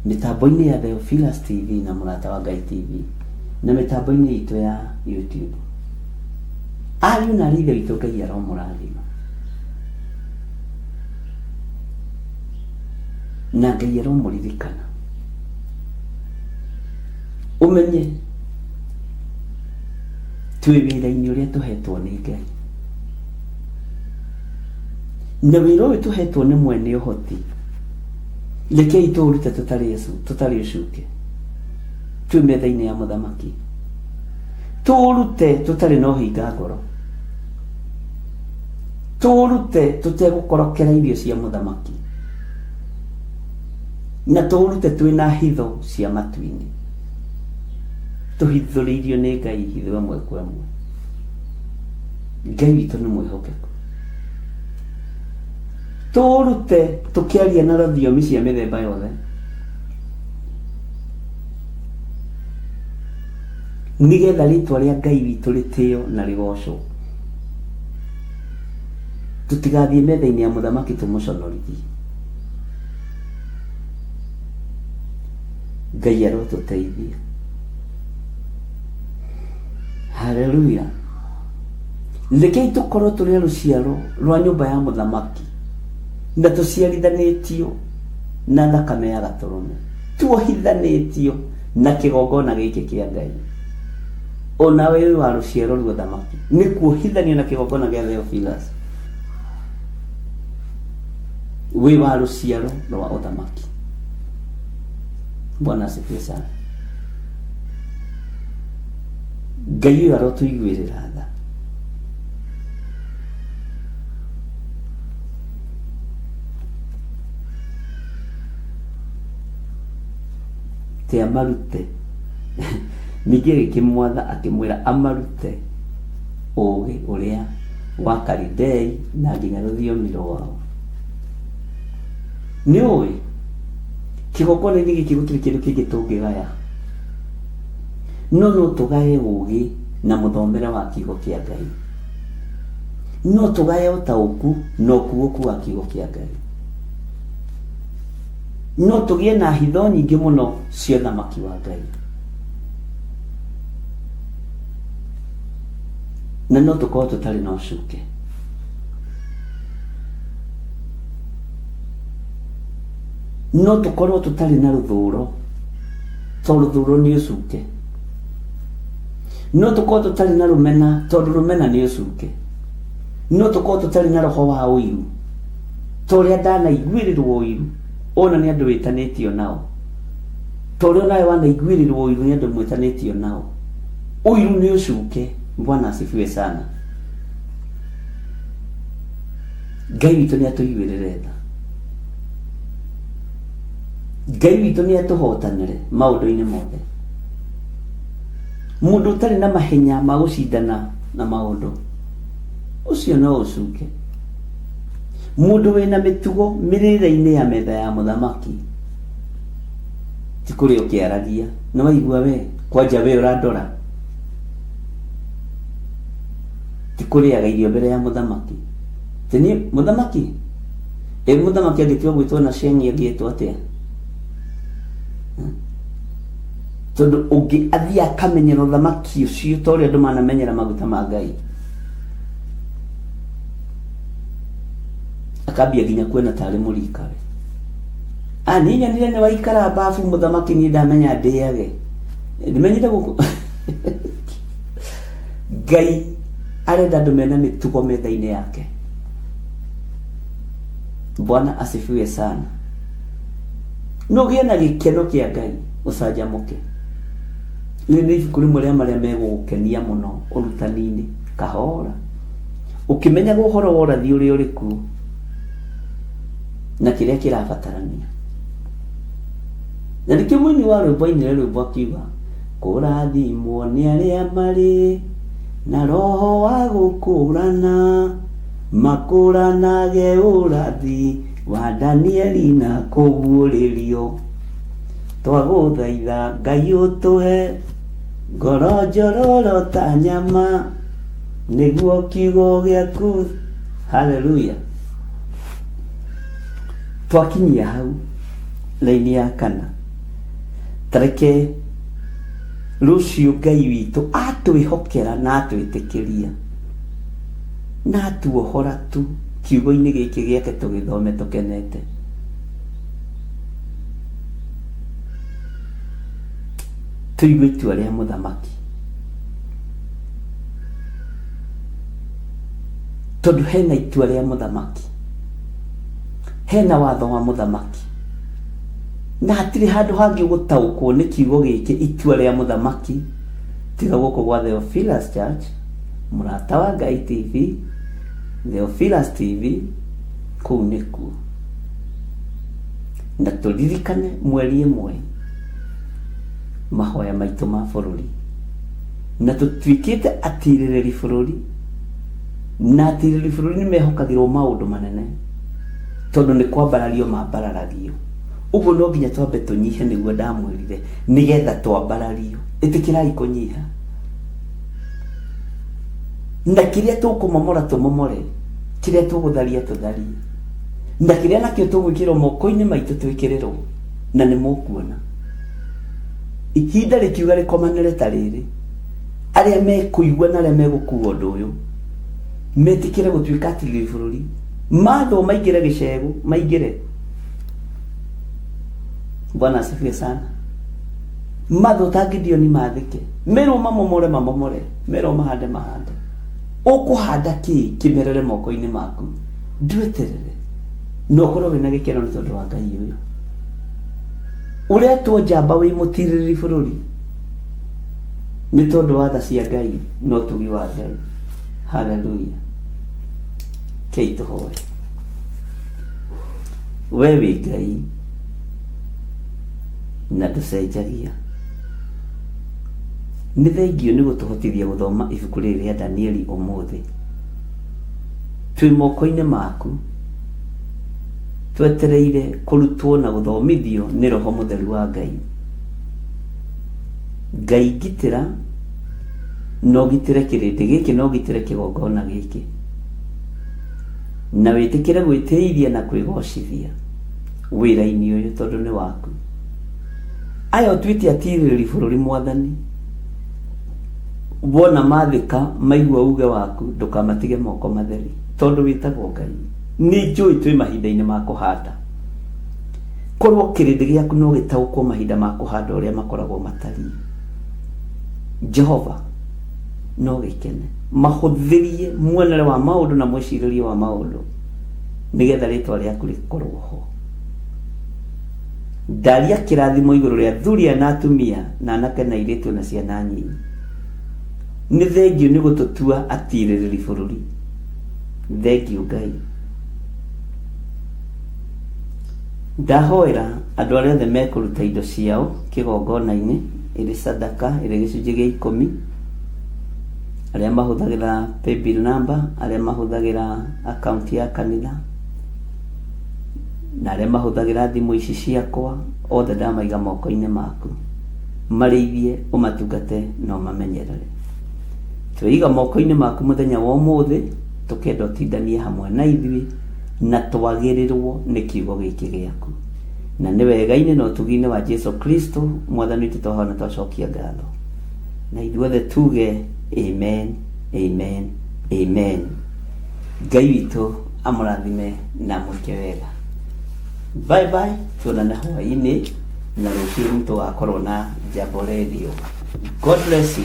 S6: mitambo-inĩ ya Theophilus TV na Mũrata wa Ngai TV, na mitambo-inĩ itũ ya YouTube. Ariũ na arĩ a Ithe witũ, Ngai aromũrathima, na Ngai aromũririkana. Ũmenye twĩ wĩra-inĩ ũrĩa tũhetwo nĩ Ngai, na wĩra ũyũ tũhetwo nĩ mwene ũhoti. Rekei tũũrute tũtarĩ ũcuke, twĩ metha-inĩ ya Mũthamaki, tũũrute tũtarĩ na ũhinga ngoro, tũũrute tũtegũkorokera irio cia Mũthamaki, na tũũrute twĩ na hitho cia matu-inĩ, tũhithũrĩirio nĩ Ngai hitho ĩmwe kwa ĩmwe. Ngai witũ nĩ mwĩhokeku. Tũũrute tũkĩaria na rũthiomi cia mĩthemba yothe, nĩgetha rĩtwa rĩa Ngai witũ rĩtĩo na rĩgocwo. Tũtigathiĩ metha-inĩ ya Mũthamaki tũmũconorithie. Ngai arotũteithia. Haleluya. Rekei tũkorwo tũrĩ rũciaro rwa nyũmba ya Mũthamaki, na tũciarithanĩtio na thakame ya Gatũrũme, tuohithanĩtio na kĩgongona gĩkĩ kĩa Ngai. Ona wĩ wa rũciaro rwa Ũthamaki nĩ kuohithanio na kĩgongona gĩa Theophilus, wĩ wa rũciaro rwa Ũthamaki. Bwana asifiwe sana. Ngai ũyũ arotũiguĩrĩra tha. Te amarute ningĩ gĩkĩmwatha akĩmwĩra amarute ũũgĩ ũrĩa wa Kalidei na nginya rũthiomi rwao. Nĩ ũĩ kĩgongona-inĩ gĩkĩ gũtirĩ kĩndũ kĩngĩ tũngĩgaya, no tũgaye ũũgĩ na mũthomere wa kiugo kĩa Ngai, no tũgaye ũtaũku na ũkuũku wa kiugo kĩa Ngai, no tũgĩe na hitho nyingĩ mũno cia ũthamaki wa Ngai. na no tukorwo tutari na ucuke. No tukorwo tutari na ruthuro, to ruthuro ni ucuke. No tukorwo tutari na rumena, to rumena ni ucuke. No tukorwo tutari na roho wa uiru, to ria ndana iguirirwo uiru, ona ni andu witanitio nao. To ria nawe wana iguirirwo uiru ni andu mwitanitio nao. Uiru ni ucuke. Bwana asifiwe sana. Ngai witũ nĩ atũiguĩrĩre tha. Ngai witũ nĩ atũhotanĩre maũndũ-inĩ mothe. Mũndũ ũtarĩ na mahenya ma gũcindana na maũndũ, ũcio no ũcuke. Mũndũ wĩna mĩtugo mĩrĩĩre-inĩ ya metha ya mũthamaki, ti kũrĩa ũkĩaragia. Nĩ waigua we, kwanja we ũrandora, ti kũrĩaga irio mbere ya mũthamaki. Teni mũthamaki, mũthamaki angĩtua gwĩtwo na Sheng'i angĩtwo atĩa? Tondũ ũngĩ athiĩ akamenyera ũthamaki ũcio ta ũrĩa andũ manamenyera maguta ma Ngai, akambia nginya kuona tarĩ mũrikawe. Niĩ nyonire nĩ waikara bafu mũthamaki, niĩ ndamenya ndĩage, ndimenyire gũkũ. Ngai arenda andũ mena mĩtugo metha-inĩ yake. Bwana asifiwe sana. No gĩe na gĩkeno kĩa Ngai, ũcanjamũke. Rĩu nĩ ibuku rĩmwe rĩa marĩa megũgũkenia mũno ũrutani-inĩ kahora, ũkĩmenya ũhoro wa ũrathi ũrĩa ũrĩ kuo na kĩrĩa kĩrabatarania. Na nĩkĩo mũini wa rwĩmbo-inĩ rwĩmbo akiuga, kũrathimwo nĩ arĩa marĩ na roho wa gũkũrana, makũranage ũrathi wa Danieli na kũguũrĩrio. Twagũthaitha Ngai ũtũhe ngoro njororo ta nyama, nĩguo kiugo gĩaku. Haleluya. Twakinyia hau raini ya 4, tareke rũciũ Ngai witũ atwĩhokera na atwĩtĩkĩria na atuohora tu kiugo-inĩ gĩkĩ gĩake tũgĩthome tũkenete. Tũigue itua rĩa mũthamaki, tondũ hena itua rĩa mũthamaki, hena watho wa mũthamaki, na hatirĩ handũ hangĩ gũtaũkwo nĩ kiugo gĩkĩ itua rĩa mũthamaki tiga gũkũ gwa Theophilus Church, Mũrata wa Ngai TV, Theophilus TV, kũu nĩkuo. Na tũririkane mweri ĩmwe mahoya maitũ ma bũrũri, na tũtuĩkĩte atirĩrĩri bũrũri, na atirĩrĩri bũrũri nĩ mehokagĩrwo maũndũ manene, tondũ nĩ kwambarario mambararagio. Ũguo no nginya twambe tũnyihe, nĩguo ndamwĩrire, nĩgetha twambarario. Ĩtĩkĩrai kũnyiha, na kĩrĩa tũkũmomora tũmomore, kĩrĩa tũgũtharia tũtharie, na kĩrĩa nakĩo tũgwĩkĩrwo moko-inĩ maitũ twĩkĩrĩrwo, na nĩ mũkuona. Ihinda rĩkiuga rĩkomanĩre ta rĩrĩ, arĩa mekũigua na arĩa megũkua ũndũ ũyũ metĩkĩre gũtuĩka atirĩrĩri bũrũri, matho maingĩre gĩcegũ, maingĩre. Bwana asifiwe sana. Matho ta Gideoni mathĩke, merwo mamomore mamomore, merwo mahande mahande. Ũkũhanda kĩ kĩmerere moko-inĩ maku, ndweterere, no ũkorwo wĩna gĩkeno nĩ tondũ wa Ngai ũyũ. Ũretwo njamba wĩ mũtirĩrĩri bũrũri nĩ tondũ wa tha cia Ngai, no tugi wa Ngai. Haleluya. Kei tũhoe. We wĩ Ngai na ndũcenjagia. Nĩ thengio nĩ gũtũhotithia gũthoma ibuku rĩrĩ rĩa Danieli ũmũthĩ. Twĩ moko-inĩ maku, twetereire kũrutwo na gũthomithio nĩ Roho Mũtheru wa Ngai. Ngai ngitĩra, no gitĩre kĩrĩndĩ gĩkĩ, no gitĩre kĩgongona gĩkĩ, na wĩtĩkĩre gwĩtĩithia na kwĩgocithia wĩra-inĩ ũyũ tondũ nĩ waku. Aya ũtuĩte atirĩrĩri bũrũri Mwathani, wona mathika maigua uge waku ndukamatige moko matheri tondu witagwo Ngai. Ni njui twi mahinda-ini ma kuhanda, korwo kirindi giaku no gitaukwo mahinda ma kuhanda uria makoragwo matari. Jehova no gikene mahuthirie mwenere wa maundu na mwiciririe wa maundu nigetha ritwa riaku rikorwo ho. Ndaria kirathimo iguru ria thuria na atumia na anake na iritu na ciana nyinyi. Ni thengio ni gututua atirĩrĩri bũrũri. Thengio Ngai. Ndahoera andũ arĩa othe mekũruta indo ciao kĩgongona-inĩ ĩrĩ sadaka ĩrĩ gĩcunjĩ gĩa 10, arĩa mahũthagĩra paybill number, arĩa mahũthagĩra account ya kanitha, na arĩa mahũthagĩra thimũ ici ciakwa, othe ndamaiga moko-inĩ maku. Marĩithie, ũmatungate na ũmamenyerere. Twĩiga moko-inĩ maku mũthenya wa ũmũthĩ, tũkenda ũtindanie hamwe na ithuĩ na twagĩrĩrwo nĩ kiugo gĩkĩ gĩaku. Na nĩ wega-inĩ na ũtugi-inĩ wa Jesu Kristo Mwathani witũ twahoya na twacokia ngatho. Na ithuothe tuge amen, amen, amen. Ngai witũ amũrathime na mwĩke wega. Bye bye, tuonane hwaĩ-inĩ na rũciũ tũgakorwo na Jambo Radio. God bless you.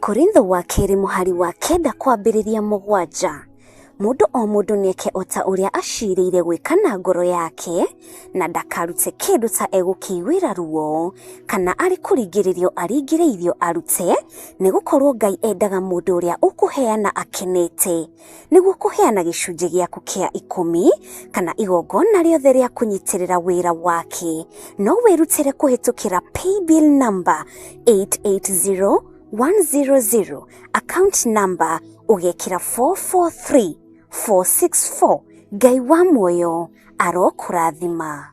S3: Korintho wa keri muhari wa 9 kwambĩrĩria 7. Mũndũ o mũndũ nĩeke ota ũrĩa acirĩire gwĩka na ngoro yake, na ndakarute kĩndũ ta egũkĩiguĩra ruo, kana arĩ kũringĩrĩrio aringĩrĩirio arute, nĩgũkorwo Ngai endaga mũndũ ũrĩa ũkũheana akenete, nĩguo kũheana gĩcunjĩ gĩaku kĩa 10 kana igongona rĩothe rĩa kũnyitĩrĩra wĩra wake. No wĩrutĩre kũhĩtũkĩra paybill number 880100, account number ugekĩra 443464. Ngai wa muoyo arokũrathima.